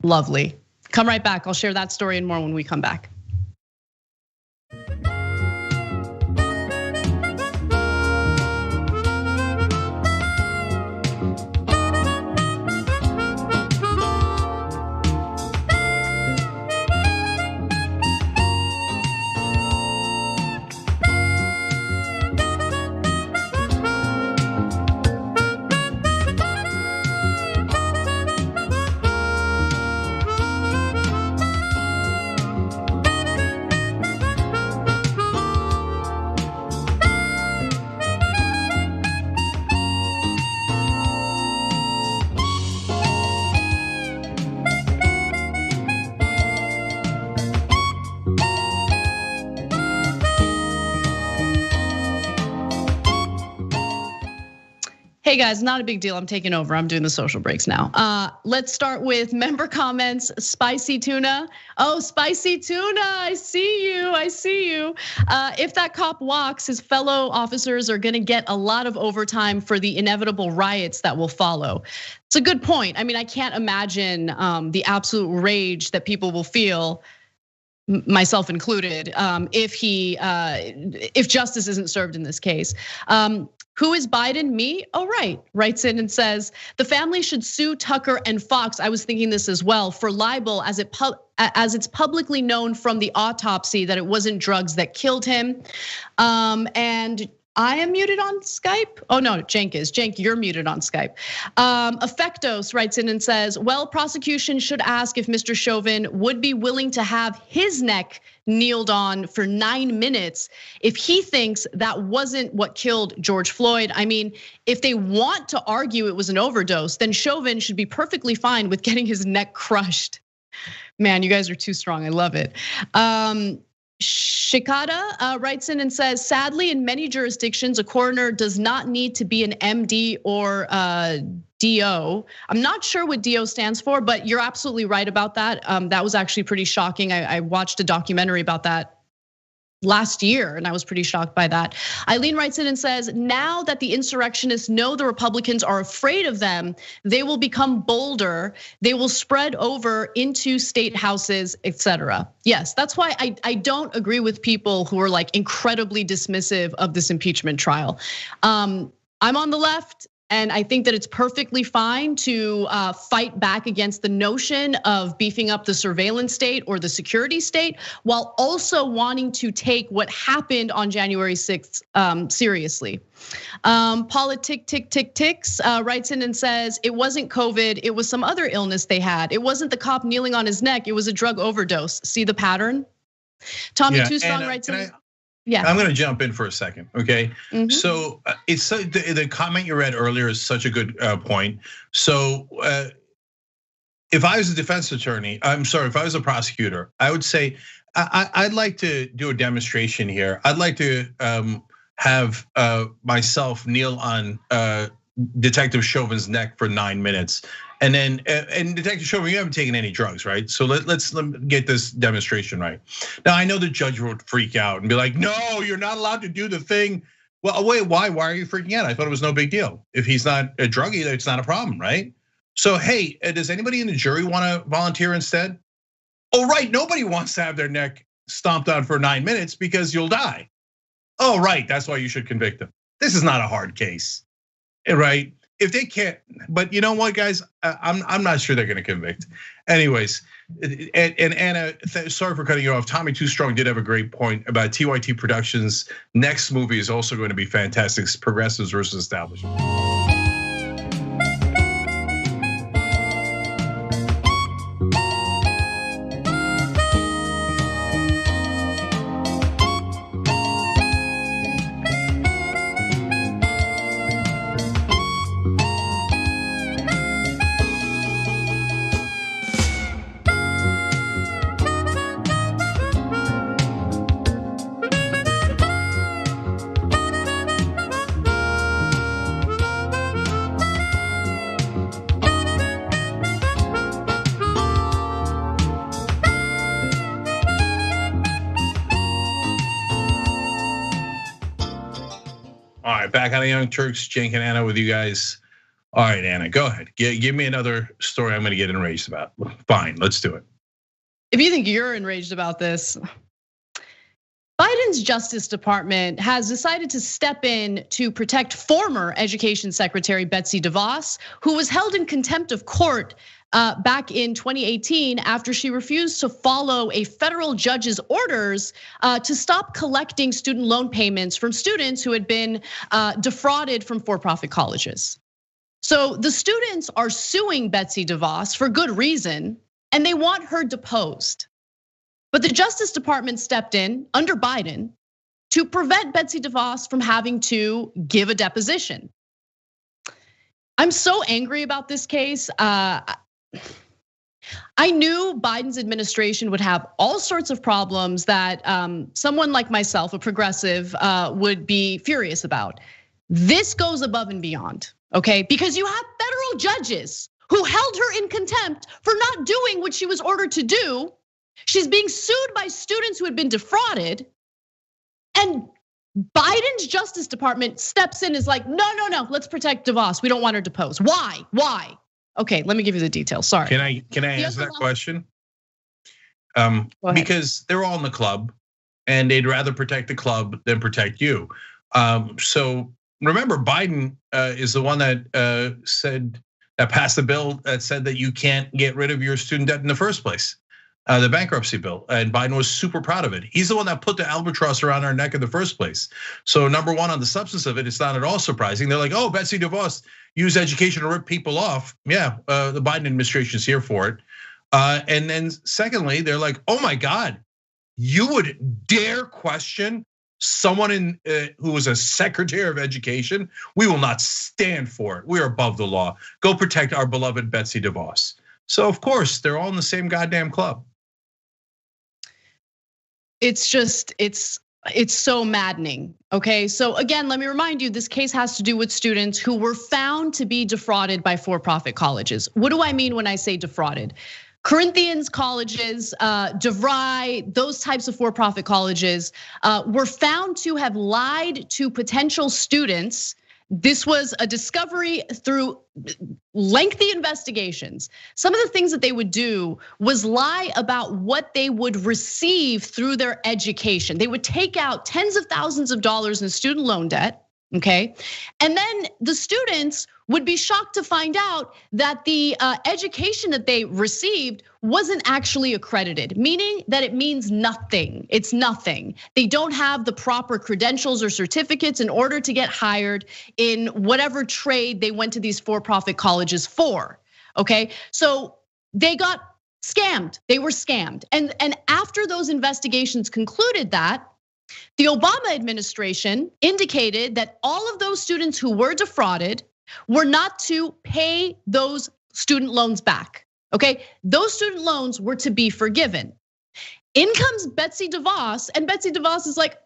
Lovely. Come right back. I'll share that story and more when we come back. Hey guys, not a big deal. I'm taking over. I'm doing the social breaks now. Let's start with member comments. Spicy Tuna. Oh, Spicy Tuna, I see you. I see you. If that cop walks, his fellow officers are gonna get a lot of overtime for the inevitable riots that will follow. It's a good point. I mean, I can't imagine the absolute rage that people will feel, myself included, if justice isn't served in this case. Who is Biden? Me? Oh, right. Writes in and says, the family should sue Tucker and Fox. I was thinking this as well, for libel as it's publicly known from the autopsy that it wasn't drugs that killed him. And I am muted on Skype. Oh no, Cenk is. Cenk, you're muted on Skype. Effectos writes in and says, well, prosecution should ask if Mr. Chauvin would be willing to have his neck kneeled on for 9 minutes if he thinks that wasn't what killed George Floyd. I mean, if they want to argue it was an overdose, then Chauvin should be perfectly fine with getting his neck crushed. Man, you guys are too strong. I love it. Shikata writes in and says, sadly, in many jurisdictions, a coroner does not need to be an MD or DO. I'm not sure what DO stands for, but you're absolutely right about that. That was actually pretty shocking. I watched a documentary about that last year, and I was pretty shocked by that. Eileen writes in and says, now that the insurrectionists know the Republicans are afraid of them, they will become bolder. They will spread over into state houses, etc. Yes, that's why I don't agree with people who are like incredibly dismissive of this impeachment trial. I'm on the left. And I think that it's perfectly fine to fight back against the notion of beefing up the surveillance state or the security state, while also wanting to take what happened on January 6th seriously. Ticks writes in and says, it wasn't COVID, it was some other illness they had. It wasn't the cop kneeling on his neck, it was a drug overdose. See the pattern? Tommy Too Strong writes in. Yeah. I'm going to jump in for a second, okay? So it's the comment you read earlier is such a good point. So if I was a defense attorney, if I was a prosecutor, I would say I'd like to do a demonstration here. I'd like to have myself kneel on Detective Chauvin's neck for 9 minutes. And then, and Detective Chauvin, you haven't taken any drugs, right? So let's get this demonstration right. Now, I know the judge would freak out and be like, no, you're not allowed to do the thing. Well, wait, why? Why are you freaking out? I thought it was no big deal. If he's not a druggie, it's not a problem, right? So, hey, does anybody in the jury want to volunteer instead? Oh, right, nobody wants to have their neck stomped on for 9 minutes because you'll die. Oh, right, that's why you should convict them. This is not a hard case, right? If they can't, but you know what, guys, I'm not sure they're going to convict. Anyways, and Anna, sorry for cutting you off. Tommy Too Strong did have a great point about TYT Productions' next movie is also going to be fantastic. It's Progressives versus Establishment. All right, back on the Young Turks, Cenk and Anna with you guys. All right, Anna, go ahead. Give me another story I'm going to get enraged about. Fine, let's do it. If you think you're enraged about this, Biden's Justice Department has decided to step in to protect former Education Secretary Betsy DeVos, who was held in contempt of court back in 2018 after she refused to follow a federal judge's orders to stop collecting student loan payments from students who had been defrauded from for-profit colleges. So the students are suing Betsy DeVos for good reason, and they want her deposed. But the Justice Department stepped in under Biden to prevent Betsy DeVos from having to give a deposition. I'm so angry about this case. I knew Biden's administration would have all sorts of problems that someone like myself, a progressive, would be furious about. This goes above and beyond, okay? Because you have federal judges who held her in contempt for not doing what she was ordered to do. She's being sued by students who had been defrauded. And Biden's Justice Department steps in, is like, no, let's protect DeVos. We don't want her deposed. Why? Okay, let me give you the details. Sorry. Can I answer that question? Because they're all in the club, and they'd rather protect the club than protect you. So remember, Biden is the one that passed the bill that said that you can't get rid of your student debt in the first place, the bankruptcy bill, and Biden was super proud of it. He's the one that put the albatross around our neck in the first place. So number one, on the substance of it, it's not at all surprising. They're like, oh, Betsy DeVos used education to rip people off. Yeah, the Biden administration is here for it. And then secondly, they're like, oh my God, you would dare question someone who was a secretary of education? We will not stand for it. We are above the law. Go protect our beloved Betsy DeVos. So of course, they're all in the same goddamn club. It's just, it's so maddening. Okay, so again, let me remind you, this case has to do with students who were found to be defrauded by for-profit colleges. What do I mean when I say defrauded? Corinthians colleges, DeVry, those types of for-profit colleges were found to have lied to potential students. This was a discovery through lengthy investigations. Some of the things that they would do was lie about what they would receive through their education. They would take out tens of thousands of dollars in student loan debt, okay? And then the students would be shocked to find out that the education that they received wasn't actually accredited, meaning that it means nothing. It's nothing. They don't have the proper credentials or certificates in order to get hired in whatever trade they went to these for-profit colleges for, okay? So they got scammed, they were scammed. And after those investigations concluded that, the Obama administration indicated that all of those students who were defrauded were not to pay those student loans back, okay? Those student loans were to be forgiven. In comes Betsy DeVos, and Betsy DeVos is like,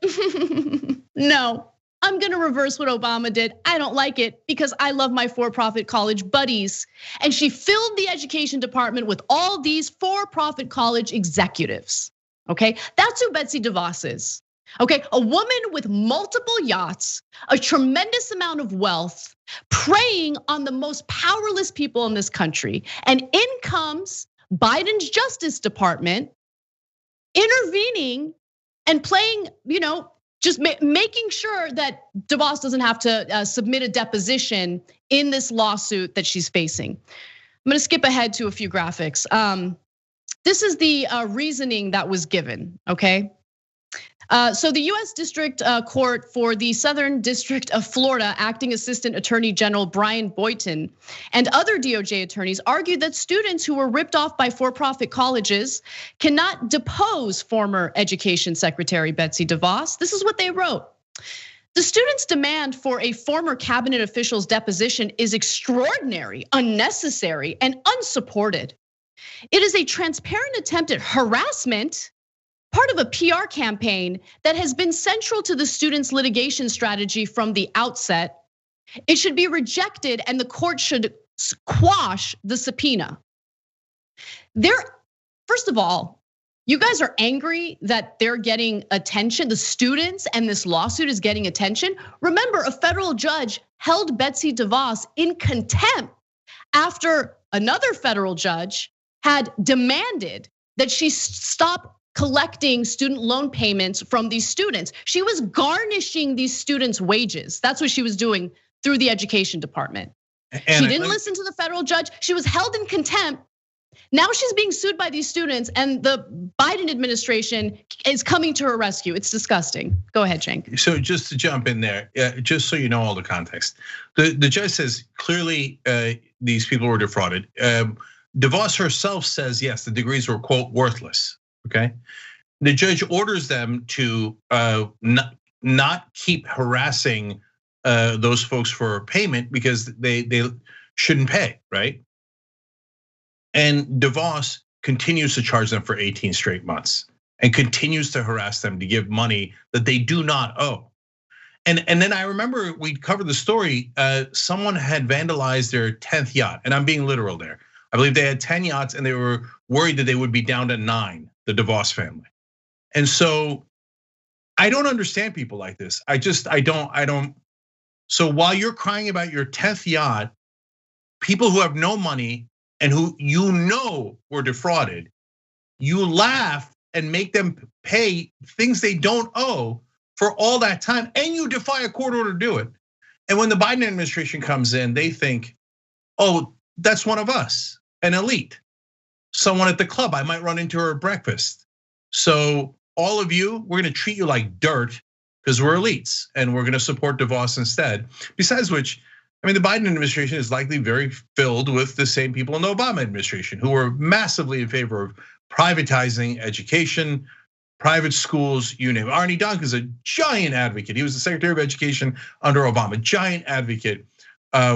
no, I'm gonna reverse what Obama did. I don't like it because I love my for-profit college buddies. And she filled the education department with all these for-profit college executives, okay? That's who Betsy DeVos is. Okay, a woman with multiple yachts, a tremendous amount of wealth, preying on the most powerless people in this country. And in comes Biden's Justice Department intervening and playing, just making sure that DeVos doesn't have to submit a deposition in this lawsuit that she's facing. I'm gonna skip ahead to a few graphics. This is the reasoning that was given, okay? So the US District Court for the Southern District of Florida, Acting Assistant Attorney General Brian Boynton and other DOJ attorneys argued that students who were ripped off by for-profit colleges cannot depose former Education Secretary Betsy DeVos. This is what they wrote. The students' demand for a former cabinet official's deposition is extraordinary, unnecessary, and unsupported. It is a transparent attempt at harassment, part of a PR campaign that has been central to the students' litigation strategy from the outset. It should be rejected and the court should quash the subpoena. First of all, you guys are angry that they're getting attention, the students and this lawsuit is getting attention. Remember, a federal judge held Betsy DeVos in contempt after another federal judge had demanded that she stop collecting student loan payments from these students. She was garnishing these students' wages. That's what she was doing through the education department. She didn't listen to the federal judge. She was held in contempt. Now she's being sued by these students and the Biden administration is coming to her rescue. It's disgusting. Go ahead, Cenk. So just to jump in there, just so you know all the context. The judge says clearly these people were defrauded. DeVos herself says, yes, the degrees were, quote, worthless. Okay, the judge orders them to not keep harassing those folks for payment because they shouldn't pay, right? And DeVos continues to charge them for 18 straight months and continues to harass them to give money that they do not owe. And then I remember we covered the story. Someone had vandalized their 10th yacht, and I'm being literal there. I believe they had 10 yachts and they were worried that they would be down to 9. The DeVos family. And so I don't understand people like this. I don't. So while you're crying about your 10th yacht, people who have no money and who were defrauded, you laugh and make them pay things they don't owe for all that time, and you defy a court order to do it. And when the Biden administration comes in, they think, oh, that's one of us, an elite, someone at the club I might run into her at breakfast. So all of you, we're gonna treat you like dirt because we're elites and we're gonna support DeVos instead. Besides which, I mean, the Biden administration is likely very filled with the same people in the Obama administration who were massively in favor of privatizing education, private schools, you name it. Arne Duncan is a giant advocate. He was the Secretary of Education under Obama, giant advocate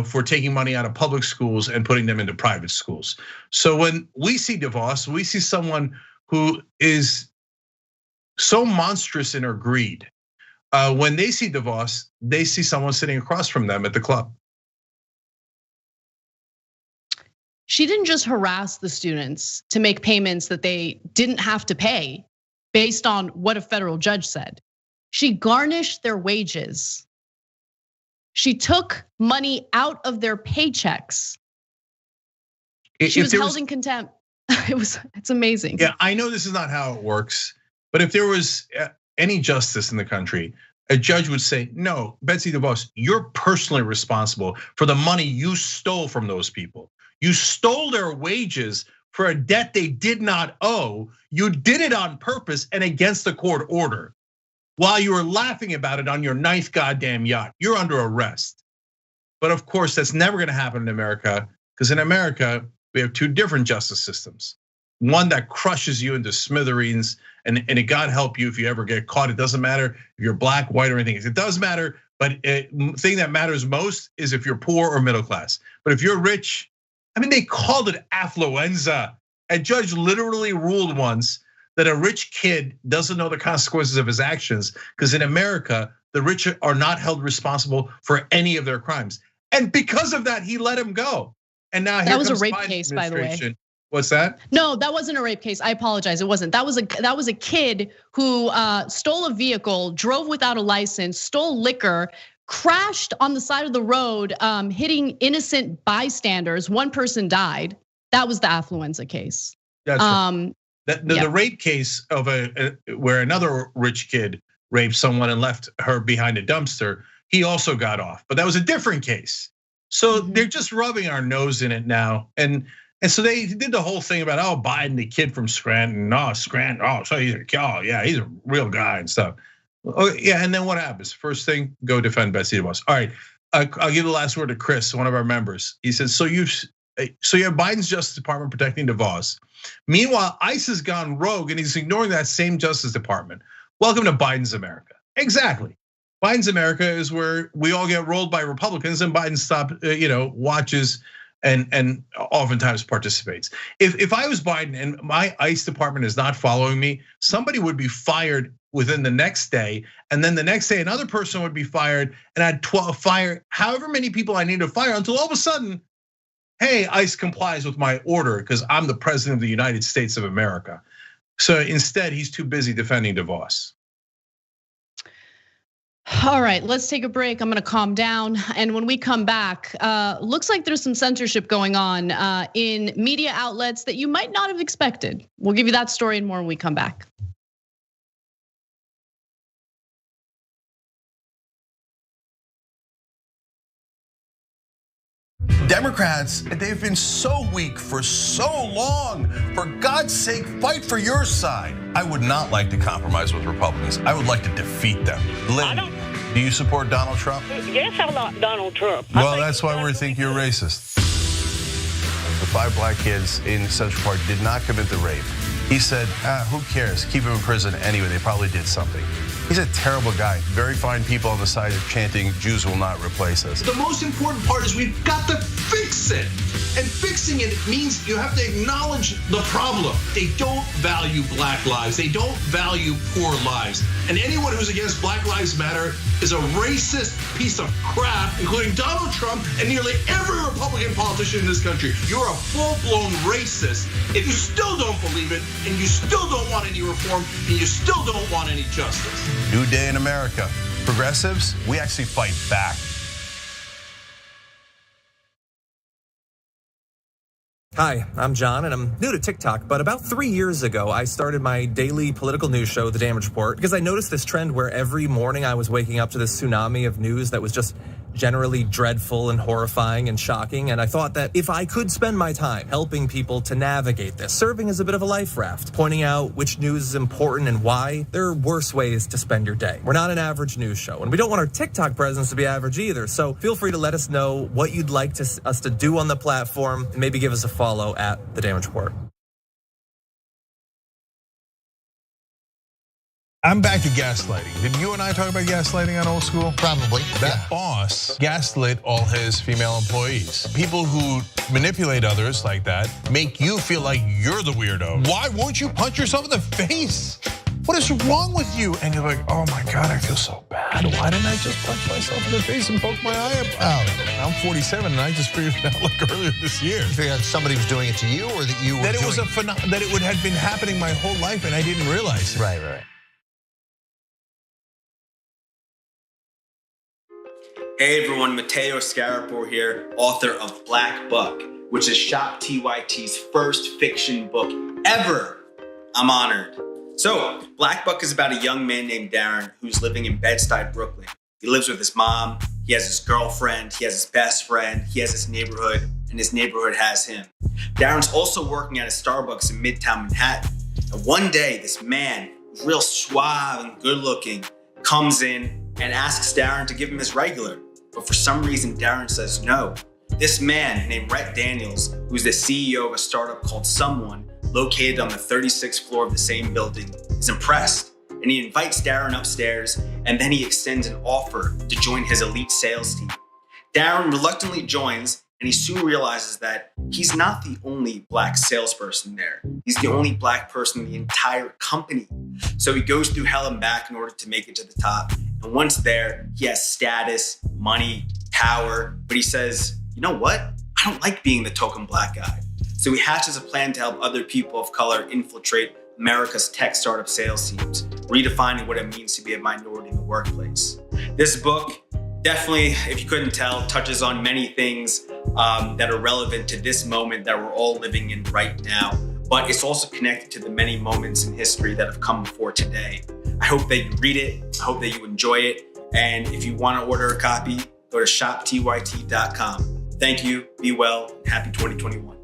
for taking money out of public schools and putting them into private schools. So when we see DeVos, we see someone who is so monstrous in her greed. When they see DeVos, they see someone sitting across from them at the club. She didn't just harass the students to make payments that they didn't have to pay based on what a federal judge said. She garnished their wages. She took money out of their paychecks. She was held in contempt. It's amazing. Yeah, I know this is not how it works, but if there was any justice in the country, a judge would say, no, Betsy DeVos, you're personally responsible for the money you stole from those people. You stole their wages for a debt they did not owe. You did it on purpose and against the court order. While you were laughing about it on your ninth goddamn yacht, you're under arrest. But of course, that's never gonna happen in America, because in America, we have two different justice systems. One that crushes you into smithereens, and God help you if you ever get caught. It doesn't matter if you're black, white, or anything. It does matter, but the thing that matters most is if you're poor or middle class. But if you're rich, I mean, they called it affluenza. A judge literally ruled once that a rich kid doesn't know the consequences of his actions, because in America, the rich are not held responsible for any of their crimes. And because of that, he let him go. And now that was a rape case, by the way. What's that? No, that wasn't a rape case. I apologize. It wasn't. That was a kid who stole a vehicle, drove without a license, stole liquor, crashed on the side of the road, hitting innocent bystanders. One person died. That was the affluenza case. That's right. The rape case of where another rich kid raped someone and left her behind a dumpster, he also got off, but that was a different case. So they're just rubbing our nose in it now, and so they did the whole thing about, oh, Biden, the kid from Scranton, so he's he's a real guy and stuff. Oh yeah, and then what happens? First thing, go defend Betsy DeVos. All right, I'll give the last word to Chris, one of our members. He says, so you have Biden's Justice Department protecting DeVos. Meanwhile, ICE has gone rogue and he's ignoring that same Justice Department. Welcome to Biden's America. Exactly. Biden's America is where we all get rolled by Republicans and Biden watches and oftentimes participates. If I was Biden and my ICE department is not following me, somebody would be fired within the next day, and then the next day another person would be fired, and I'd fire however many people I need to fire until all of a sudden, hey, ICE complies with my order because I'm the president of the United States of America. So instead, he's too busy defending DeVos. All right, let's take a break. I'm gonna calm down. And when we come back, looks like there's some censorship going on in media outlets that you might not have expected. We'll give you that story and more when we come back. Democrats, they've been so weak for so long. For God's sake, fight for your side. I would not like to compromise with Republicans. I would like to defeat them. Lynn, do you support Donald Trump? Yes, I like Donald Trump. Well, that's why we think you're racist. The 5 black kids in Central Park did not commit the rape. He said, who cares? Keep them in prison anyway. They probably did something. He's a terrible guy. Very fine people on the side of chanting, Jews will not replace us. The most important part is we've got to fix it. And fixing it means you have to acknowledge the problem. They don't value black lives. They don't value poor lives. And anyone who's against Black Lives Matter is a racist piece of crap, including Donald Trump and nearly every Republican politician in this country. You're a full-blown racist if you still don't believe it, and you still don't want any reform, and you still don't want any justice. New day in America. Progressives, we actually fight back. Hi, I'm John, and I'm new to TikTok, but about 3 years ago, I started my daily political news show, The Damage Report, because I noticed this trend where every morning I was waking up to this tsunami of news that was just generally dreadful and horrifying and shocking. And I thought that if I could spend my time helping people to navigate this, serving as a bit of a life raft, pointing out which news is important and why, there are worse ways to spend your day. We're not an average news show, and we don't want our TikTok presence to be average either. So feel free to let us know what you'd like us to do on the platform, and maybe give us a follow at The Damage Report. I'm back to gaslighting. Did you and I talk about gaslighting on Old School? Probably. That boss gaslit all his female employees. People who manipulate others like that make you feel like you're the weirdo. Why won't you punch yourself in the face? What is wrong with you? And you're like, oh my God, I feel so bad. Why didn't I just punch myself in the face and poke my eye out? I'm 47 and I just figured it out like earlier this year. You figured out somebody was doing it to you, or that you were that it was that it would have been happening my whole life and I didn't realize it. Right. Hey everyone, Matteo Scarapore here, author of Black Buck, which is Shop TYT's first fiction book ever. I'm honored. So, Black Buck is about a young man named Darren who's living in Bed-Stuy, Brooklyn. He lives with his mom, he has his girlfriend, he has his best friend, he has his neighborhood, and his neighborhood has him. Darren's also working at a Starbucks in Midtown Manhattan. And one day, this man, who's real suave and good looking, comes in and asks Darren to give him his regular. But for some reason, Darren says no. This man named Rhett Daniels, who's the CEO of a startup called Someone, located on the 36th floor of the same building, is impressed. And he invites Darren upstairs, and then he extends an offer to join his elite sales team. Darren reluctantly joins, and he soon realizes that he's not the only black salesperson there. He's the only black person in the entire company. So he goes through hell and back in order to make it to the top. And once there, he has status, money, power, but he says, you know what? I don't like being the token black guy. So he hatches a plan to help other people of color infiltrate America's tech startup sales teams, redefining what it means to be a minority in the workplace. This book definitely, if you couldn't tell, touches on many things that are relevant to this moment that we're all living in right now, but it's also connected to the many moments in history that have come before today. I hope that you read it, I hope that you enjoy it, and if you want to order a copy, go to shoptyt.com. Thank you, be well, and happy 2021.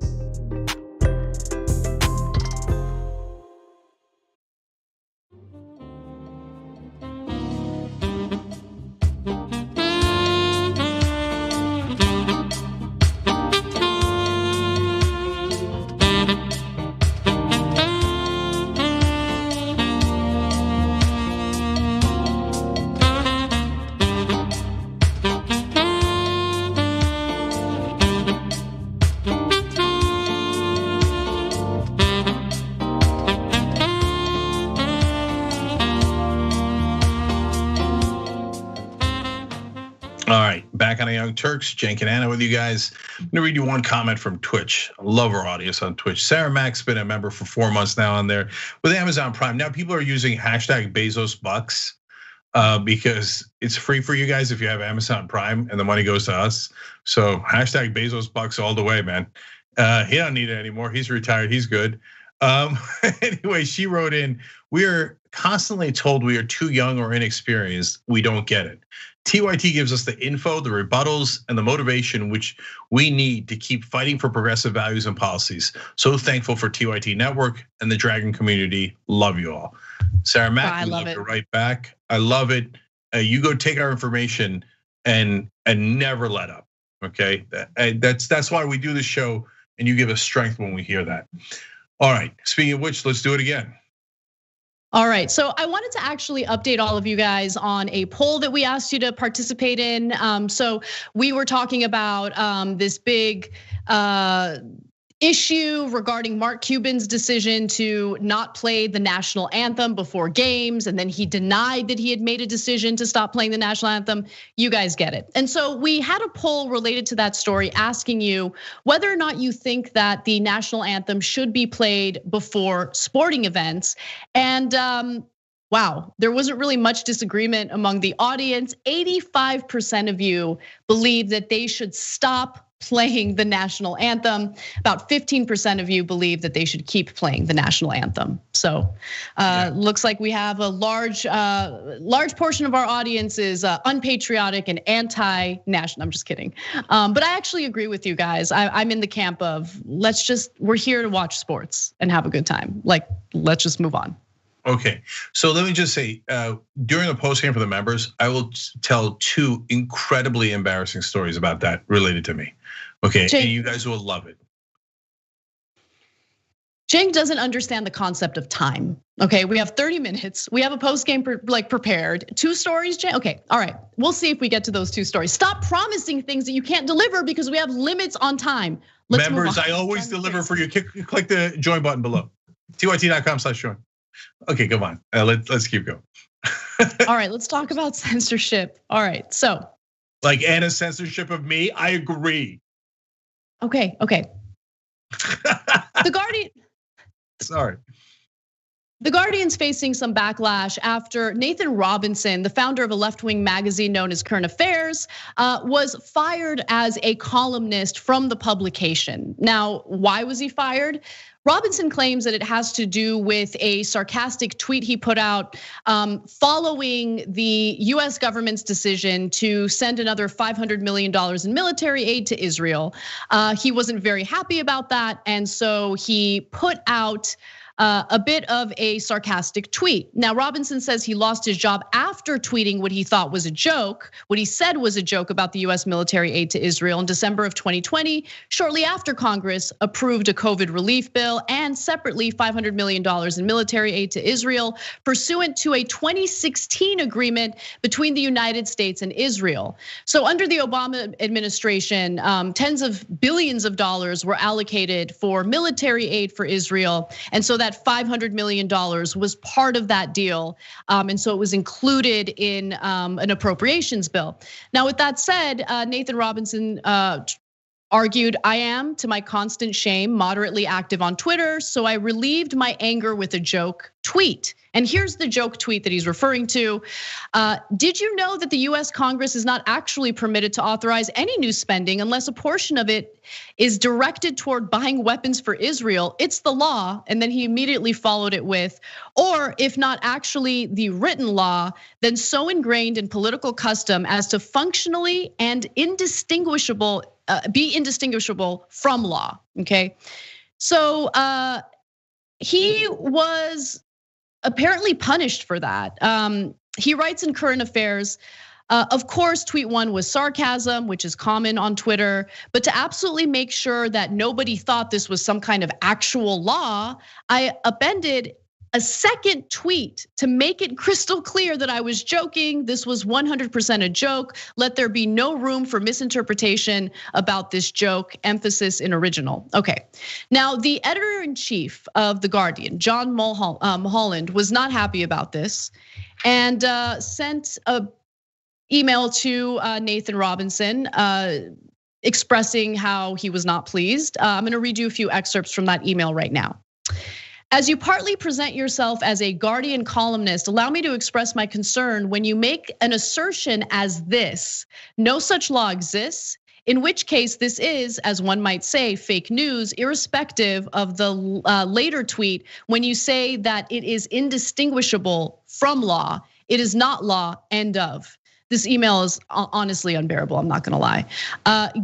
All right, back on the Young Turks, Cenk and Anna with you guys. I'm gonna read you one comment from Twitch. I love our audience on Twitch. Sarah Mack's been a member for 4 months now on there with Amazon Prime. Now people are using hashtag Bezos Bucks because it's free for you guys if you have Amazon Prime and the money goes to us. So hashtag Bezos Bucks all the way, man. He don't need it anymore. He's retired, he's good. Anyway, she wrote in, we are constantly told we are too young or inexperienced. We don't get it. TYT gives us the info, the rebuttals, and the motivation which we need to keep fighting for progressive values and policies. So thankful for TYT Network and the Dragon community. Love you all. Sarah Mack, we love you right back. I love it. You go take our information and never let up. Okay, that's why we do this show, and you give us strength when we hear that. All right, speaking of which, let's do it again. All right, so I wanted to actually update all of you guys on a poll that we asked you to participate in. So we were talking about this big issue regarding Mark Cuban's decision to not play the national anthem before games, and then he denied that he had made a decision to stop playing the national anthem. You guys get it. And so we had a poll related to that story asking you whether or not you think that the national anthem should be played before sporting events. And wow, there wasn't really much disagreement among the audience. 85% of you believe that they should stop playing the national anthem. About 15% of you believe that they should keep playing the national anthem. So looks like we have a large portion of our audience is unpatriotic and anti-national. I'm just kidding. But I actually agree with you guys. I'm in the camp of we're here to watch sports and have a good time. Like, let's just move on. Okay, so let me just say, during the post game for the members, I will tell 2 incredibly embarrassing stories about that related to me. Okay, and you guys will love it. Cenk doesn't understand the concept of time. Okay, we have 30 minutes. We have a post game prepared. 2 stories, Cenk. Okay, all right. We'll see if we get to those 2 stories. Stop promising things that you can't deliver because we have limits on time. Let's members, I always deliver for you. Click the join button below. TYT.com/join. Okay, come on. Let's keep going. All right, let's talk about censorship. All right, so. Like Anna's censorship of me, I agree. Okay. The Guardian. Sorry. The Guardian's facing some backlash after Nathan Robinson, the founder of a left-wing magazine known as Current Affairs, was fired as a columnist from the publication. Now, why was he fired? Robinson claims that it has to do with a sarcastic tweet he put out following the US government's decision to send another $500 million in military aid to Israel. He wasn't very happy about that, and so he put out a bit of a sarcastic tweet. Now, Robinson says he lost his job after tweeting what he thought was a joke, what he said was a joke about the US military aid to Israel in December of 2020, shortly after Congress approved a COVID relief bill and separately $500 million in military aid to Israel, pursuant to a 2016 agreement between the United States and Israel. So under the Obama administration, tens of billions of dollars were allocated for military aid for Israel. And so that $500 million was part of that deal. And so it was included in an appropriations bill. Now, with that said, Nathan Robinson argued, I am, to my constant shame, moderately active on Twitter, so I relieved my anger with a joke tweet. And here's the joke tweet that he's referring to. Did you know that the US Congress is not actually permitted to authorize any new spending unless a portion of it is directed toward buying weapons for Israel? It's the law. And then he immediately followed it with, or if not actually the written law, then so ingrained in political custom as to functionally and be indistinguishable from law, okay? So he was apparently punished for that. He writes in Current Affairs, of course, tweet 1 was sarcasm, which is common on Twitter, but to absolutely make sure that nobody thought this was some kind of actual law, I appended a second tweet to make it crystal clear that I was joking. This was 100% a joke. Let there be no room for misinterpretation about this joke, emphasis in original. Okay, now the editor-in-chief of The Guardian, John Mulholland, was not happy about this and sent an email to Nathan Robinson expressing how he was not pleased. I'm gonna read you a few excerpts from that email right now. As you partly present yourself as a Guardian columnist, allow me to express my concern when you make an assertion as this: no such law exists, in which case this is, as one might say, fake news, irrespective of the later tweet when you say that it is indistinguishable from law. It is not law, end of. This email is honestly unbearable, I'm not gonna lie.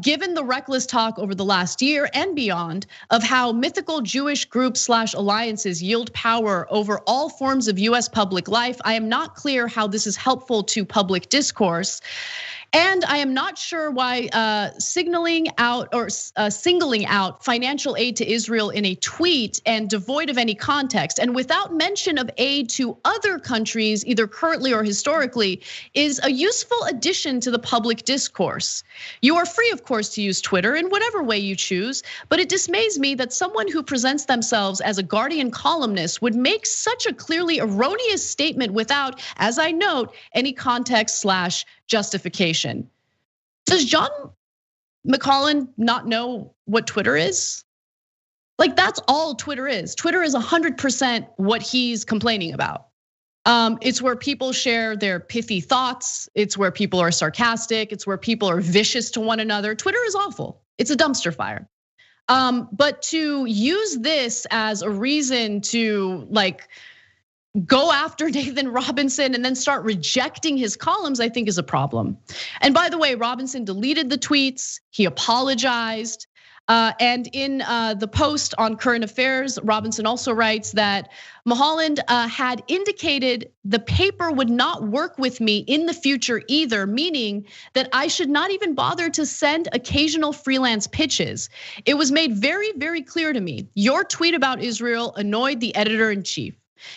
Given the reckless talk over the last year and beyond of how mythical Jewish groups / alliances yield power over all forms of US public life, I am not clear how this is helpful to public discourse. And I am not sure why singling out financial aid to Israel in a tweet and devoid of any context and without mention of aid to other countries, either currently or historically, is a useful addition to the public discourse. You are free, of course, to use Twitter in whatever way you choose, but it dismays me that someone who presents themselves as a Guardian columnist would make such a clearly erroneous statement without, as I note, any context / justification. Does John Mulholland not know what Twitter is? Like, that's all Twitter is. Twitter is 100% what he's complaining about. It's where people share their pithy thoughts. It's where people are sarcastic. It's where people are vicious to one another. Twitter is awful. It's a dumpster fire. But to use this as a reason to like go after Nathan Robinson and then start rejecting his columns, I think is a problem. And by the way, Robinson deleted the tweets. He apologized. And in the post on Current Affairs, Robinson also writes that Mulholland had indicated the paper would not work with me in the future either, meaning that I should not even bother to send occasional freelance pitches. It was made very, very clear to me. Your tweet about Israel annoyed the editor-in-chief.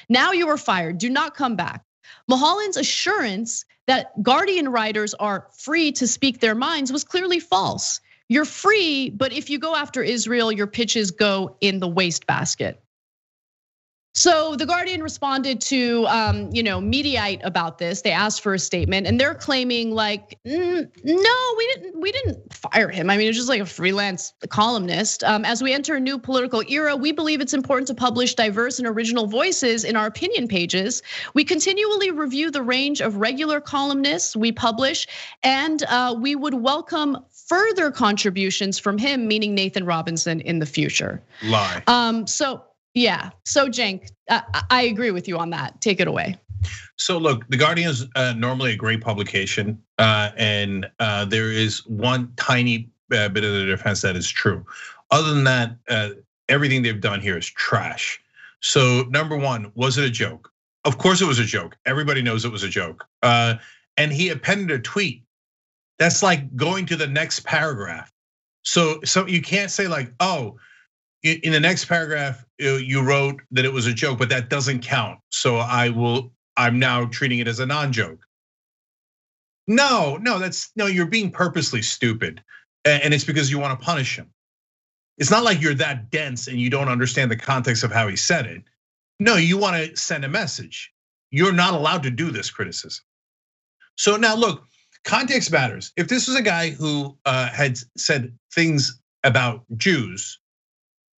Now you are fired. Do not come back. Mulholland's assurance that Guardian writers are free to speak their minds was clearly false. You're free, but if you go after Israel, your pitches go in the wastebasket. So the Guardian responded to Mediaite about this. They asked for a statement, and they're claiming like, no, we didn't fire him. I mean, it's just like a freelance columnist. As we enter a new political era, we believe it's important to publish diverse and original voices in our opinion pages. We continually review the range of regular columnists we publish, and we would welcome further contributions from him, meaning Nathan Robinson, in the future. Lie. So Cenk, I agree with you on that. Take it away. So look, The Guardian is normally a great publication, and there is one tiny bit of the defense that is true. Other than that, everything they've done here is trash. So number one, was it a joke? Of course it was a joke. Everybody knows it was a joke. And he appended a tweet. That's like going to the next paragraph. So you can't say like, oh, in the next paragraph, you wrote that it was a joke, but that doesn't count. So I'm now treating it as a non-joke. No, you're being purposely stupid. And it's because you want to punish him. It's not like you're that dense and you don't understand the context of how he said it. No, you want to send a message. You're not allowed to do this criticism. So now look, context matters. If this was a guy who had said things about Jews,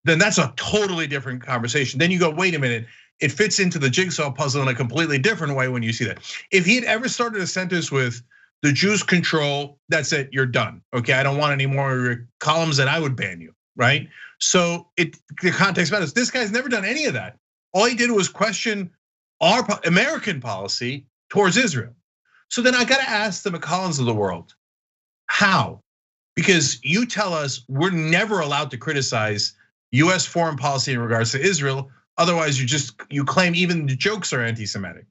then that's a totally different conversation. Then you go, wait a minute, it fits into the jigsaw puzzle in a completely different way when you see that. If he had ever started a sentence with the Jews control, that's it, you're done. Okay, I don't want any more columns, that I would ban you, right? So the context matters. This guy's never done any of that. All he did was question our American policy towards Israel. So then I gotta ask the McCollins of the world, how? Because you tell us we're never allowed to criticize US foreign policy in regards to Israel. Otherwise, you claim even the jokes are anti-Semitic.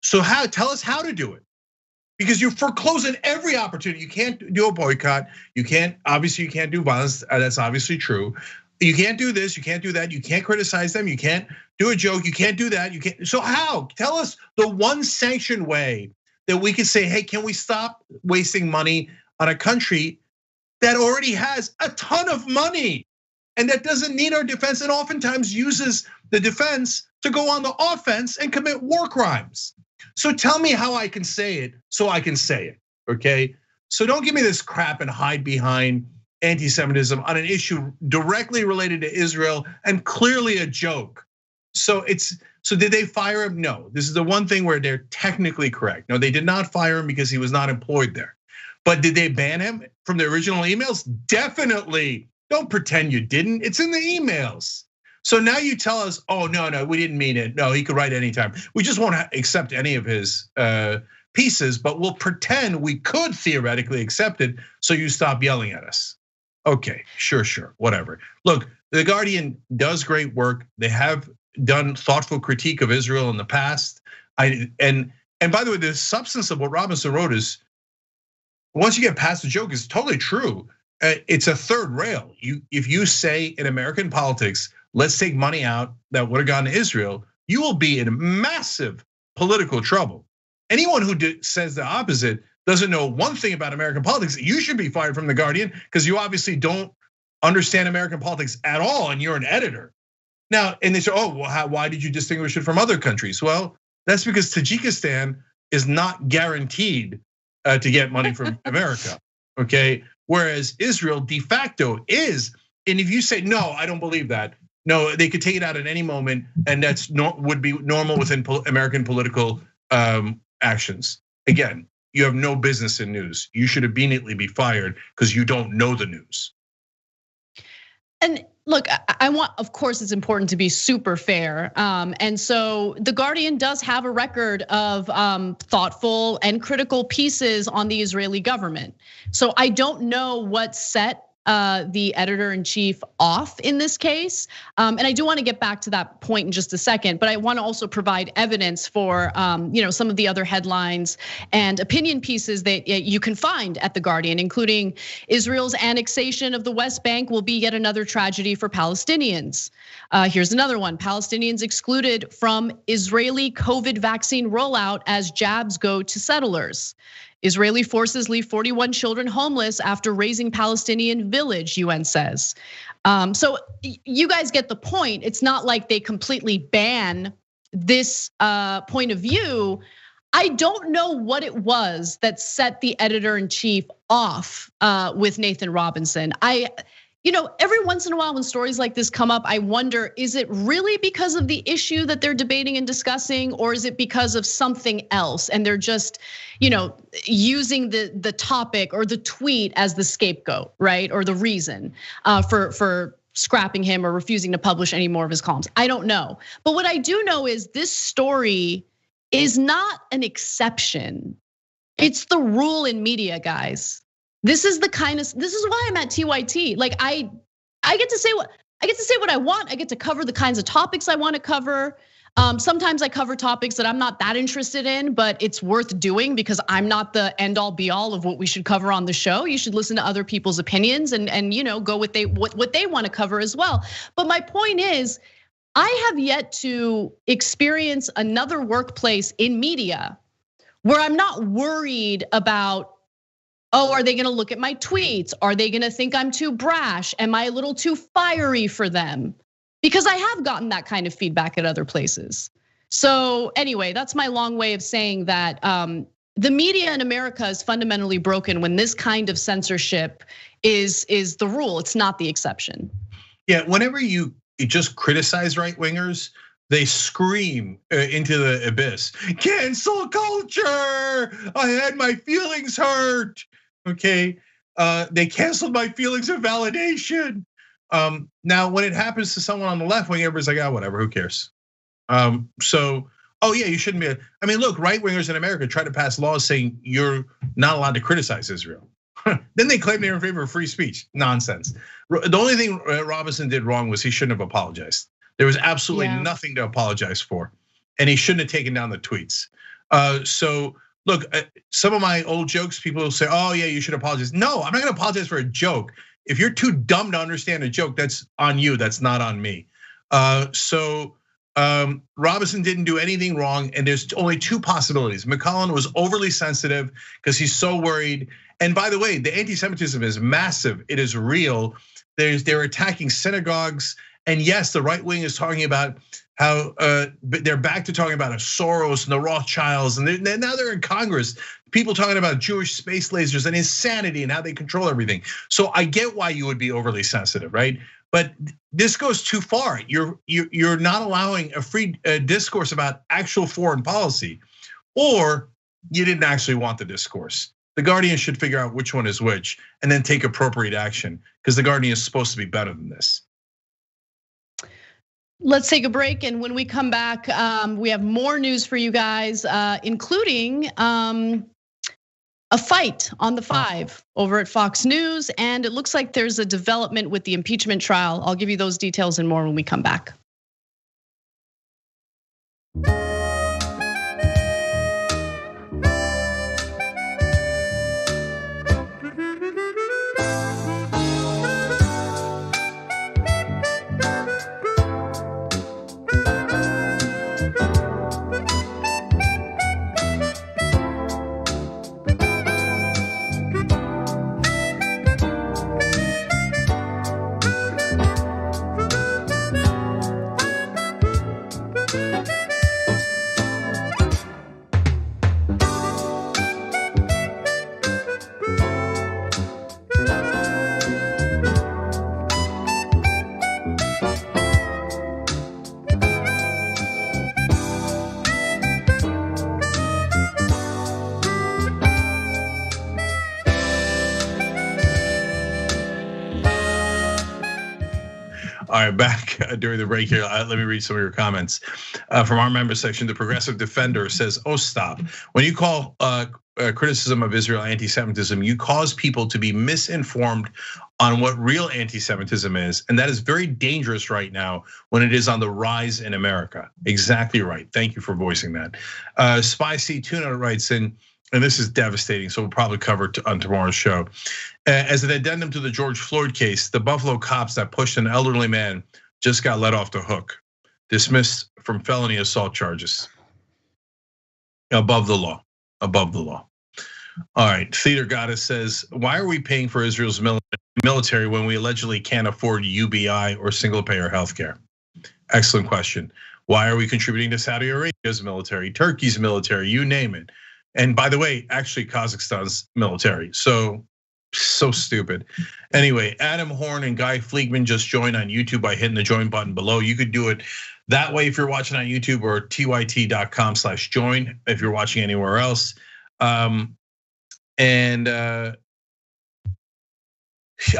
So tell us how to do it. Because you're foreclosing every opportunity. You can't do a boycott. Obviously you can't do violence, that's obviously true. You can't do this, you can't do that, you can't criticize them, you can't do a joke, you can't do that, you can't. So how? Tell us the one sanctioned way that we could say, hey, can we stop wasting money on a country that already has a ton of money? And that doesn't need our defense, and oftentimes uses the defense to go on the offense and commit war crimes. So tell me how I can say it so I can say it, okay? So don't give me this crap and hide behind anti-Semitism on an issue directly related to Israel and clearly a joke. So did they fire him? No, this is the one thing where they're technically correct. No, they did not fire him because he was not employed there. But did they ban him from the original emails? Definitely. Don't pretend you didn't, it's in the emails. So now you tell us, oh, no, we didn't mean it. No, he could write anytime. We just won't accept any of his pieces, but we'll pretend we could theoretically accept it so you stop yelling at us. Okay, sure, whatever. Look, The Guardian does great work. They have done thoughtful critique of Israel in the past. And by the way, the substance of what Robinson wrote is, once you get past the joke, is totally true. It's a third rail. If you say in American politics, let's take money out that would have gone to Israel, you will be in massive political trouble. Anyone who says the opposite doesn't know one thing about American politics. You should be fired from The Guardian because you obviously don't understand American politics at all, and you're an editor. Now, and they say, oh, well, why did you distinguish it from other countries? Well, that's because Tajikistan is not guaranteed to get money from America, okay? Whereas Israel de facto is, and if you say, no, I don't believe that, No, they could take it out at any moment, and that's would be normal within American political actions. Again, you have no business in news. You should immediately be fired because you don't know the news. And look, I want, of course, it's important to be super fair. And so The Guardian does have a record of thoughtful and critical pieces on the Israeli government. So I don't know what set the editor-in-chief off in this case. And I do want to get back to that point in just a second, but I want to also provide evidence for some of the other headlines and opinion pieces that you can find at The Guardian, including Israel's annexation of the West Bank will be yet another tragedy for Palestinians. Here's another one: Palestinians excluded from Israeli COVID vaccine rollout as jabs go to settlers. Israeli forces leave 41 children homeless after raising Palestinian village, UN says. So you guys get the point. It's not like they completely ban this point of view. I don't know what it was that set the editor-in-chief off with Nathan Robinson. Every once in a while when stories like this come up, I wonder, is it really because of the issue that they're debating and discussing, or is it because of something else? And they're just, using the topic or the tweet as the scapegoat, right? Or the reason for scrapping him or refusing to publish any more of his columns. I don't know. But what I do know is this story is not an exception. It's the rule in media, guys. This is why I'm at TYT. Like I get to say what I want. I get to cover the kinds of topics I want to cover. Sometimes I cover topics that I'm not that interested in, but it's worth doing because I'm not the end all be all of what we should cover on the show. You should listen to other people's opinions and go with what they want to cover as well. But my point is, I have yet to experience another workplace in media where I'm not worried about, oh, are they gonna look at my tweets? Are they gonna think I'm too brash? Am I a little too fiery for them? Because I have gotten that kind of feedback at other places. So anyway, that's my long way of saying that the media in America is fundamentally broken when this kind of censorship is the rule. It's not the exception. Yeah, whenever you just criticize right-wingers, they scream into the abyss. Cancel culture! I had my feelings hurt. Okay, they canceled my feelings of validation. Now, when it happens to someone on the left wing, everybody's like, whatever, who cares? Oh yeah, you shouldn't be. I mean, look, right wingers in America try to pass laws saying you're not allowed to criticize Israel. Then they claim they're in favor of free speech. Nonsense. The only thing Robinson did wrong was he shouldn't have apologized. There was absolutely nothing to apologize for, and he shouldn't have taken down the tweets. So look, some of my old jokes, people will say, oh yeah, you should apologize. No, I'm not gonna apologize for a joke. If you're too dumb to understand a joke, that's on you, that's not on me. Robinson didn't do anything wrong, and there's only two possibilities. McClellan was overly sensitive because he's so worried. And by the way, the anti-Semitism is massive, it is real. They're attacking synagogues. And yes, the right wing is talking about how they're back to talking about Soros and the Rothschilds, and now they're in Congress. People talking about Jewish space lasers and insanity and how they control everything. So I get why you would be overly sensitive, right? But this goes too far. You're not allowing a free discourse about actual foreign policy, or you didn't actually want the discourse. The Guardian should figure out which one is which and then take appropriate action, because the Guardian is supposed to be better than this. Let's take a break, and when we come back, we have more news for you guys, including a fight on the 5 over at Fox News, and it looks like there's a development with the impeachment trial. I'll give you those details and more when we come back. All right, back during the break here. Let me read some of your comments from our member section. The Progressive Defender says, "Oh, stop! When you call criticism of Israel anti-Semitism, you cause people to be misinformed on what real anti-Semitism is, and that is very dangerous right now when it is on the rise in America." Exactly right. Thank you for voicing that. Spicy Tuna writes in, and this is devastating, so we'll probably cover it on tomorrow's show. As an addendum to the George Floyd case, the Buffalo cops that pushed an elderly man just got let off the hook, dismissed from felony assault charges. Above the law, above the law. All right, Theater Goddess says, why are we paying for Israel's military when we allegedly can't afford UBI or single payer healthcare? Excellent question. Why are we contributing to Saudi Arabia's military, Turkey's military, you name it? And by the way, actually Kazakhstan's military. So stupid. Anyway, Adam Horn and Guy Fleegman just joined on YouTube by hitting the join button below. You could do it that way if you're watching on YouTube, or tyt.com/join if you're watching anywhere else.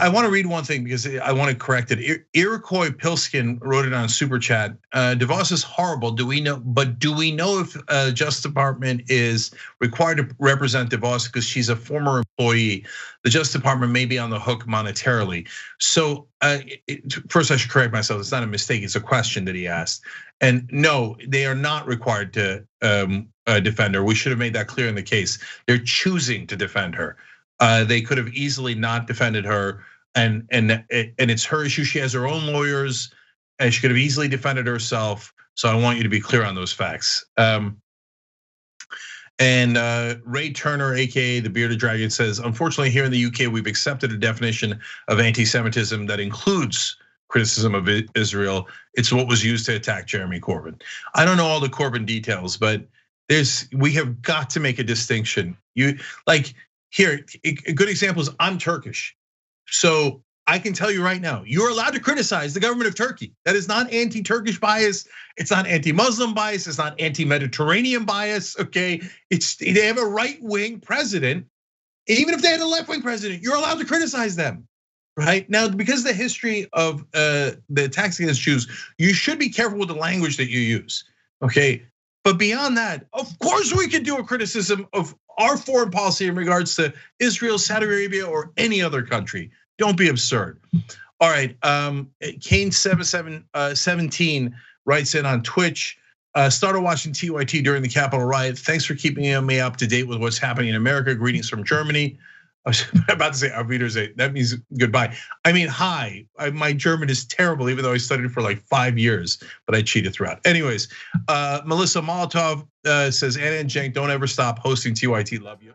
I want to read one thing because I want to correct it. Iroquois Pilskin wrote it on Super Chat. DeVos is horrible. Do we know? But do we know if Justice Department is required to represent DeVos because she's a former employee? The Justice Department may be on the hook monetarily. So first, I should correct myself. It's not a mistake. It's a question that he asked. And no, they are not required to defend her. We should have made that clear in the case. They're choosing to defend her. They could have easily not defended her, and it's her issue. She has her own lawyers, and she could have easily defended herself. So I want you to be clear on those facts. And Ray Turner, AKA the Bearded Dragon, says, unfortunately, here in the UK, we've accepted a definition of anti-Semitism that includes criticism of Israel. It's what was used to attack Jeremy Corbyn. I don't know all the Corbyn details, but we have got to make a distinction. Here, a good example is I'm Turkish. So I can tell you right now, you're allowed to criticize the government of Turkey. That is not anti-Turkish bias. It's not anti-Muslim bias. It's not anti-Mediterranean bias, okay? They have a right-wing president. Even if they had a left-wing president, you're allowed to criticize them, right? Now, because of the history of the attacks against Jews, you should be careful with the language that you use, okay? But beyond that, of course we could do a criticism of our foreign policy in regards to Israel, Saudi Arabia, or any other country. Don't be absurd. All right, Kane7717 writes in on Twitch. Started watching TYT during the Capitol riot. Thanks for keeping me up to date with what's happening in America. Greetings from Germany. I was about to say Auf Wiedersehen. That means goodbye. I mean, hi. My German is terrible, even though I studied for like 5 years, but I cheated throughout. Anyways, Melissa Molotov says, Anna and Cenk, don't ever stop hosting TYT. Love you.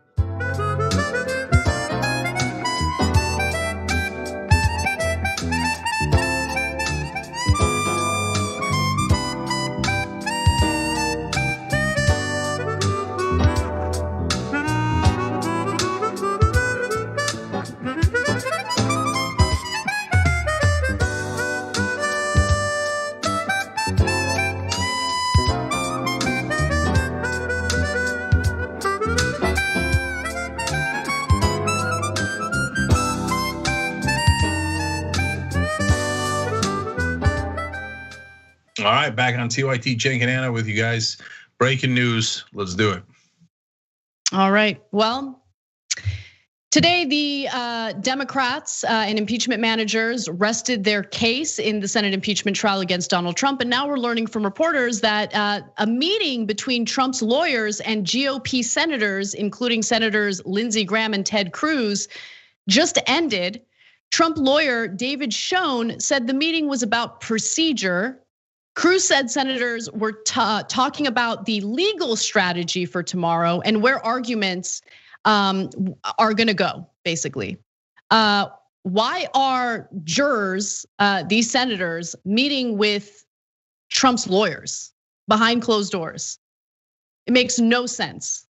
All right, back on TYT, Cenk and Anna with you guys. Breaking news, let's do it. All right, well, today the Democrats and impeachment managers rested their case in the Senate impeachment trial against Donald Trump. And now we're learning from reporters that a meeting between Trump's lawyers and GOP senators, including Senators Lindsey Graham and Ted Cruz, just ended. Trump lawyer David Schoen said the meeting was about procedure. Cruz said senators were talking about the legal strategy for tomorrow and where arguments are gonna go, basically. Why are jurors, these senators, meeting with Trump's lawyers behind closed doors? It makes no sense.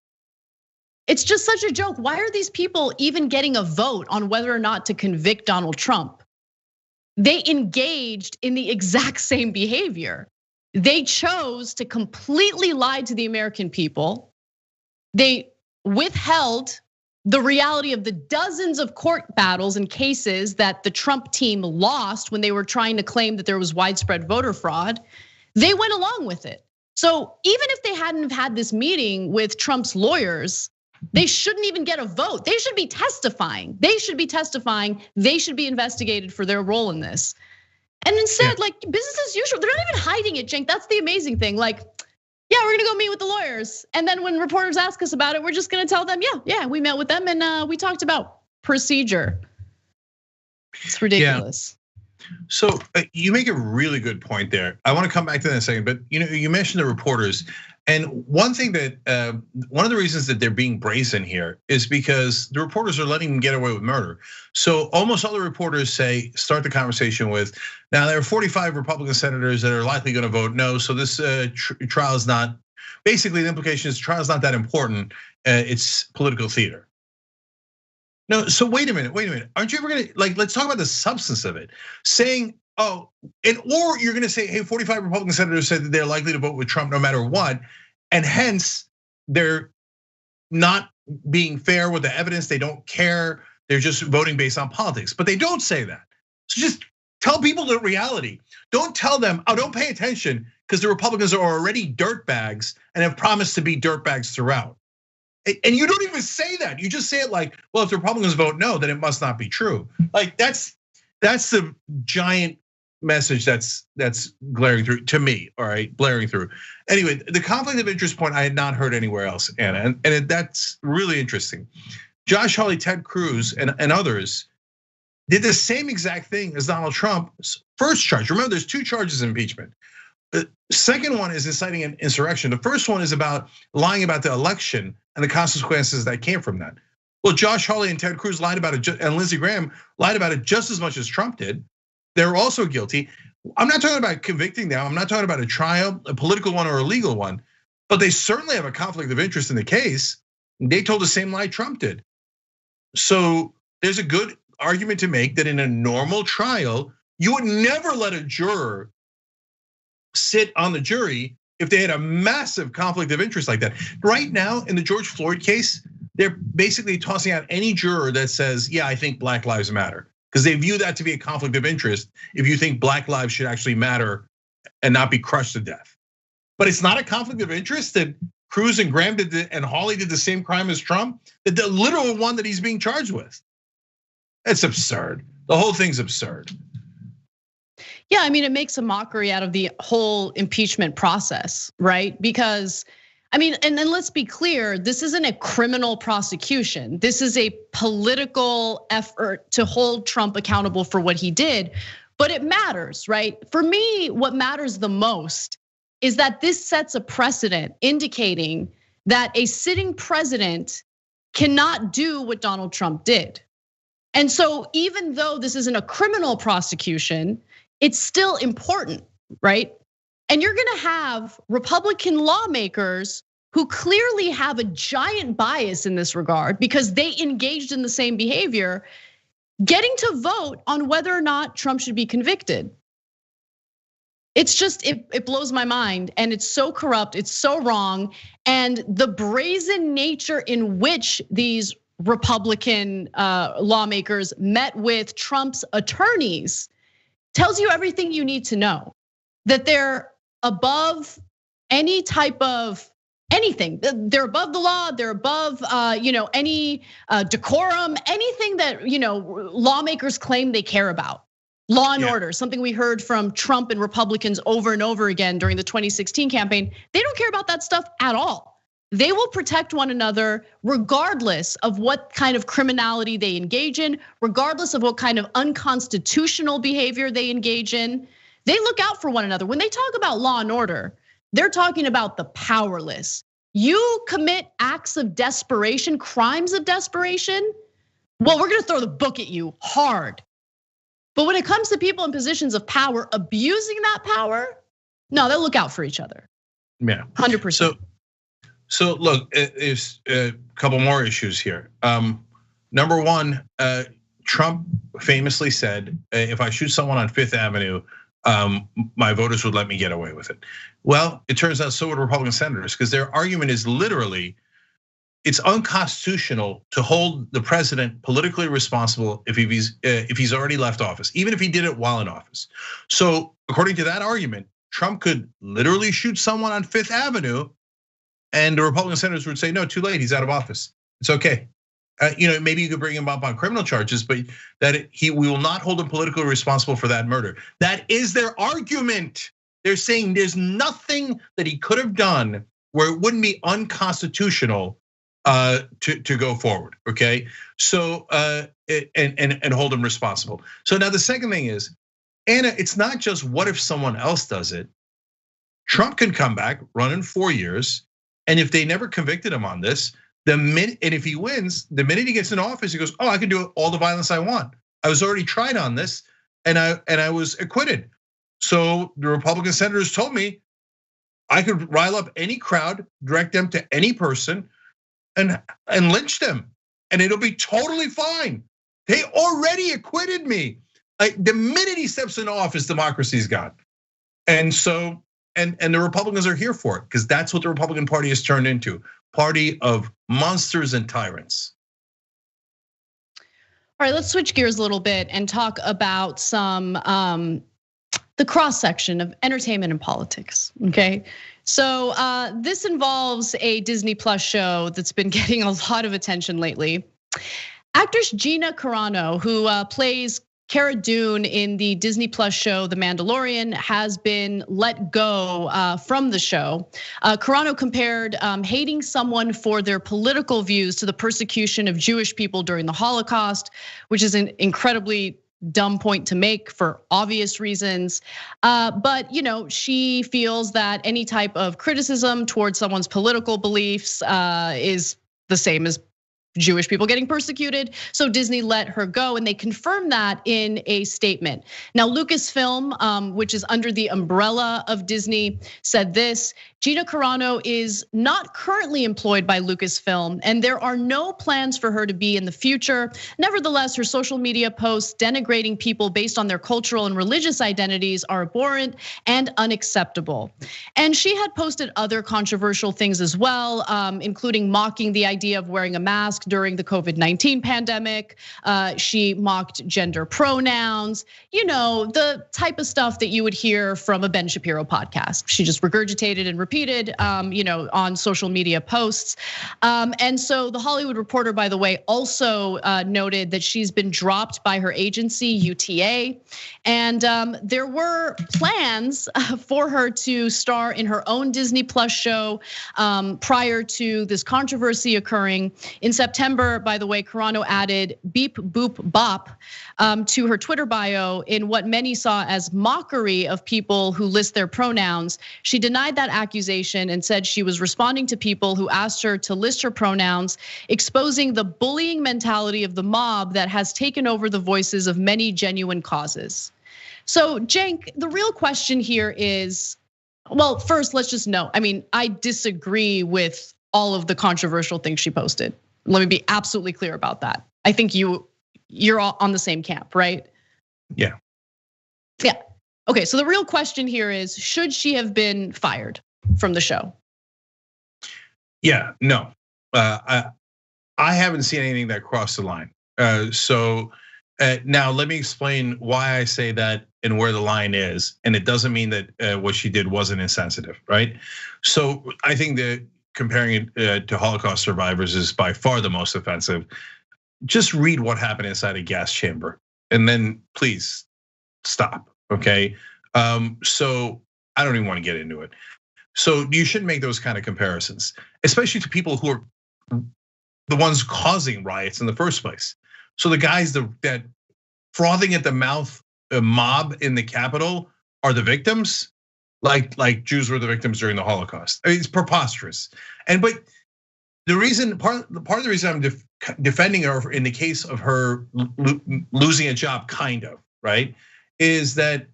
It's just such a joke. Why are these people even getting a vote on whether or not to convict Donald Trump? They engaged in the exact same behavior. They chose to completely lie to the American people. They withheld the reality of the dozens of court battles and cases that the Trump team lost when they were trying to claim that there was widespread voter fraud, they went along with it. So even if they hadn't have had this meeting with Trump's lawyers, they shouldn't even get a vote. They should be testifying. They should be testifying. They should be investigated for their role in this. And instead, like business as usual. They're not even hiding it, Cenk. That's the amazing thing. Like, yeah, we're gonna go meet with the lawyers. And then when reporters ask us about it, we're just gonna tell them, yeah, we met with them and we talked about procedure. It's ridiculous. So you make a really good point there. I want to come back to that in a second, but you mentioned the reporters, and one thing that one of the reasons that they're being brazen here is because the reporters are letting them get away with murder. So almost all the reporters start the conversation with, now there are 45 Republican senators that are likely going to vote no, so this trial is not. Basically, the implication is the trial is not that important. It's political theater. No, so wait a minute. Aren't you ever gonna let's talk about the substance of it? Saying, or you're gonna say, hey, 45 Republican senators said that they're likely to vote with Trump no matter what, and hence they're not being fair with the evidence. They don't care. They're just voting based on politics. But they don't say that. So just tell people the reality. Don't tell them, don't pay attention because the Republicans are already dirtbags and have promised to be dirtbags throughout. And you don't even say that. You just say it like, well, if the Republicans vote no, then it must not be true. Like that's the giant message that's glaring through to me. All right, blaring through. Anyway, the conflict of interest point I had not heard anywhere else, Anna, and that's really interesting. Josh Hawley, Ted Cruz, and others did the same exact thing as Donald Trump's first charge. Remember, there's 2 charges of impeachment. The second one is inciting an insurrection. The first one is about lying about the election and the consequences that came from that. Well, Josh Hawley and Ted Cruz lied about it, and Lindsey Graham lied about it just as much as Trump did. They're also guilty. I'm not talking about convicting them. I'm not talking about a trial, a political one or a legal one, but they certainly have a conflict of interest in the case. They told the same lie Trump did. So there's a good argument to make that in a normal trial, you would never let a juror sit on the jury if they had a massive conflict of interest like that. Right now, in the George Floyd case, they're basically tossing out any juror that says, yeah, I think Black Lives Matter. Because they view that to be a conflict of interest if you think Black lives should actually matter and not be crushed to death. But it's not a conflict of interest that Cruz and Graham did, and Hawley did the same crime as Trump, the literal one that he's being charged with. It's absurd. The whole thing's absurd. Yeah, I mean, it makes a mockery out of the whole impeachment process, right? Because, I mean, and then let's be clear, this isn't a criminal prosecution. This is a political effort to hold Trump accountable for what he did, but it matters, right? For me, what matters the most is that this sets a precedent indicating that a sitting president cannot do what Donald Trump did. And so even though this isn't a criminal prosecution, it's still important, right? And you're gonna have Republican lawmakers who clearly have a giant bias in this regard because they engaged in the same behavior, getting to vote on whether or not Trump should be convicted. It's just, it blows my mind, and it's so corrupt, it's so wrong. And the brazen nature in which these Republican lawmakers met with Trump's attorneys tells you everything you need to know. That they're above any type of anything. They're above the law, they're above any decorum, anything that lawmakers claim they care about. Law and order, something we heard from Trump and Republicans over and over again during the 2016 campaign. They don't care about that stuff at all. They will protect one another regardless of what kind of criminality they engage in, regardless of what kind of unconstitutional behavior they engage in. They look out for one another. When they talk about law and order, they're talking about the powerless. You commit acts of desperation, crimes of desperation, well, we're gonna throw the book at you hard. But when it comes to people in positions of power abusing that power, no, they'll look out for each other. Yeah, 100%. So look, there's a couple more issues here. Number one, Trump famously said, if I shoot someone on Fifth Avenue, my voters would let me get away with it. Well, it turns out so would Republican senators, because their argument is literally, it's unconstitutional to hold the president politically responsible if he's already left office, even if he did it while in office. So according to that argument, Trump could literally shoot someone on Fifth Avenue, and the Republican senators would say, no, too late, he's out of office. It's okay. Maybe you could bring him up on criminal charges, but we will not hold him politically responsible for that murder. That is their argument. They're saying there's nothing that he could have done where it wouldn't be unconstitutional to go forward. Okay, so and hold him responsible. So now the second thing is, Anna, it's not just what if someone else does it. Trump can come back, run in 4 years, and if they never convicted him on this, and if he wins, the minute he gets in office, he goes, "Oh, I can do all the violence I want. I was already tried on this, and I was acquitted." So the Republican senators told me I could rile up any crowd, direct them to any person, and lynch them, and it'll be totally fine. They already acquitted me. The minute he steps into office, democracy's gone. And so, and the Republicans are here for it, because that's what the Republican Party has turned into. Party of monsters and tyrants. All right, let's switch gears a little bit and talk about some the cross section of entertainment and politics. Okay, so this involves a Disney Plus show that's been getting a lot of attention lately. Actress Gina Carano, who plays Cara Dune in the Disney Plus show The Mandalorian, has been let go from the show. Carano compared hating someone for their political views to the persecution of Jewish people during the Holocaust, which is an incredibly dumb point to make for obvious reasons. But she feels that any type of criticism towards someone's political beliefs is the same as Jewish people getting persecuted. So Disney let her go, and they confirmed that in a statement. Now, Lucasfilm, which is under the umbrella of Disney, said this: Gina Carano is not currently employed by Lucasfilm, and there are no plans for her to be in the future. Nevertheless, her social media posts denigrating people based on their cultural and religious identities are abhorrent and unacceptable. And she had posted other controversial things as well, including mocking the idea of wearing a mask during the COVID-19 pandemic. She mocked gender pronouns, the type of stuff that you would hear from a Ben Shapiro podcast. She just regurgitated and repeated, on social media posts. And so the Hollywood Reporter, by the way, also noted that she's been dropped by her agency, UTA. And there were plans for her to star in her own Disney Plus show prior to this controversy occurring. In September, by the way, Carano added beep, boop, bop to her Twitter bio in what many saw as mockery of people who list their pronouns. She denied that accusation and said she was responding to people who asked her to list her pronouns, exposing the bullying mentality of the mob that has taken over the voices of many genuine causes. So, Cenk, the real question here is, well, first, let's just know. I disagree with all of the controversial things she posted. Let me be absolutely clear about that. I think you're all on the same camp, right? Yeah. Yeah. Okay, so the real question here is, should she have been fired from the show? Yeah, no. I haven't seen anything that crossed the line. So now let me explain why I say that and where the line is. And it doesn't mean that what she did wasn't insensitive, right? So I think that comparing it to Holocaust survivors is by far the most offensive. Just read what happened inside a gas chamber, and then please stop, okay? So I don't even want to get into it. So you shouldn't make those kind of comparisons, especially to people who are the ones causing riots in the first place. So the guys that frothing at the mouth mob in the Capitol are the victims, like Jews were the victims during the Holocaust. It's preposterous. But the reason, part of the reason I'm defending her in the case of her losing a job, kind of, right, is that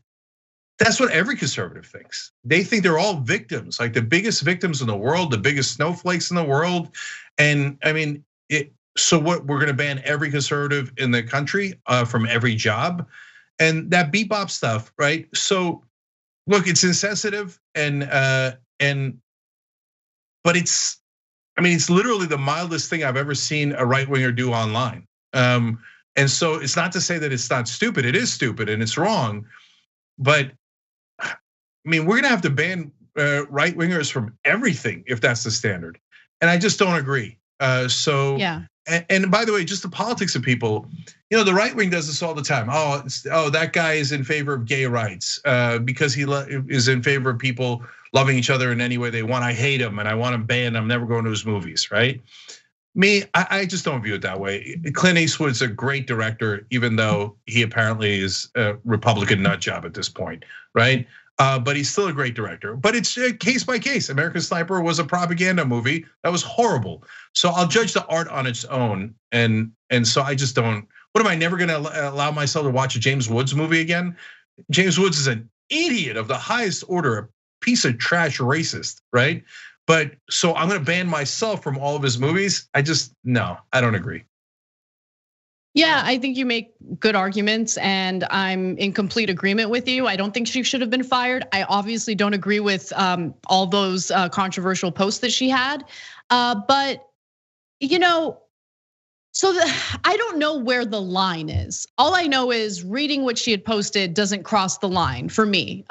that's what every conservative thinks. They think they're all victims, like the biggest victims in the world, the biggest snowflakes in the world. And so what, we're gonna ban every conservative in the country from every job? And that bebop stuff, right? So look, it's insensitive but it's I mean, it's literally the mildest thing I've ever seen a right winger do online. And so it's not to say that it's not stupid. It is stupid and it's wrong. But I mean, we're gonna have to ban right wingers from everything if that's the standard. And I just don't agree. So yeah. And by the way, just the politics of people, the right wing does this all the time. Oh, that guy is in favor of gay rights because he is in favor of people loving each other in any way they want. I hate him and I want him banned. I'm never going to his movies, right? Me, I just don't view it that way. Clint Eastwood's a great director, even though he apparently is a Republican nut job at this point, right? But he's still a great director. But it's case by case. American Sniper was a propaganda movie that was horrible. So I'll judge the art on its own. And so I just don't. What am I never going to allow myself to watch a James Woods movie again? James Woods is an idiot of the highest order, a piece of trash racist, right? But so I'm going to ban myself from all of his movies. No, I don't agree. Yeah, I think you make good arguments and I'm in complete agreement with you. I don't think she should have been fired. I obviously don't agree with all those controversial posts that she had. But I don't know where the line is. All I know is reading what she had posted doesn't cross the line for me.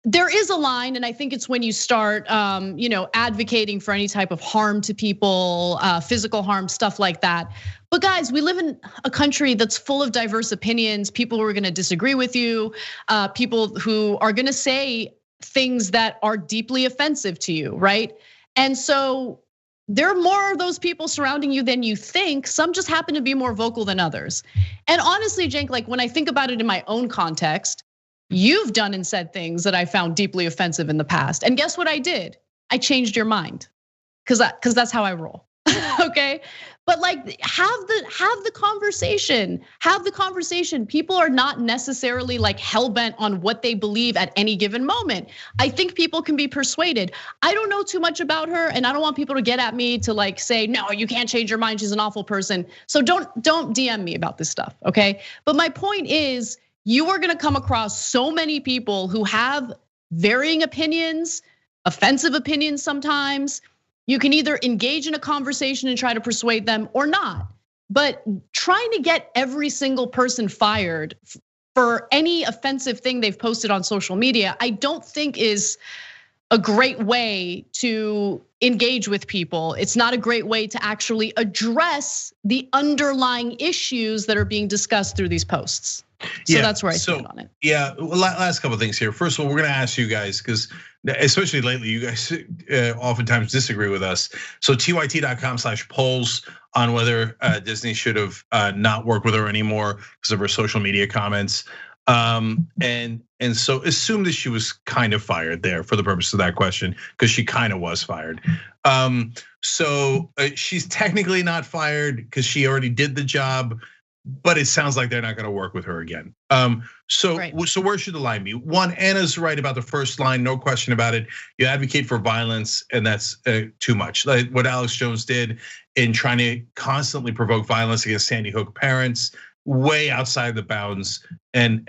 There is a line, and I think it's when you start, advocating for any type of harm to people, physical harm, stuff like that. But guys, we live in a country that's full of diverse opinions, people who are gonna disagree with you, people who are gonna say things that are deeply offensive to you, right? And so there are more of those people surrounding you than you think. Some just happen to be more vocal than others. And honestly, Cenk, like when I think about it in my own context, you've done and said things that I found deeply offensive in the past. And guess what I did? I changed your mind. Cause that's how I roll. Okay? But like have the conversation. Have the conversation. People are not necessarily like hell-bent on what they believe at any given moment. I think people can be persuaded. I don't know too much about her, and I don't want people to get at me to like say, no, you can't change your mind, she's an awful person. So don't DM me about this stuff, okay? But my point is, you are gonna come across so many people who have varying opinions, offensive opinions sometimes. You can either engage in a conversation and try to persuade them or not. But trying to get every single person fired for any offensive thing they've posted on social media, I don't think is a great way to engage with people. It's not a great way to actually address the underlying issues that are being discussed through these posts. So that's where I stand on it. Yeah, last couple of things here. First of all, we're gonna ask you guys, because especially lately, you guys oftentimes disagree with us. So tyt.com/polls on whether Disney should have not worked with her anymore because of her social media comments. And so assume that she was kind of fired there for the purpose of that question, because she kind of was fired. So she's technically not fired because she already did the job, but it sounds like they're not going to work with her again. So where should the line be? One, Anna's right about the first line, no question about it. You advocate for violence, and that's too much. Like what Alex Jones did in trying to constantly provoke violence against Sandy Hook parents, way outside the bounds, and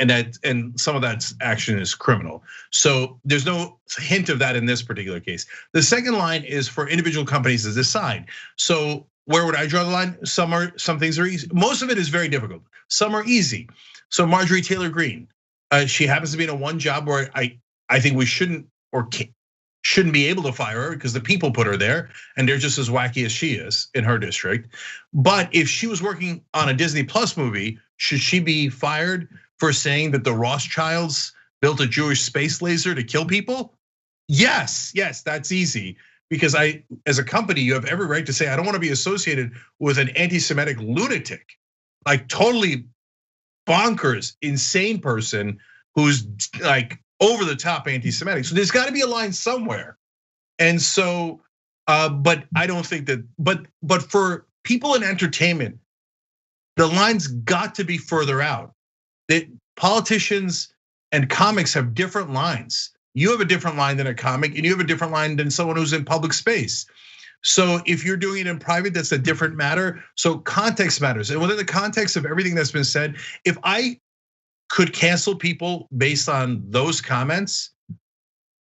some of that action is criminal. So there's no hint of that in this particular case. The second line is for individual companies to decide. So where would I draw the line? Some things are easy. Most of it is very difficult. Some are easy. So Marjorie Taylor Greene, she happens to be in a one job where I think we shouldn't be able to fire her because the people put her there, and they're just as wacky as she is in her district. But if she was working on a Disney Plus movie, should she be fired for saying that the Rothschilds built a Jewish space laser to kill people? Yes, that's easy. Because as a company, you have every right to say, I don't want to be associated with an anti-Semitic lunatic, like totally bonkers, insane person who's like over the top anti-Semitic. So there's got to be a line somewhere. And so, but I don't think that, but for people in entertainment, the line's got to be further out. That politicians and comics have different lines. You have a different line than a comic, and you have a different line than someone who's in public space. So if you're doing it in private, that's a different matter. So context matters. And within the context of everything that's been said, if I could cancel people based on those comments,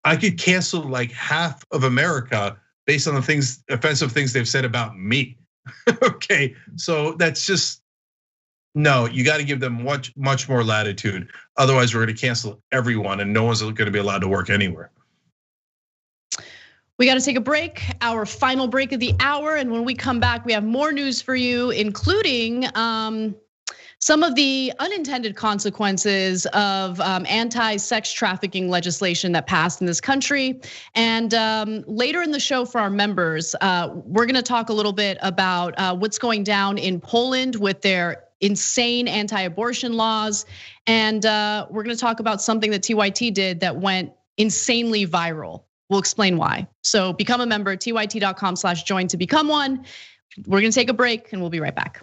I could cancel like half of America based on the offensive things they've said about me. Okay, so that's just, no, you got to give them much more latitude. Otherwise, we're going to cancel everyone and no one's going to be allowed to work anywhere. We got to take a break, our final break of the hour. And when we come back, we have more news for you, including some of the unintended consequences of anti-sex trafficking legislation that passed in this country. And later in the show for our members, we're gonna talk a little bit about what's going down in Poland with their insane anti-abortion laws. And we're gonna talk about something that TYT did that went insanely viral. We'll explain why. So become a member, tyt.com/join to become one. We're gonna take a break and we'll be right back.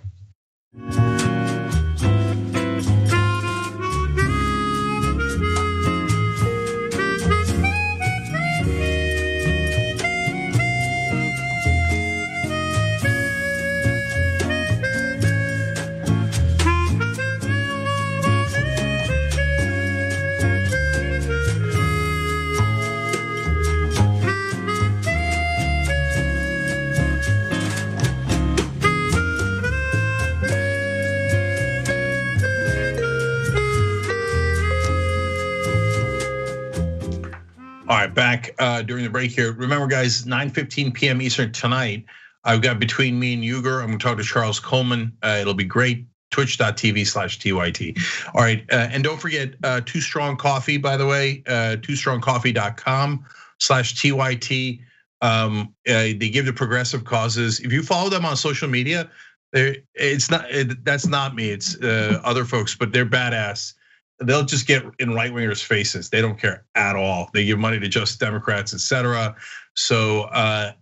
All right, back during the break here. Remember, guys, 9:15 p.m. Eastern tonight, I've got Between Me and Uyghur. I'm gonna talk to Charles Coleman. It'll be great. Twitch.tv/TYT. All right, and don't forget 2 Strong Coffee, by the way, 2strongcoffee.com/TYT. They give to progressive causes. If you follow them on social media, that's not me, it's other folks, but they're badass. They'll just get in right wingers' faces. They don't care at all. They give money to just Democrats, etc. So,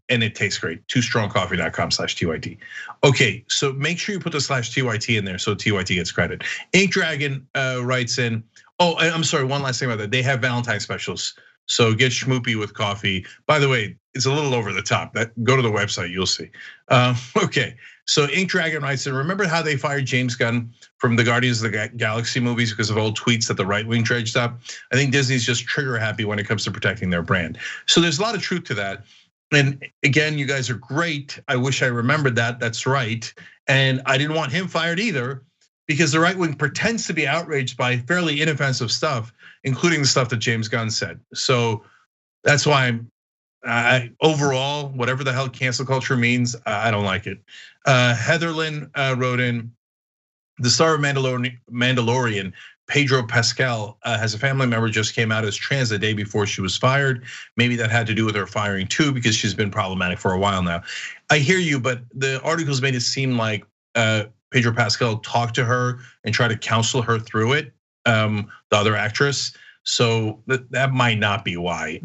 and it tastes great. 2strongcoffee.com/TYT. Okay, so make sure you put the /TYT in there so TYT gets credit. Ink Dragon writes in, oh, I'm sorry, one last thing about that. They have Valentine's specials. So get schmoopy with coffee. By the way, it's a little over the top. Go to the website, you'll see. Okay, so Ink Dragon writes in, remember how they fired James Gunn from the Guardians of the Galaxy movies because of old tweets that the right wing dredged up? I think Disney's just trigger happy when it comes to protecting their brand. So there's a lot of truth to that. And again, you guys are great. I wish I remembered that, that's right. And I didn't want him fired either, because the right wing pretends to be outraged by fairly inoffensive stuff, including the stuff that James Gunn said. So that's why overall, whatever the hell cancel culture means, I don't like it. Heatherlyn wrote in, the star of Mandalorian, Pedro Pascal, has a family member just came out as trans the day before she was fired. Maybe that had to do with her firing too, because she's been problematic for a while now. I hear you, but the articles made it seem like Pedro Pascal talked to her and tried to counsel her through it, the other actress. So that might not be why,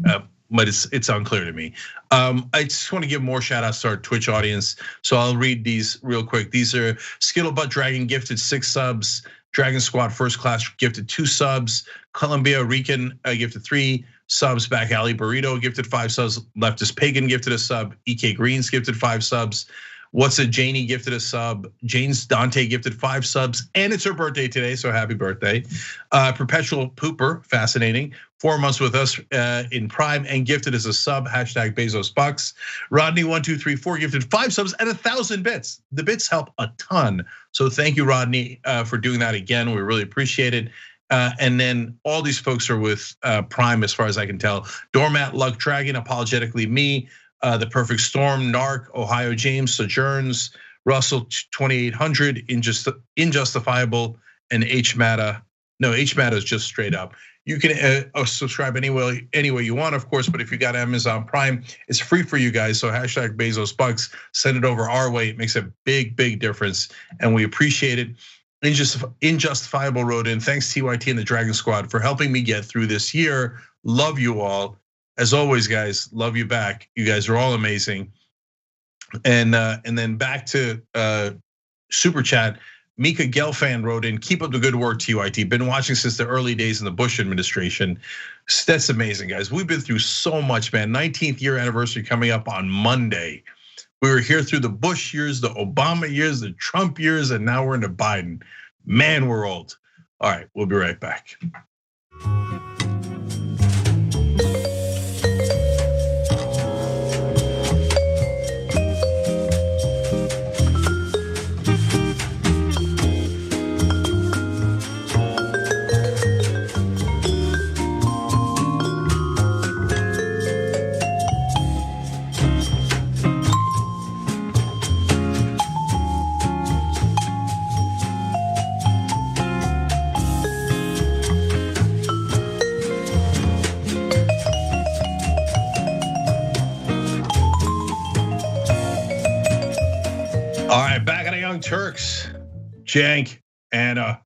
but it's unclear to me. I just want to give more shout outs to our Twitch audience. So I'll read these real quick. These are Skittlebutt Dragon gifted 6 subs. Dragon Squad First Class gifted 2 subs. Columbia Rican gifted 3 subs. Back Alley Burrito gifted 5 subs. Leftist Pagan gifted a sub. EK Greens gifted 5 subs. What's a Janie gifted a sub. Jane's Dante gifted 5 subs, and it's her birthday today, so happy birthday. Perpetual Pooper, fascinating. 4 months with us in Prime and gifted as a sub, #BezosBucks. Rodney1234 gifted 5 subs and 1,000 bits. The bits help a ton. So thank you, Rodney, for doing that again. We really appreciate it. And then all these folks are with Prime, as far as I can tell. Doormat, Luck Dragon, Apologetically Me, The Perfect Storm, Narc, Ohio James, Sojourns, Russell 2800, Injustifiable, and H-Mata. No, H-Mata is just straight up. You can subscribe any way you want, of course, but if you got Amazon Prime, it's free for you guys. So #BezosBucks, send it over our way. It makes a big, big difference, and we appreciate it. Injustifiable wrote in, thanks TYT and the Dragon Squad for helping me get through this year. Love you all. As always, guys, love you back. You guys are all amazing. And then back to Super Chat. Mika Gelfand wrote in, keep up the good work, TYT. Been watching since the early days in the Bush administration. That's amazing, guys. We've been through so much, man. 19th year anniversary coming up on Monday. We were here through the Bush years, the Obama years, the Trump years, and now we're into Biden. Man, we're old. All right, we'll be right back. Cenk, Anna,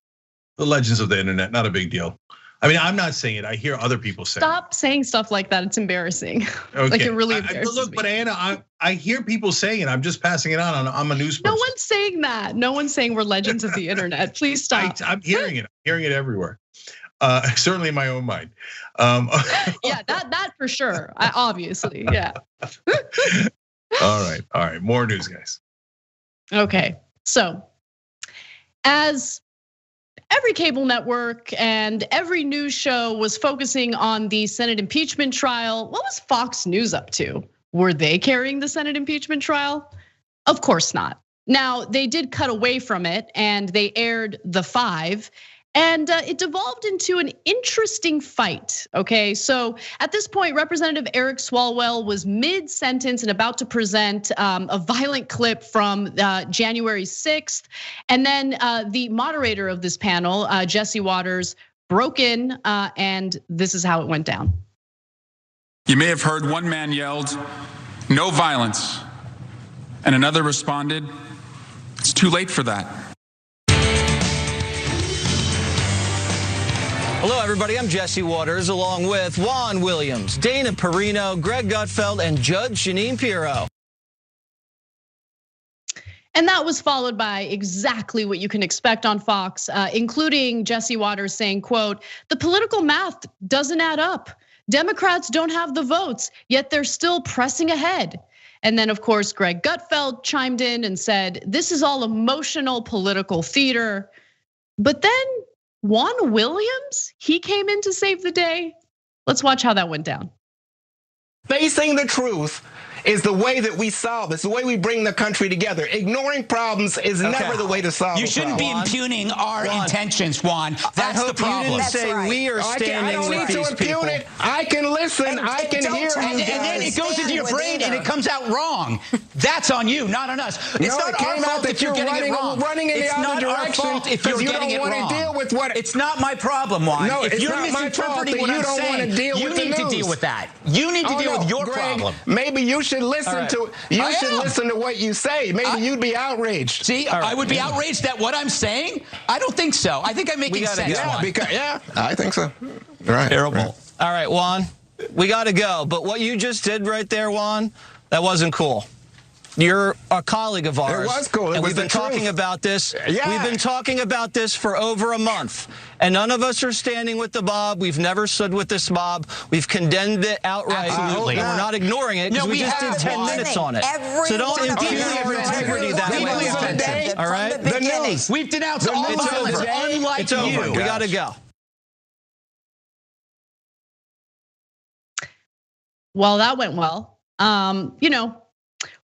the legends of the internet, not a big deal. I mean, I'm not saying it. I hear other people say Stop saying stuff like that. It's embarrassing. Okay. Like it really embarrasses look, me. but Anna, I hear people saying it. I'm just passing it on. I'm a news person. No one's saying that. No one's saying we're legends of the internet. Please stop. I'm hearing it. I'm hearing it everywhere. Certainly in my own mind. Yeah, that for sure. Obviously, yeah. All right. More news, guys. Okay, so as every cable network and every news show was focusing on the Senate impeachment trial, what was Fox News up to? Were they carrying the Senate impeachment trial? Of course not. Now, they did cut away from it and they aired The Five. And it devolved into an interesting fight, okay? So at this point, Representative Eric Swalwell was mid-sentence and about to present a violent clip from January 6th. And then the moderator of this panel, Jesse Waters, broke in and this is how it went down. You may have heard one man yelled, "No violence," and another responded, "It's too late for that." Hello, everybody. I'm Jesse Waters, along with Juan Williams, Dana Perino, Greg Gutfeld, and Judge Jeanine Pirro. And that was followed by exactly what you can expect on Fox, including Jesse Waters saying, quote, "The political math doesn't add up. Democrats don't have the votes, yet they're still pressing ahead." And then, of course, Greg Gutfeld chimed in and said, "This is all emotional political theater." But then Juan Williams, he came in to save the day. Let's watch how that went down. Facing the truth is the way that we solve. It's the way we bring the country together. Ignoring problems is never the way to solve. You shouldn't be impugning our intentions, Juan. That's the problem. You didn't say we are standing with these people. I can listen. I can hear. And then it goes into your brain and it comes out wrong. That's on you, not on us. It's not our fault if you're getting it wrong. It's not our fault if you're getting it wrong. It's not my problem, Juan. If you're misinterpreting what I'm saying, you need to deal with that. You need to deal with your problem. Maybe you should listen to listen to what you say. Maybe you'd be outraged. See, I would be outraged at what I'm saying. I don't think so. I think I'm making sense. Yeah, I think so. Right. Terrible. All right, Juan, we got to go. But what you just did right there, Juan, that wasn't cool. You're a colleague of ours. It was cool. And we've been talking about this. Yeah. We've been talking about this for over a month. And none of us are standing with the mob. We've never stood with this mob. We've condemned it outright. Absolutely. And we're not ignoring it because we just did 10 minutes on it. So don't impugn our integrity that way. All right? The news. We've denounced all violence, unlike you. We got to go. Well, that went well.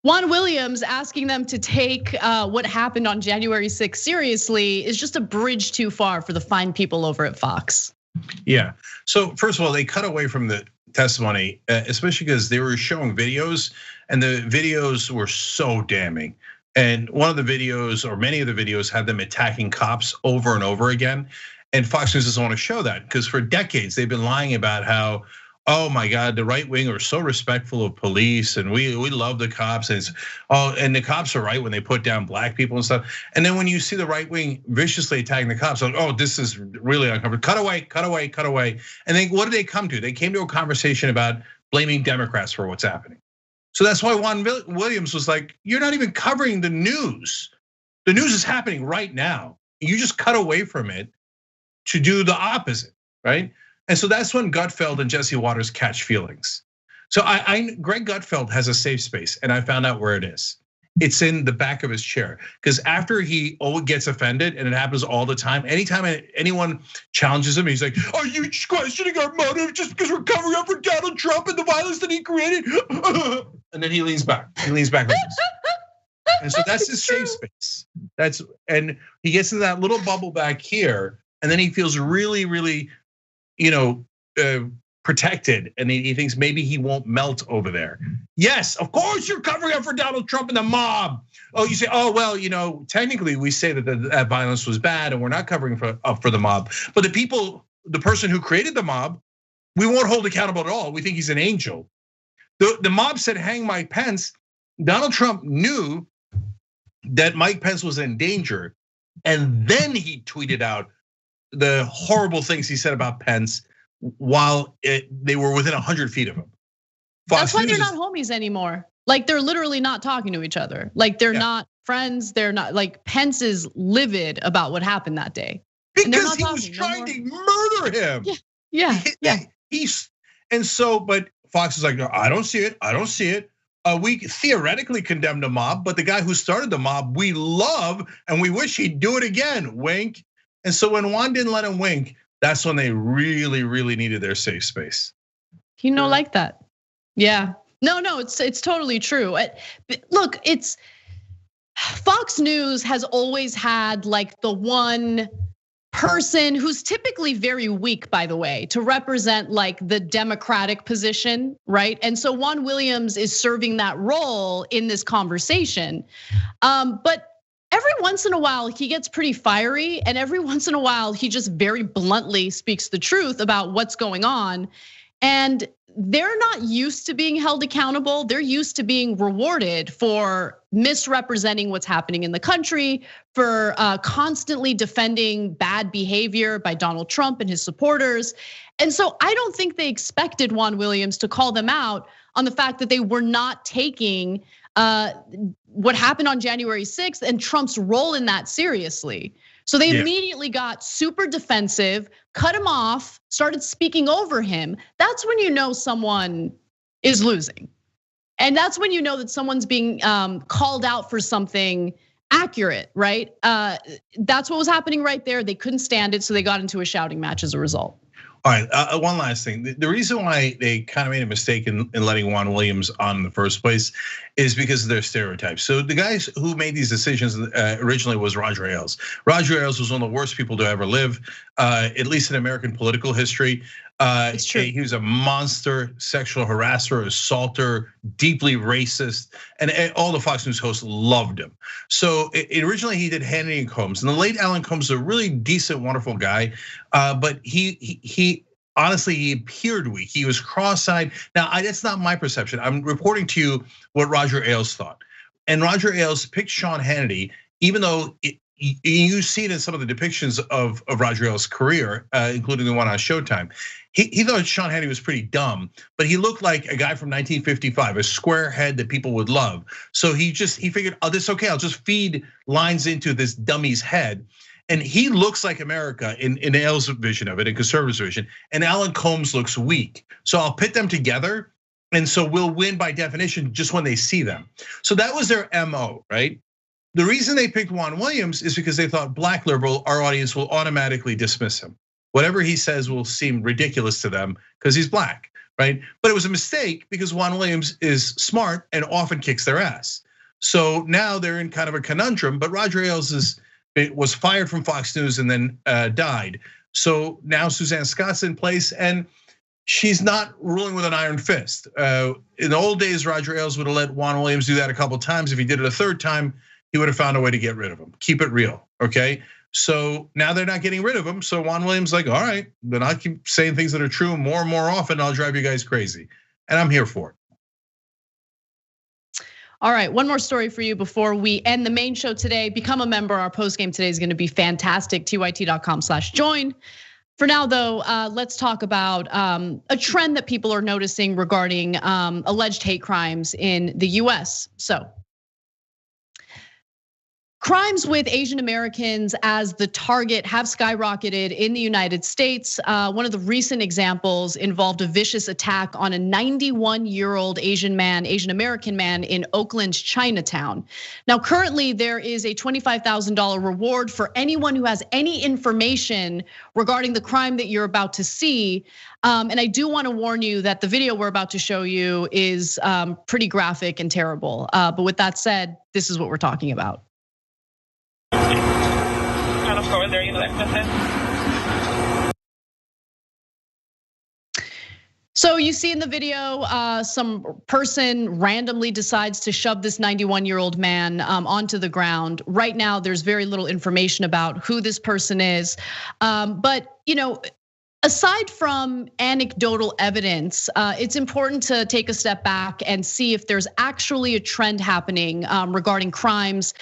Juan Williams asking them to take what happened on January 6th seriously is just a bridge too far for the fine people over at Fox. Yeah. So first of all, they cut away from the testimony, especially because they were showing videos, and the videos were so damning. And one of the videos, or many of the videos, had them attacking cops over and over again. And Fox News doesn't want to show that because for decades they've been lying about how, oh my God, the right wing are so respectful of police, and we love the cops. And and the cops are right when they put down black people and stuff. And then when you see the right wing viciously attacking the cops, like, oh, this is really uncomfortable. Cut away, cut away, cut away. And then what did they come to? They came to a conversation about blaming Democrats for what's happening. So that's why Juan Williams was like, you're not even covering the news. The news is happening right now. You just cut away from it to do the opposite, right? And so that's when Gutfeld and Jesse Waters catch feelings. So Greg Gutfeld has a safe space, and I found out where it is. It's in the back of his chair, because after he gets offended, and it happens all the time, anytime anyone challenges him, he's like, "Are you questioning our motive just because we're covering up for Donald Trump and the violence that he created?" And then he leans back. He leans back like this. And so that's his safe space. And he gets into that little bubble back here, and then he feels really, really, protected, and he thinks maybe he won't melt over there. Yes, of course you're covering up for Donald Trump and the mob. Oh, you say, oh well, technically we say that that violence was bad, and we're not covering up for the mob. But the person who created the mob, we won't hold accountable at all. We think he's an angel. The mob said, hang Mike Pence. Donald Trump knew that Mike Pence was in danger, And then he tweeted out the horrible things he said about Pence while they were within 100 feet of him. That's why they're not homies anymore. Like they're literally not talking to each other. Like they're not friends. They're not, like Pence is livid about what happened that day. Because he was trying to murder him. Yeah. But Fox is like, no, I don't see it. I don't see it. We theoretically condemned a mob, but the guy who started the mob, we love, and we wish he'd do it again, wink. And so when Juan didn't let him wink, that's when they really, really needed their safe space. Like that. Yeah. No, it's totally true. Look, it's Fox News has always had like the one person who's typically very weak, by the way, to represent like the Democratic position, right? And so Juan Williams is serving that role in this conversation. But every once in a while, he gets pretty fiery, and every once in a while, he just very bluntly speaks the truth about what's going on. And they're not used to being held accountable. They're used to being rewarded for misrepresenting what's happening in the country, for constantly defending bad behavior by Donald Trump and his supporters. And so I don't think they expected Juan Williams to call them out on the fact that they were not taking what happened on January 6th and Trump's role in that seriously. So they immediately got super defensive, cut him off, started speaking over him. That's when you know someone is losing. And that's when you know that someone's being called out for something accurate, right? That's what was happening right there. They couldn't stand it, so they got into a shouting match as a result. All right, one last thing. The reason why they kind of made a mistake in letting Juan Williams on in the first place is because of their stereotypes. So the guys who made these decisions originally was Roger Ailes. Roger Ailes was one of the worst people to ever live, at least in American political history. It's true. He was a monster, sexual harasser, assaulter, deeply racist, and all the Fox News hosts loved him. So originally he did Hannity and Combs, and the late Alan Combs is a really decent, wonderful guy, but he honestly, he appeared weak. He was cross-eyed. Now, that's not my perception. I'm reporting to you what Roger Ailes thought. And Roger Ailes picked Sean Hannity, even though you see it in some of the depictions of Roger Ailes' career, including the one on Showtime. He thought Sean Hannity was pretty dumb, but he looked like a guy from 1955, a square head that people would love. So he figured, oh, this is okay. I'll just feed lines into this dummy's head. And he looks like America in Ailes' vision of it, in conservatives' vision, and Alan Combs looks weak. So I'll pit them together, and so we'll win by definition just when they see them. So that was their MO, right? The reason they picked Juan Williams is because they thought black liberal, our audience will automatically dismiss him. Whatever he says will seem ridiculous to them because he's black, right? But it was a mistake because Juan Williams is smart and often kicks their ass. So now they're in kind of a conundrum, but Roger Ailes was fired from Fox News and then died. So now Suzanne Scott's in place, and she's not ruling with an iron fist. In the old days, Roger Ailes would have let Juan Williams do that a couple times. If he did it a third time, he would have found a way to get rid of him. Keep it real, okay? So now they're not getting rid of him. So Juan Williams like, all right, then I'll keep saying things that are true more and more often. I'll drive you guys crazy, and I'm here for it. All right, one more story for you before we end the main show today. Become a member. Our postgame today is going to be fantastic. tyt.com/join. For now, though, let's talk about a trend that people are noticing regarding alleged hate crimes in the US. So, crimes with Asian Americans as the target have skyrocketed in the United States. One of the recent examples involved a vicious attack on a 91-year-old Asian American man in Oakland's Chinatown. Now, currently there is a $25,000 reward for anyone who has any information regarding the crime that you're about to see. And I do want to warn you that the video we're about to show you is pretty graphic and terrible. But with that said, this is what we're talking about. So you see in the video, some person randomly decides to shove this 91-year-old man onto the ground. Right now, there's very little information about who this person is. But Aside from anecdotal evidence, it's important to take a step back and see if there's actually a trend happening regarding crimes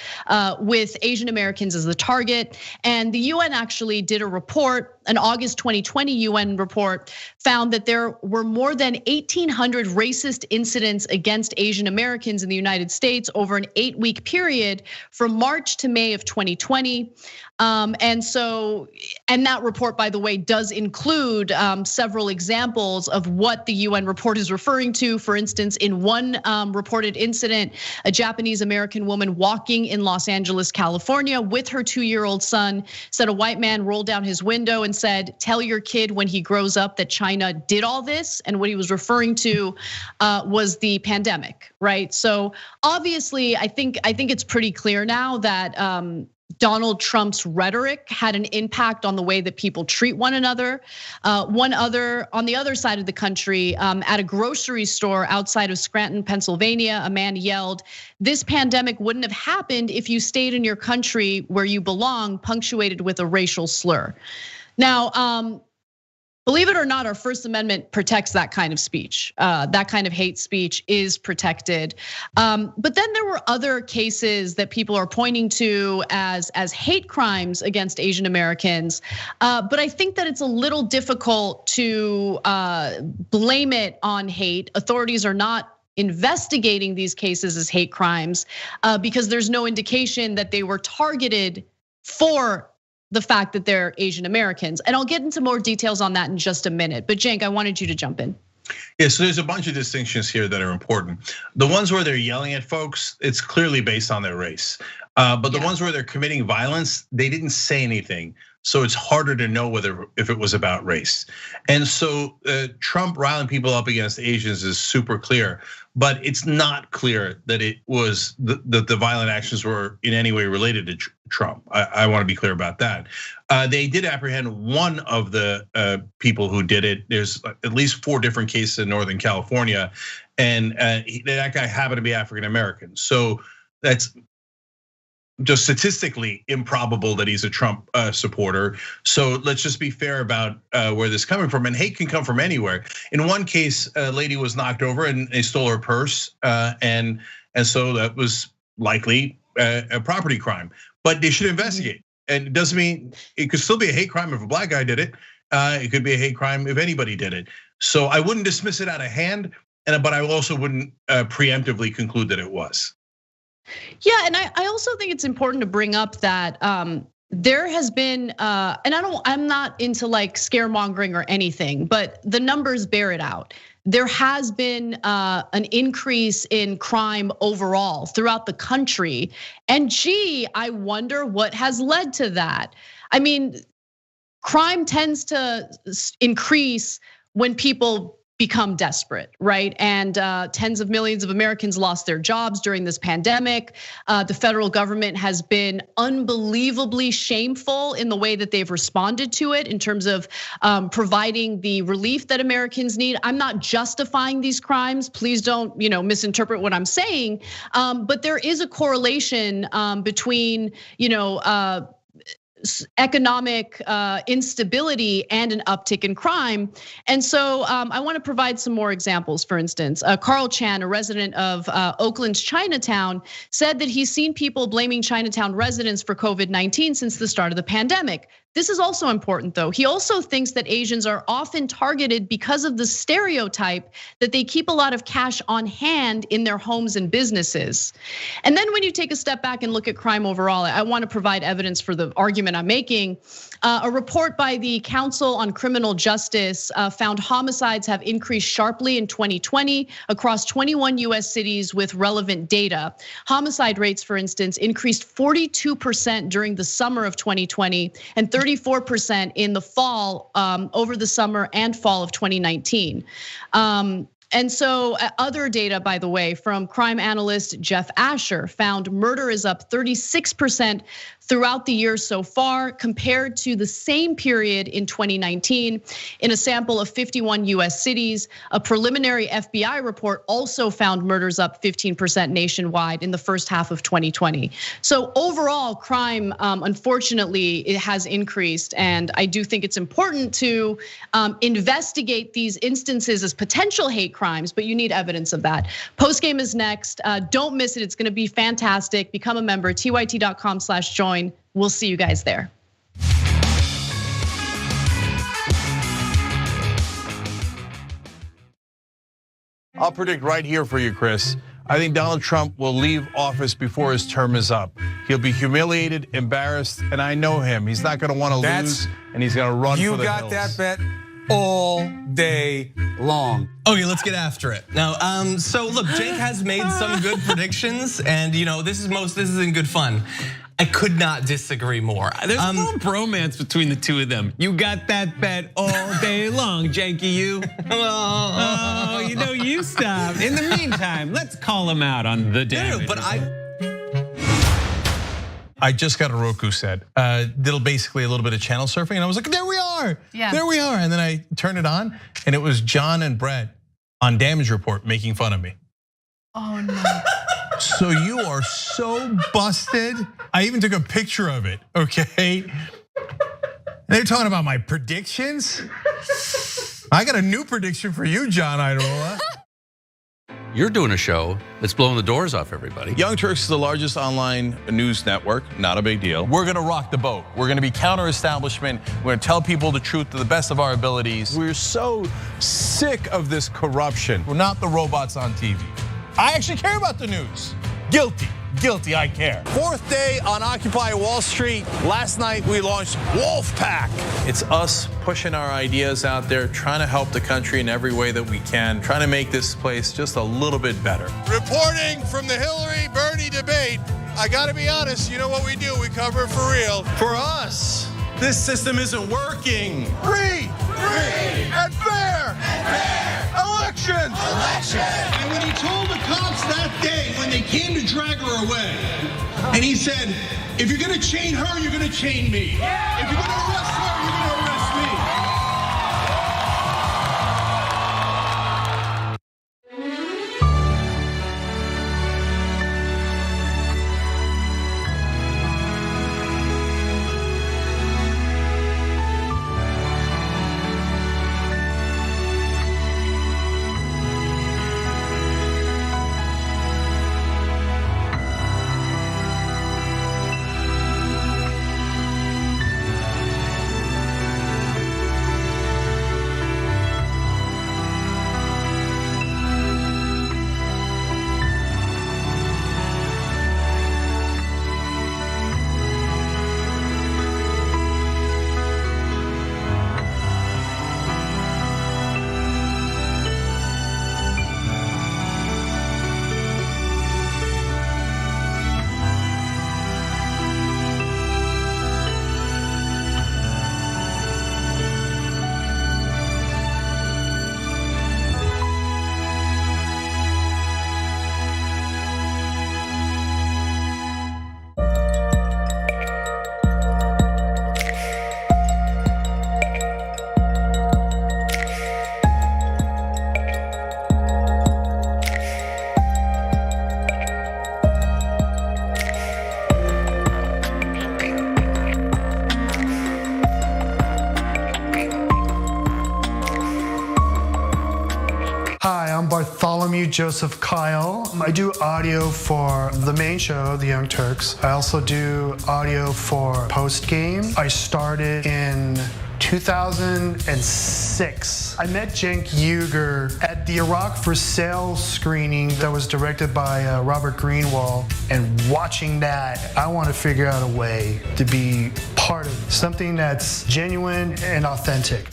with Asian Americans as the target. And the UN actually did a report, an August 2020 UN report, found that there were more than 1,800 racist incidents against Asian Americans in the United States over an 8-week period from March to May of 2020. And that report, by the way, does include several examples of what the UN report is referring to. For instance, in one reported incident, a Japanese American woman walking in Los Angeles, California with her 2-year-old son said a white man rolled down his window and said, "Tell your kid when he grows up that China did all this." And what he was referring to was the pandemic, right? So obviously, I think it's pretty clear now that Donald Trump's rhetoric had an impact on the way that people treat one another. On the other side of the country, at a grocery store outside of Scranton, Pennsylvania, a man yelled, "This pandemic wouldn't have happened if you stayed in your country where you belong," punctuated with a racial slur. Now, believe it or not, our First Amendment protects that kind of speech. That kind of hate speech is protected. But then there were other cases that people are pointing to as hate crimes against Asian Americans. But I think that it's a little difficult to blame it on hate. Authorities are not investigating these cases as hate crimes because there's no indication that they were targeted for the fact that they're Asian Americans. And I'll get into more details on that in just a minute. But Cenk, I wanted you to jump in. Yeah, so there's a bunch of distinctions here that are important. The ones where they're yelling at folks, it's clearly based on their race. But the ones where they're committing violence, they didn't say anything. So it's harder to know if it was about race. And so Trump riling people up against Asians is super clear, but it's not clear that it was that the violent actions were in any way related to Trump. I want to be clear about that. They did apprehend one of the people who did it. There's at least 4 different cases in Northern California, and that guy happened to be African American. So that's just statistically improbable that he's a Trump supporter. So let's just be fair about where this is coming from. And hate can come from anywhere. In one case, a lady was knocked over and they stole her purse, and so that was likely a property crime. But they should investigate. And it doesn't mean it could still be a hate crime if a black guy did it. It could be a hate crime if anybody did it. So I wouldn't dismiss it out of hand, but I also wouldn't preemptively conclude that it was. Yeah, and I also think it's important to bring up that there has been, and I'm not into like scaremongering or anything, but the numbers bear it out. There has been an increase in crime overall throughout the country. And gee, I wonder what has led to that. I mean, crime tends to increase when people become desperate, right? And tens of millions of Americans lost their jobs during this pandemic. The federal government has been unbelievably shameful in the way that they've responded to it in terms of providing the relief that Americans need. I'm not justifying these crimes. Please don't, misinterpret what I'm saying. But there is a correlation between, economic instability and an uptick in crime. And so I want to provide some more examples. For instance, Carl Chan, a resident of Oakland's Chinatown, said that he's seen people blaming Chinatown residents for COVID-19 since the start of the pandemic. This is also important though. He also thinks that Asians are often targeted because of the stereotype that they keep a lot of cash on hand in their homes and businesses. And then when you take a step back and look at crime overall, I want to provide evidence for the argument I'm making. A report by the Council on Criminal Justice found homicides have increased sharply in 2020 across 21 US cities with relevant data. Homicide rates, for instance, increased 42% during the summer of 2020 and 34% in the fall, over the summer and fall of 2019. And so other data, by the way, from crime analyst Jeff Asher found murder is up 36% throughout the year so far compared to the same period in 2019. In a sample of 51 US cities, a preliminary FBI report also found murders up 15% nationwide in the first half of 2020. So overall, crime, unfortunately, it has increased. And I do think it's important to investigate these instances as potential hate crimes, but you need evidence of that. Postgame is next. Don't miss it. It's gonna be fantastic. Become a member, tyt.com/join. We'll see you guys there. I'll predict right here for you, Chris. I think Donald Trump will leave office before his term is up. He'll be humiliated, embarrassed, and I know him. He's not gonna wanna lose, and he's gonna run for the hills. You got that bet all day long. Okay, let's get after it. Now, so look, Jake has made some good predictions, and this is in good fun. I could not disagree more. There's a little bromance between the two of them. You got that bet all day long, Janky, you. Oh, you stop. In the meantime, let's call him out on the damage. But I just got a Roku set. Did basically a little bit of channel surfing, and I was like, there we are. Yeah. There we are. And then I turned it on, and it was John and Brett on Damage Report making fun of me. Oh no. So you are so busted. I even took a picture of it, okay? They're talking about my predictions. I got a new prediction for you, John Idarola. You're doing a show that's blowing the doors off everybody. Young Turks is the largest online news network, not a big deal. We're gonna rock the boat. We're gonna be counter-establishment. We're gonna tell people the truth to the best of our abilities. We're so sick of this corruption. We're not the robots on TV. I actually care about the news. Guilty, I care. Fourth day on Occupy Wall Street. Last night we launched Wolfpack. It's us pushing our ideas out there, trying to help the country in every way that we can, trying to make this place just a little bit better. Reporting from the Hillary-Bernie debate, I gotta be honest, you know what we do, we cover it for real. For us, this system isn't working. Free and fair elections. And when he told the cops that day, when they came to drag her away, and he said, if you're gonna chain her, you're gonna chain me. If you're gonna arrest her, you're gonna arrest me. Bartholomew Joseph Kyle. I do audio for the main show, The Young Turks. I also do audio for Postgame. I started in 2006. I met Cenk Uygur at the Iraq for Sale screening that was directed by Robert Greenwald. And watching that, I want to figure out a way to be part of something that's genuine and authentic.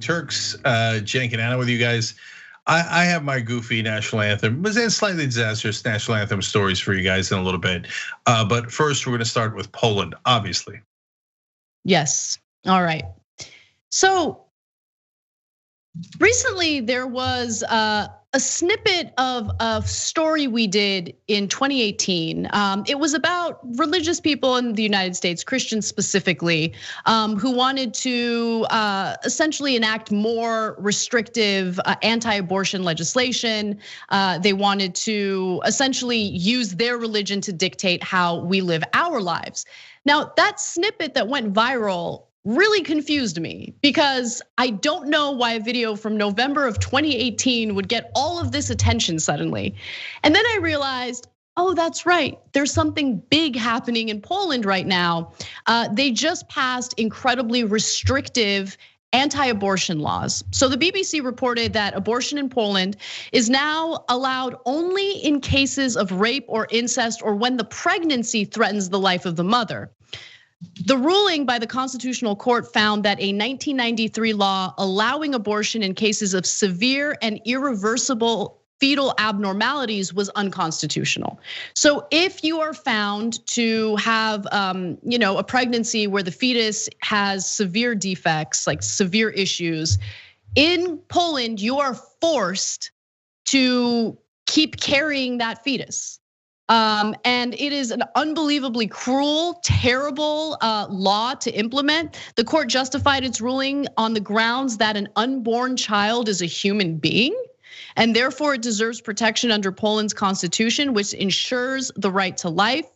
Turks, Cenk and Anna with you guys. I have my goofy national anthem, but then slightly disastrous national anthem stories for you guys in a little bit. But first, we're gonna start with Poland, obviously. Yes, all right. So recently there was a snippet of a story we did in 2018. It was about religious people in the United States, Christians specifically, who wanted to essentially enact more restrictive anti-abortion legislation. They wanted to essentially use their religion to dictate how we live our lives. Now, that snippet that went viral really confused me because I don't know why a video from November of 2018 would get all of this attention suddenly. And then I realized, oh, that's right. There's something big happening in Poland right now. They just passed incredibly restrictive anti-abortion laws. So the BBC reported that abortion in Poland is now allowed only in cases of rape or incest or when the pregnancy threatens the life of the mother. The ruling by the Constitutional Court found that a 1993 law allowing abortion in cases of severe and irreversible fetal abnormalities was unconstitutional. So if you are found to have a pregnancy where the fetus has severe defects, like severe issues, in Poland, you are forced to keep carrying that fetus. And it is an unbelievably cruel, terrible law to implement. The court justified its ruling on the grounds that an unborn child is a human being, and therefore it deserves protection under Poland's constitution, which ensures the right to life.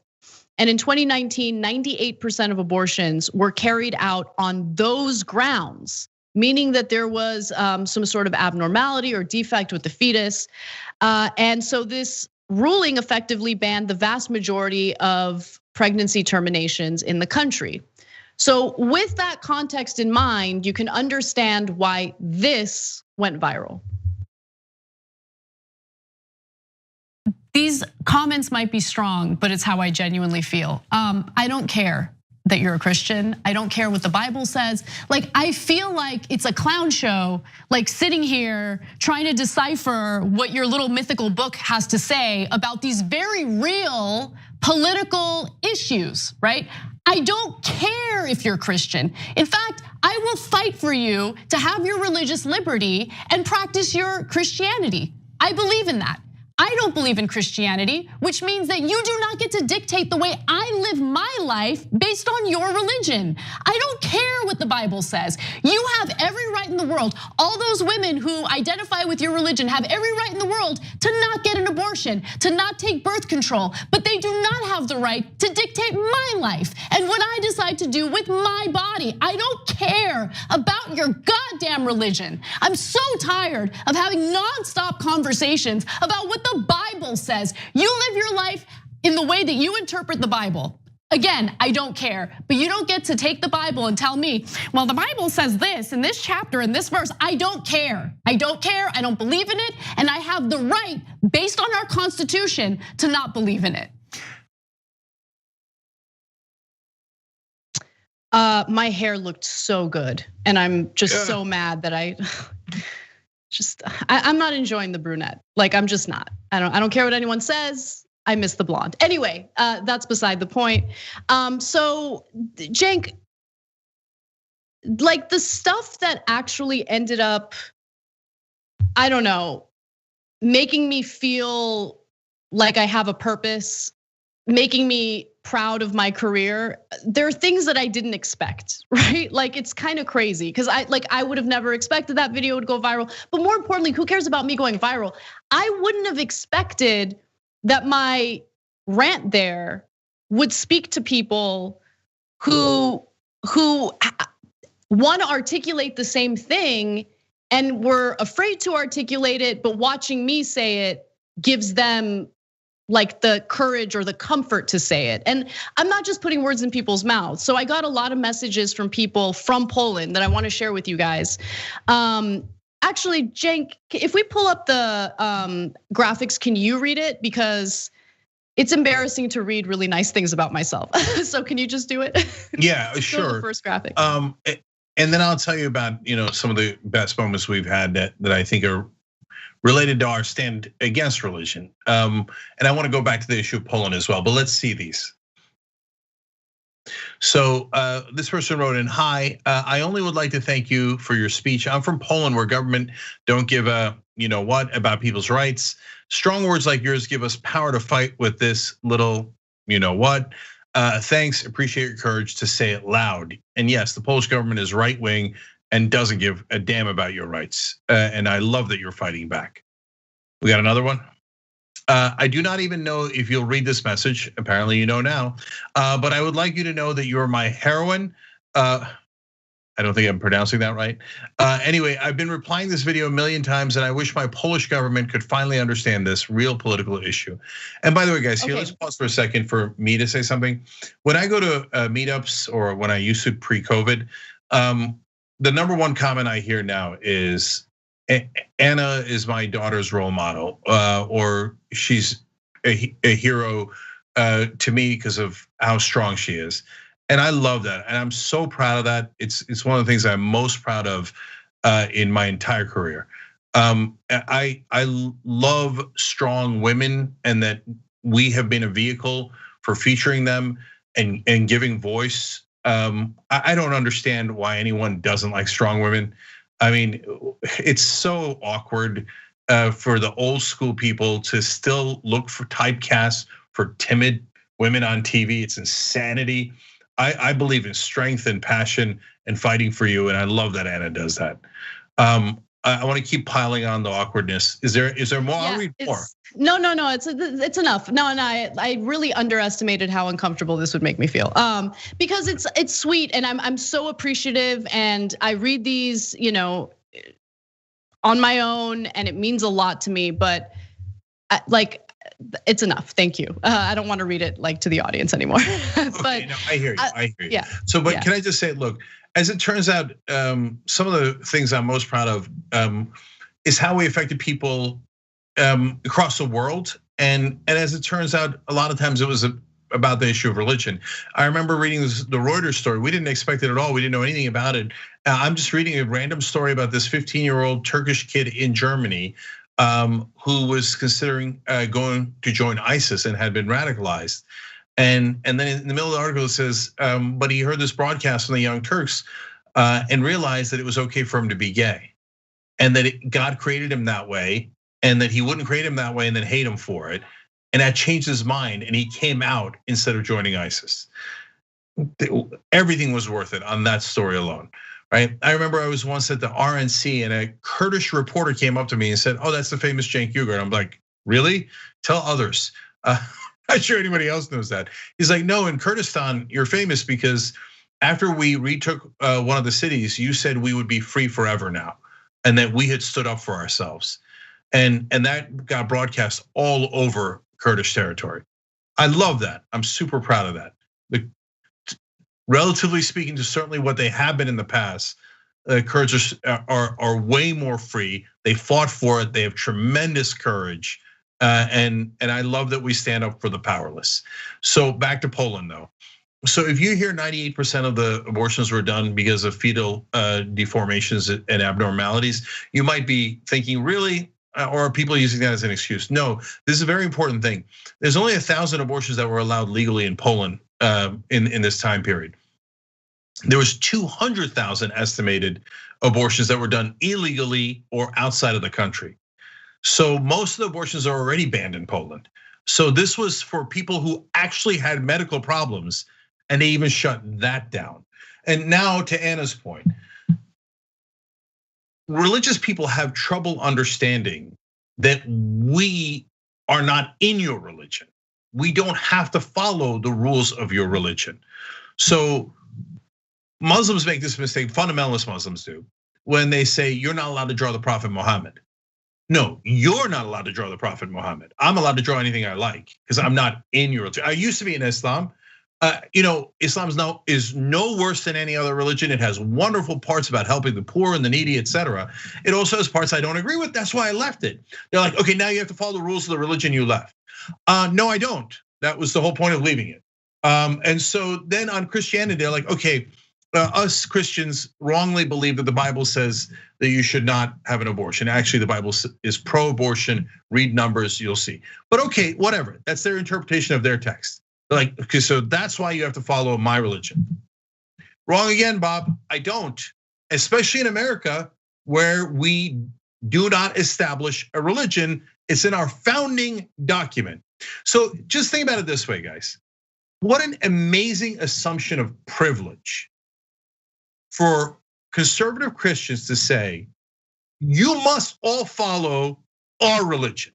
And in 2019, 98% of abortions were carried out on those grounds, meaning that there was some sort of abnormality or defect with the fetus. And so this ruling effectively banned the vast majority of pregnancy terminations in the country. So with that context in mind, you can understand why this went viral. These comments might be strong, but it's how I genuinely feel. I don't care that you're a Christian. I don't care what the Bible says. Like, I feel like it's a clown show, like sitting here trying to decipher what your little mythical book has to say about these very real political issues, right? I don't care if you're Christian. In fact, I will fight for you to have your religious liberty and practice your Christianity. I believe in that. I don't believe in Christianity, which means that you do not get to dictate the way I live my life based on your religion. I don't care what the Bible says. You have every right in the world. All those women who identify with your religion have every right in the world to not get an abortion, to not take birth control, but they do not have the right to dictate my life and what I decide to do with my body. I don't care about your goddamn religion. I'm so tired of having nonstop conversations about what the Bible says. You live your life in the way that you interpret the Bible. Again, I don't care, but you don't get to take the Bible and tell me, well, the Bible says this in this chapter, in this verse. I don't care. I don't care. I don't believe in it. And I have the right, based on our Constitution, to not believe in it. My hair looked so good, and I'm just so mad that I'm not enjoying the brunette. Like, I'm just not. I don't care what anyone says. I miss the blonde. Anyway, that's beside the point. So Cenk, like the stuff that actually ended up, I don't know, making me feel like I have a purpose, making me proud of my career. There are things that I didn't expect, right? Like, it's kind of crazy because I would have never expected that video would go viral. But more importantly, who cares about me going viral? I wouldn't have expected that my rant there would speak to people who want to articulate the same thing and were afraid to articulate it, but watching me say it gives them like the courage or the comfort to say it. And I'm not just putting words in people's mouths. So I got a lot of messages from people from Poland that I want to share with you guys. Actually, Cenk, if we pull up the graphics, can you read it? Because it's embarrassing to read really nice things about myself. So can you just do it? Yeah, Just sure. the first graphic. And then I'll tell you about some of the best moments we've had that I think are related to our stand against religion. And I want to go back to the issue of Poland as well, but let's see these. So this person wrote in, "Hi, I only would like to thank you for your speech. I'm from Poland, where government don't give a what about people's rights. Strong words like yours give us power to fight with this little what. Thanks, appreciate your courage to say it loud. And yes, the Polish government is right wing and doesn't give a damn about your rights. And I love that you're fighting back." We got another one. "I do not even know if you'll read this message. Apparently you know now, but I would like you to know that you're my heroine." I don't think I'm pronouncing that right. Anyway, I've been replying this video a million times, and I wish my Polish government could finally understand this real political issue. And by the way, guys, here, let's pause for a second for me to say something. When I go to meetups, or when I used to pre-COVID, the number one comment I hear now is, "Anna is my daughter's role model," or "she's a hero to me because of how strong she is." And I love that, and I'm so proud of that. It's one of the things I'm most proud of in my entire career. I love strong women, and that we have been a vehicle for featuring them and giving voice. I don't understand why anyone doesn't like strong women. I mean, it's so awkward for the old school people to still look for typecasts for timid women on TV. It's insanity. I believe in strength and passion and fighting for you, and I love that Anna does that. I want to keep piling on the awkwardness. Is there more? I'll read more. No, it's enough. No, and I really underestimated how uncomfortable this would make me feel. Because it's sweet, and I'm so appreciative, and I read these, on my own, and it means a lot to me. But it's enough. Thank you. I don't want to read it to the audience anymore. But no, I hear you. I hear you. Yeah. So, but can I just say, look, as it turns out, some of the things I'm most proud of is how we affected people across the world. And as it turns out, a lot of times it was about the issue of religion. I remember reading the Reuters story. We didn't expect it at all. We didn't know anything about it. I'm just reading a random story about this 15-year-old Turkish kid in Germany who was considering going to join ISIS and had been radicalized. And then in the middle of the article it says, but he heard this broadcast from the Young Turks and realized that it was okay for him to be gay. And that God created him that way, and that he wouldn't create him that way and then hate him for it. And that changed his mind, and he came out instead of joining ISIS. Everything was worth it on that story alone. Right? I remember I was once at the RNC, and a Kurdish reporter came up to me and said, "Oh, that's the famous Cenk Uygur." And I'm like, "Really? Tell others." Not sure anybody else knows that. He's like, "No, in Kurdistan, you're famous because after we retook one of the cities, you said we would be free forever now, and that we had stood up for ourselves." And that got broadcast all over Kurdish territory. I love that. I'm super proud of that. Relatively speaking to certainly what they have been in the past, Kurds are way more free. They fought for it. They have tremendous courage, and I love that we stand up for the powerless. So back to Poland, though. So if you hear 98% of the abortions were done because of fetal deformations and abnormalities, you might be thinking, really? Or are people using that as an excuse? No, this is a very important thing. There's only 1,000 abortions that were allowed legally in Poland in this time period. There was 200,000 estimated abortions that were done illegally or outside of the country. So most of the abortions are already banned in Poland. So this was for people who actually had medical problems, and they even shut that down. And now to Anna's point, religious people have trouble understanding that we are not in your religion. We don't have to follow the rules of your religion. So Muslims make this mistake, fundamentalist Muslims do, when they say you're not allowed to draw the Prophet Muhammad. No, you're not allowed to draw the Prophet Muhammad. I'm allowed to draw anything I like because I'm not in your religion. I used to be in Islam. Islam is no worse than any other religion. It has wonderful parts about helping the poor and the needy, etc. It also has parts I don't agree with. That's why I left it. They're like, okay, now you have to follow the rules of the religion you left. No, I don't. That was the whole point of leaving it. And so then on Christianity, they're like, okay, us Christians wrongly believe that the Bible says that you should not have an abortion. Actually, the Bible is pro-abortion. Read Numbers, you'll see. But okay, whatever. That's their interpretation of their text. Like, okay, so that's why you have to follow my religion. Wrong again, Bob. I don't. Especially in America, where we do not establish a religion. It's in our founding document. So just think about it this way, guys. What an amazing assumption of privilege for conservative Christians to say, you must all follow our religion.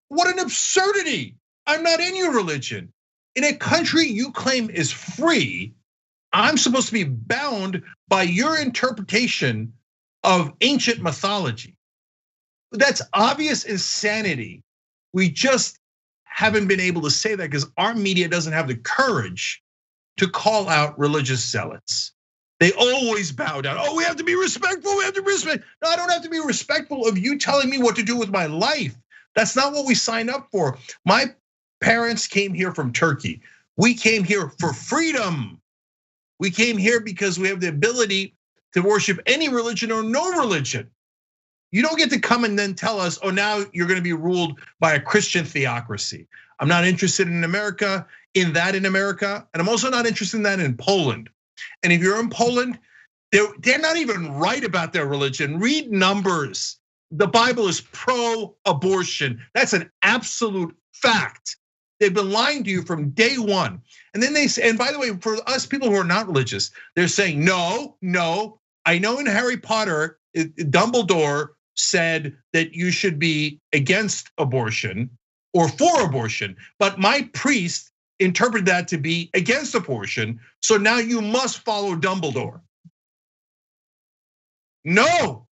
What an absurdity. I'm not in your religion. In a country you claim is free, I'm supposed to be bound by your interpretation of ancient mythology. That's obvious insanity. We just haven't been able to say that because our media doesn't have the courage to call out religious zealots. They always bow down. Oh, we have to be respectful, we have to be respectful. No, I don't have to be respectful of you telling me what to do with my life. That's not what we signed up for. My parents came here from Turkey. We came here for freedom. We came here because we have the ability to worship any religion or no religion. You don't get to come and then tell us, oh, now you're gonna be ruled by a Christian theocracy. I'm not interested in America, in America, and I'm also not interested in that in Poland. And if you're in Poland, they're not even right about their religion. Read Numbers. The Bible is pro-abortion. That's an absolute fact. They've been lying to you from day one. And then they say, and by the way, for us people who are not religious, they're saying, no. I know in Harry Potter, Dumbledore said that you should be against abortion or for abortion, but my priest interpreted that to be against abortion, so now you must follow Dumbledore. No,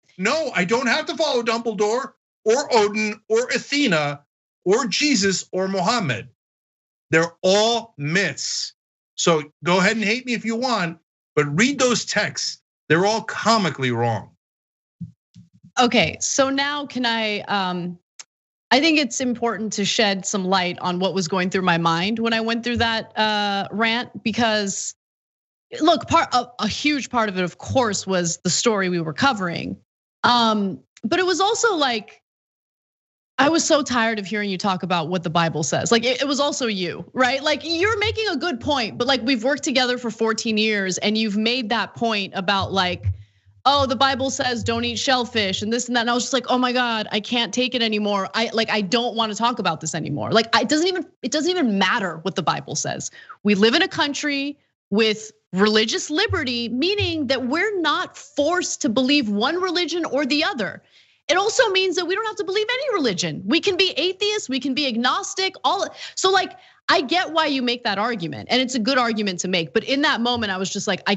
I don't have to follow Dumbledore or Odin or Athena or Jesus or Muhammad. They're all myths. So go ahead and hate me if you want, but read those texts. They're all comically wrong. Okay, so now can I think it's important to shed some light on what was going through my mind when I went through that rant, because look, a huge part of it, of course, was the story we were covering. But it was also like, I was so tired of hearing you talk about what the Bible says. Like it was also you, right? Like you're making a good point, but like we've worked together for 14 years and you've made that point about like, oh, the Bible says don't eat shellfish and this and that. And I was just like, oh my God, I can't take it anymore. I don't want to talk about this anymore. Like it doesn't even matter what the Bible says. We live in a country with religious liberty, meaning that we're not forced to believe one religion or the other. It also means that we don't have to believe any religion. We can be atheists, we can be agnostic, so like, I get why you make that argument, and it's a good argument to make. But in that moment, I was just like, I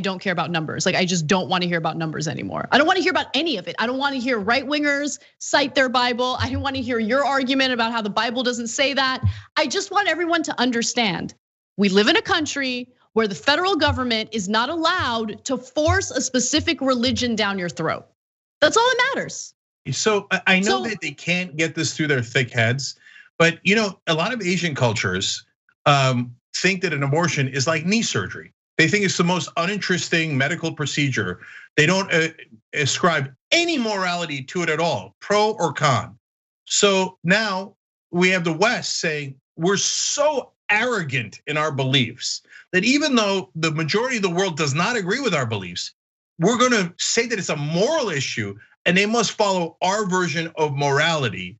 don't care about numbers. Like, I just don't want to hear about numbers anymore. I don't want to hear about any of it. I don't want to hear right wingers cite their Bible. I don't want to hear your argument about how the Bible doesn't say that. I just want everyone to understand we live in a country where the federal government is not allowed to force a specific religion down your throat. That's all that matters. So I know that they can't get this through their thick heads. But a lot of Asian cultures think that an abortion is like knee surgery. They think it's the most uninteresting medical procedure. They don't ascribe any morality to it at all, pro or con. So now we have the West saying we're so arrogant in our beliefs that even though the majority of the world does not agree with our beliefs, we're gonna say that it's a moral issue and they must follow our version of morality.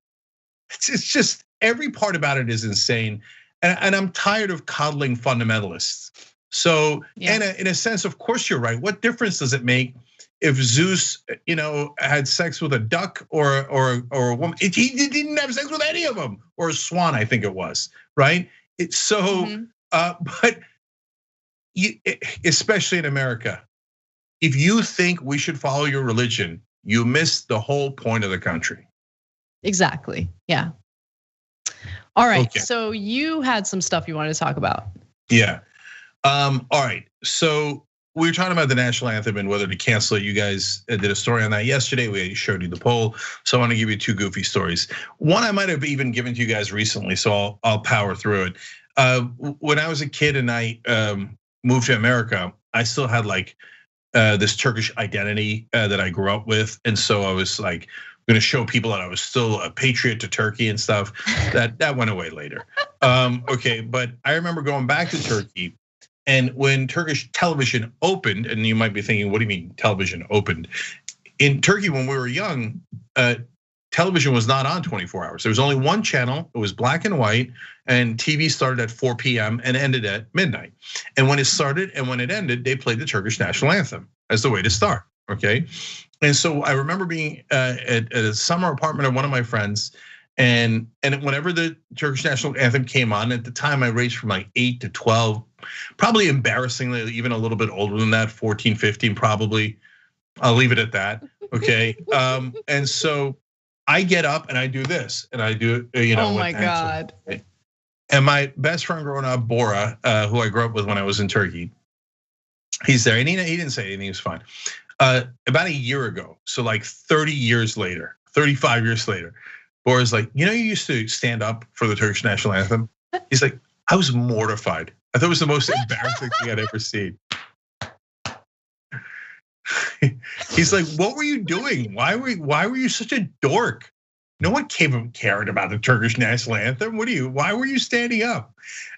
It's just, every part about it is insane. And I'm tired of coddling fundamentalists. So in a sense, of course you're right. What difference does it make if Zeus, had sex with a duck or a woman? He didn't have sex with any of them, or a swan, I think it was, right? It's so, but especially in America, if you think we should follow your religion, you miss the whole point of the country. Exactly, yeah. All right, so you had some stuff you wanted to talk about. Yeah, all right, so we were talking about the national anthem and whether to cancel it. You guys did a story on that yesterday. We showed you the poll, so I want to give you two goofy stories. One I might have even given to you guys recently, so I'll power through it. When I was a kid and I moved to America, I still had like this Turkish identity that I grew up with, and so I was like going to show people that I was still a patriot to Turkey and stuff. That went away later. Okay, but I remember going back to Turkey, and when Turkish television opened, and you might be thinking, what do you mean television opened? In Turkey, when we were young, television was not on 24 hours. There was only one channel. It was black and white, and TV started at 4 p.m. and ended at midnight. And when it started and when it ended, they played the Turkish national anthem as the way to start, okay? And so I remember being at a summer apartment of one of my friends, and whenever the Turkish national anthem came on, at the time I ranged from like 8 to 12, probably embarrassingly, even a little bit older than that, 14, 15 probably. I'll leave it at that, okay? And so I get up and I do this, and I do, Oh my God. And my best friend growing up, Bora, who I grew up with when I was in Turkey, he's there, and he didn't say anything, he was fine. About a year ago, so like 30 years later, 35 years later, Bora's like, you used to stand up for the Turkish national anthem? He's like, I was mortified. I thought it was the most embarrassing thing I'd ever seen. He's like, what were you doing? Why were you such a dork? No one cared about the Turkish national anthem. Why were you standing up?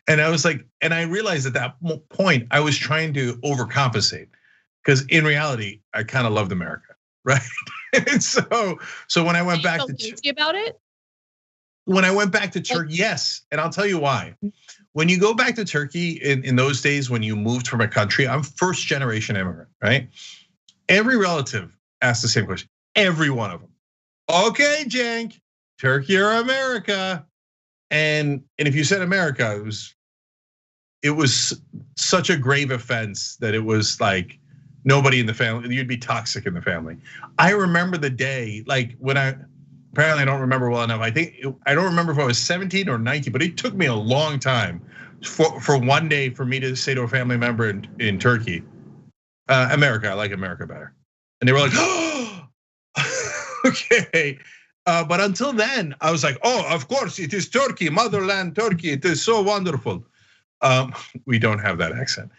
And I was like, and I realized at that point, I was trying to overcompensate. Because in reality, I kind of loved America, right? And so when I went back to guilty about it, when I went back to Turkey, yes, and I'll tell you why. When you go back to Turkey in those days, when you moved from a country, I'm first generation immigrant, right? Every relative asked the same question. Every one of them. Okay, Cenk, Turkey or America? And if you said America, it was such a grave offense that it was like, nobody in the family, you'd be toxic in the family. I remember the day, like apparently I don't remember well enough. I don't remember if I was 17 or 19, but it took me a long time for one day for me to say to a family member in Turkey, America, I like America better. And they were like, oh, okay. But until then, I was like, oh, of course, it is Turkey, motherland Turkey. It is so wonderful. We don't have that accent.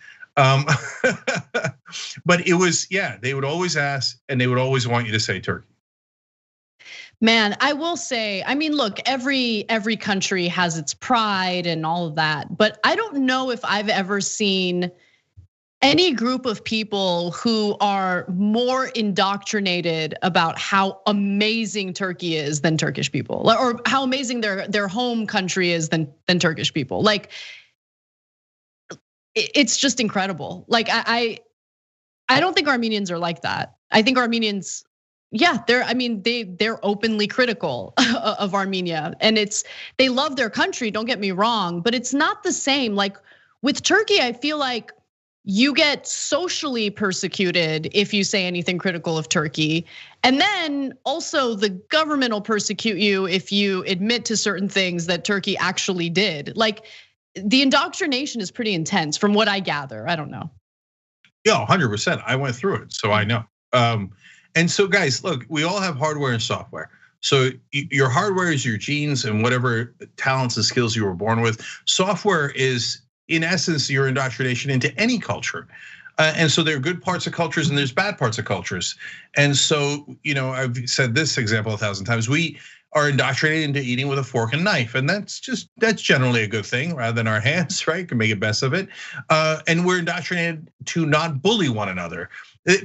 But it was, yeah, they would always ask and they would always want you to say Turkey. Man, I will say, I mean, look, every country has its pride and all of that, but I don't know if I've ever seen any group of people who are more indoctrinated about how amazing Turkey is than Turkish people, or how amazing their home country is than Turkish people. Like, it's just incredible. Like, I don't think Armenians are like that. I think Armenians, yeah, they're openly critical of Armenia, and they love their country, don't get me wrong, but it's not the same. Like with Turkey, I feel like you get socially persecuted if you say anything critical of Turkey. And then also the government will persecute you if you admit to certain things that Turkey actually did. Like the indoctrination is pretty intense from what I gather. I don't know. Yeah, 100%. I went through it, so I know. And so guys, look, we all have hardware and software. So your hardware is your genes and whatever talents and skills you were born with. Software is, in essence, your indoctrination into any culture. And so there are good parts of cultures and there's bad parts of cultures. And so, I've said this example 1,000 times. We are indoctrinated into eating with a fork and knife. And that's generally a good thing rather than our hands, right? Can make the best of it. And we're indoctrinated to not bully one another.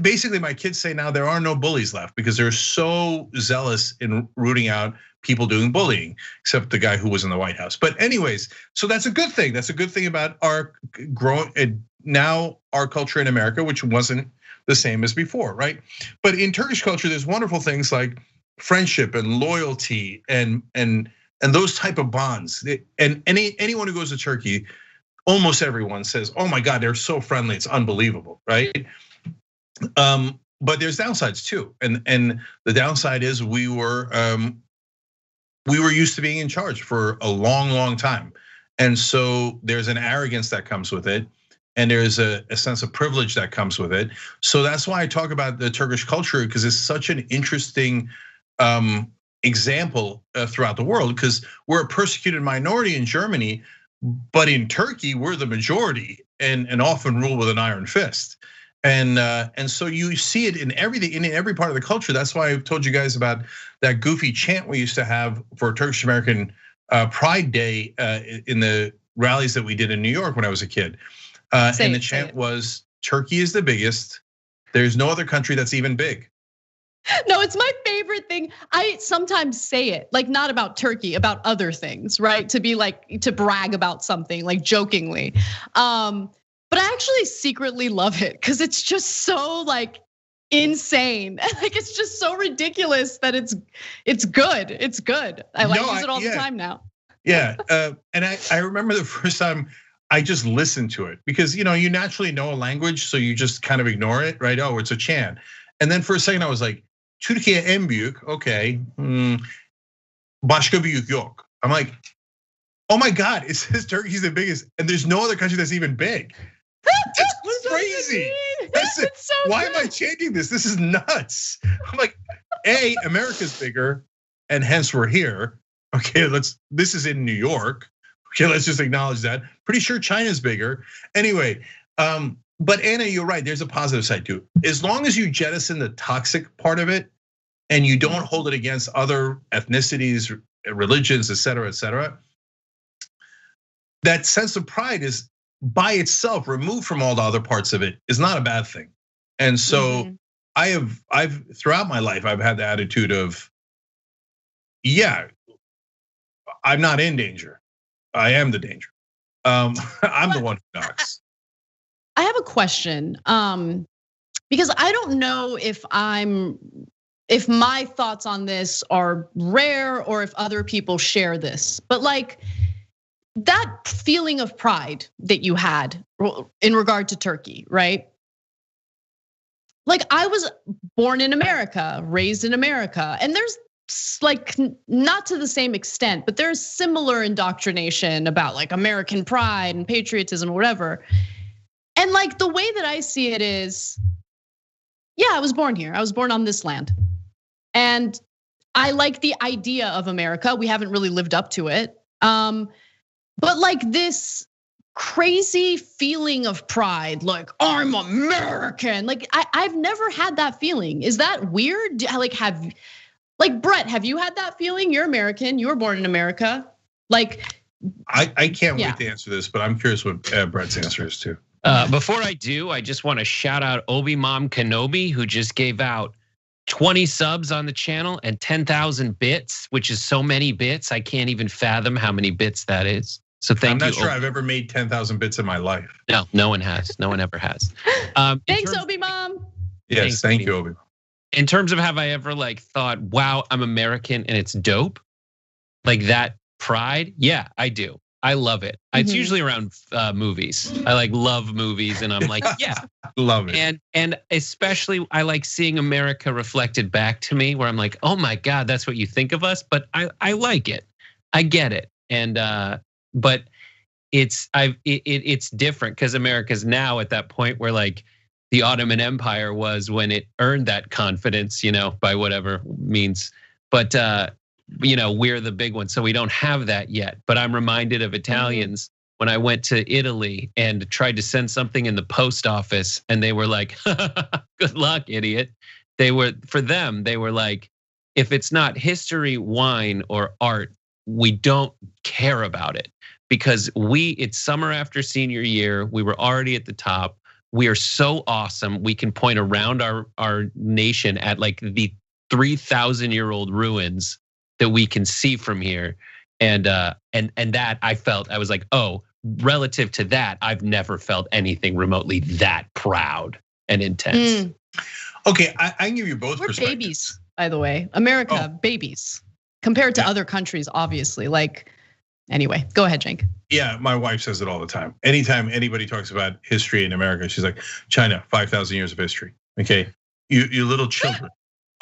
Basically, my kids say now there are no bullies left because they're so zealous in rooting out people doing bullying, except the guy who was in the White House. But anyways, so that's a good thing. That's a good thing about our now our culture in America, which wasn't the same as before, right? But in Turkish culture, there's wonderful things like friendship and loyalty and those type of bonds. And anyone who goes to Turkey, almost everyone says, "Oh my God, they're so friendly, it's unbelievable," right? But there's downsides too, and the downside is we were used to being in charge for a long time, and so there's an arrogance that comes with it, and there's a sense of privilege that comes with it. So that's why I talk about the Turkish culture, because it's such an interesting example throughout the world. Because we're a persecuted minority in Germany, But in Turkey, we're the majority and often rule with an iron fist. And so you see it in everything, in every part of the culture. That's why I've told you guys about that goofy chant we used to have for Turkish American Pride Day in the rallies that we did in New York when I was a kid. And the chant was, Turkey is the biggest. There's no other country that's even big. No, it's my favorite thing. I sometimes say it, like not about Turkey, about other things, right? To be like, to brag about something, like jokingly. But I actually secretly love it because it's just so like insane. Like it's just so ridiculous that it's good. It's good. I use it all the time now. Yeah, and I remember the first time I just listened to it because you naturally know a language, so you just kind of ignore it, right? Oh, it's a chant. And then for a second I was like, Türkiye en büyük, okay. Başka büyük yok. I'm like, oh my God, it says Turkey's the biggest, and there's no other country that's even big. That's crazy. So why am I chanting this? This is nuts. I'm like, America's bigger, and hence we're here. Okay, this is in New York. Okay, let's just acknowledge that. Pretty sure China's bigger. Anyway, but Anna, you're right. There's a positive side too. As long as you jettison the toxic part of it, and you don't hold it against other ethnicities, religions, et cetera, that sense of pride is by itself, removed from all the other parts of it, is not a bad thing. And so I've throughout my life, I've had the attitude of, yeah, I'm not in danger. I am the danger. I'm the one who knocks. I have a question, because I don't know if my thoughts on this are rare or if other people share this, but like that feeling of pride that you had in regard to Turkey, right? Like I was born in America, raised in America, and there's like not to the same extent, but there's similar indoctrination about like American pride and patriotism or whatever. And like the way that I see it is, yeah, I was born here. I was born on this land. And I like the idea of America. We haven't really lived up to it. But like this crazy feeling of pride, like I'm American. Like I've never had that feeling. Is that weird? Like Brett, have you had that feeling? You're American, you were born in America. Like I can't wait to answer this, but I'm curious what Brett's answer is too. Before I do, I just want to shout out Obi Mom Kenobi, who just gave out 20 subs on the channel and 10,000 bits, which is so many bits. I can't even fathom how many bits that is. So thank you. I'm not sure I've ever made 10,000 bits in my life. No, no one has. No one ever has. Thanks, Obi Mom. Yes, thank you, Obi Mom. In terms of have I ever like thought, wow, I'm American and it's dope, like that pride? Yeah, I do. I love it. It's usually around movies. I like love movies, and I'm like, yeah, love it. And especially I like seeing America reflected back to me, where I'm like, oh my God, that's what you think of us. But I like it. I get it. And but it's different because America's now at that point where like the Ottoman Empire was when it earned that confidence, by whatever means. But we're the big one, so we don't have that yet. But I'm reminded of Italians when I went to Italy and tried to send something in the post office, and they were like, "Good luck, idiot." They were like, if it's not history, wine, or art, we don't care about it because it's summer after senior year. We were already at the top. We are so awesome. We can point around our nation at like the 3,000-year-old ruins that we can see from here, and that I was like, oh, relative to that, I've never felt anything remotely that proud and intense. Okay, I can give you both We're perspectives. Babies, by the way, America, babies, compared to other countries, obviously. Like, anyway, go ahead, Cenk. Yeah, my wife says it all the time. Anytime anybody talks about history in America, she's like, China, 5,000 years of history. Okay, you little children.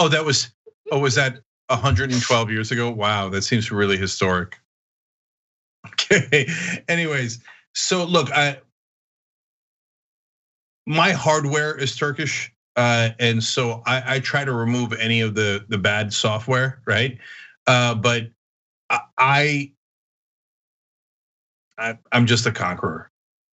Was that 112 years ago? Wow, that seems really historic. Okay, anyways, so look, my hardware is Turkish, and so I try to remove any of the bad software, right? But I I'm just a conqueror.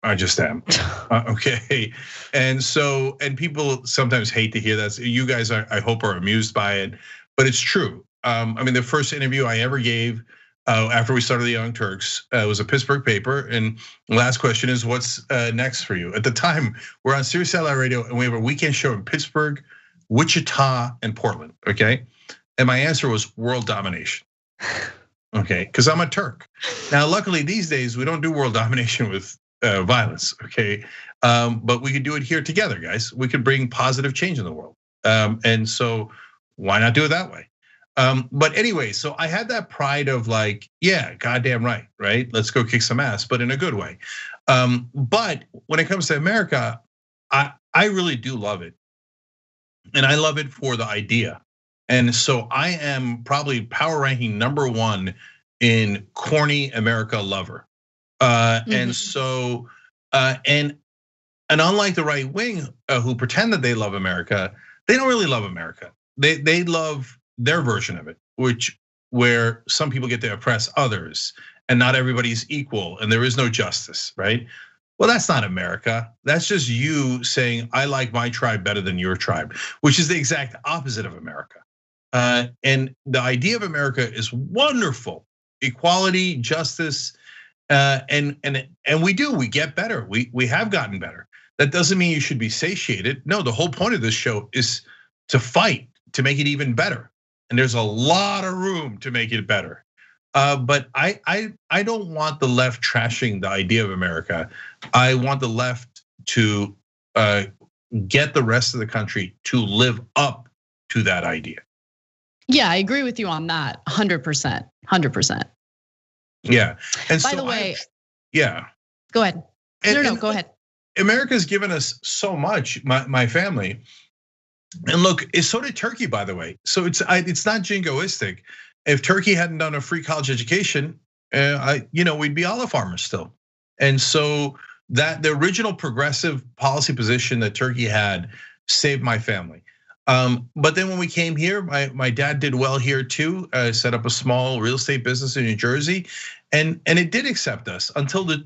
I just am. Okay, and people sometimes hate to hear that. You guys, I hope, are amused by it, but it's true. I mean, the first interview I ever gave after we started the Young Turks was a Pittsburgh paper, and the last question is, "What's next for you?" At the time, we're on Sirius Satellite Radio, and we have a weekend show in Pittsburgh, Wichita, and Portland. Okay, and my answer was world domination. Okay, because I'm a Turk. Now, luckily these days we don't do world domination with violence. Okay, but we could do it here together, guys. We could bring positive change in the world, and so why not do it that way? But anyway, so I had that pride of like, yeah, goddamn right? Let's go kick some ass, but in a good way. But when it comes to America, I really do love it, and I love it for the idea. And so I am probably power ranking #1 in corny America lover. And so, and unlike the right wing who pretend that they love America, they don't really love America. They love their version of it, where some people get to oppress others, and not everybody's equal, and there is no justice, right? Well, that's not America. That's just you saying, I like my tribe better than your tribe, which is the exact opposite of America. And the idea of America is wonderful: equality, justice, and we get better. We have gotten better. That doesn't mean you should be satiated. No, the whole point of this show is to fight to make it even better. And there's a lot of room to make it better. But I don't want the left trashing the idea of America. I want the left to get the rest of the country to live up to that idea. Yeah, I agree with you on that, 100%, 100%. Yeah, and by the way, yeah. Go ahead. No, go ahead. America's given us so much, my family, and look, so did Turkey, by the way. So it's not jingoistic. If Turkey hadn't done a free college education, we'd be olive farmers still. And so that the original progressive policy position that Turkey had saved my family. But then when we came here, my dad did well here too. Set up a small real estate business in New Jersey, and it did accept us until the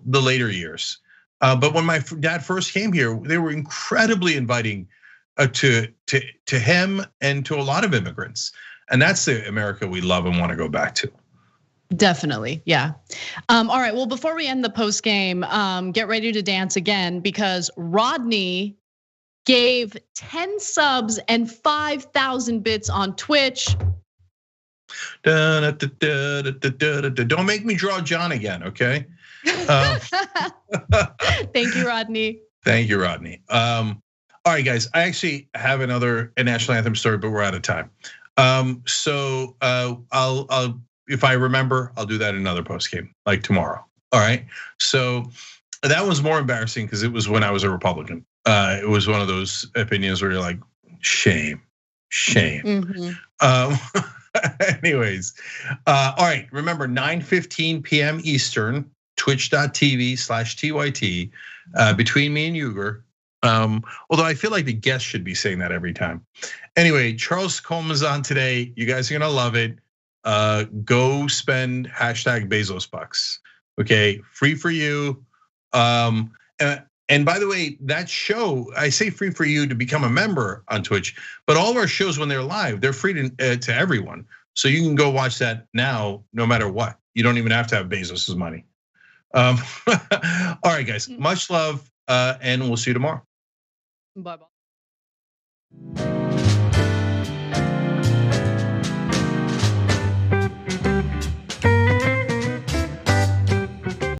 later years. But when my dad first came here, they were incredibly inviting to him and to a lot of immigrants, and that's the America we love and want to go back to. Definitely, yeah. All right, well, before we end the post game, get ready to dance again, because Rodney gave 10 subs and 5,000 bits on Twitch. Don't make me draw John again, okay? Thank you, Rodney. Thank you, Rodney. All right, guys, I actually have a national anthem story, but we're out of time. So I'll if I remember, I'll do that in another post game, like tomorrow. All right. So that was more embarrassing because it was when I was a Republican. It was one of those opinions where you're like, shame. Anyways, all right. Remember, 9:15 p.m. Eastern, twitch.tv/TYT, between me and Uyghur. Although I feel like the guest should be saying that every time. Anyway, Charles Coleman's on today. You guys are gonna love it. Go spend #Bezos bucks. Okay, free for you. And by the way, that show, I say free for you to become a member on Twitch, but all of our shows when they're live, they're free to everyone. So you can go watch that now, no matter what. You don't even have to have Bezos's money. All right, guys, much love, and we'll see you tomorrow. Bye-bye.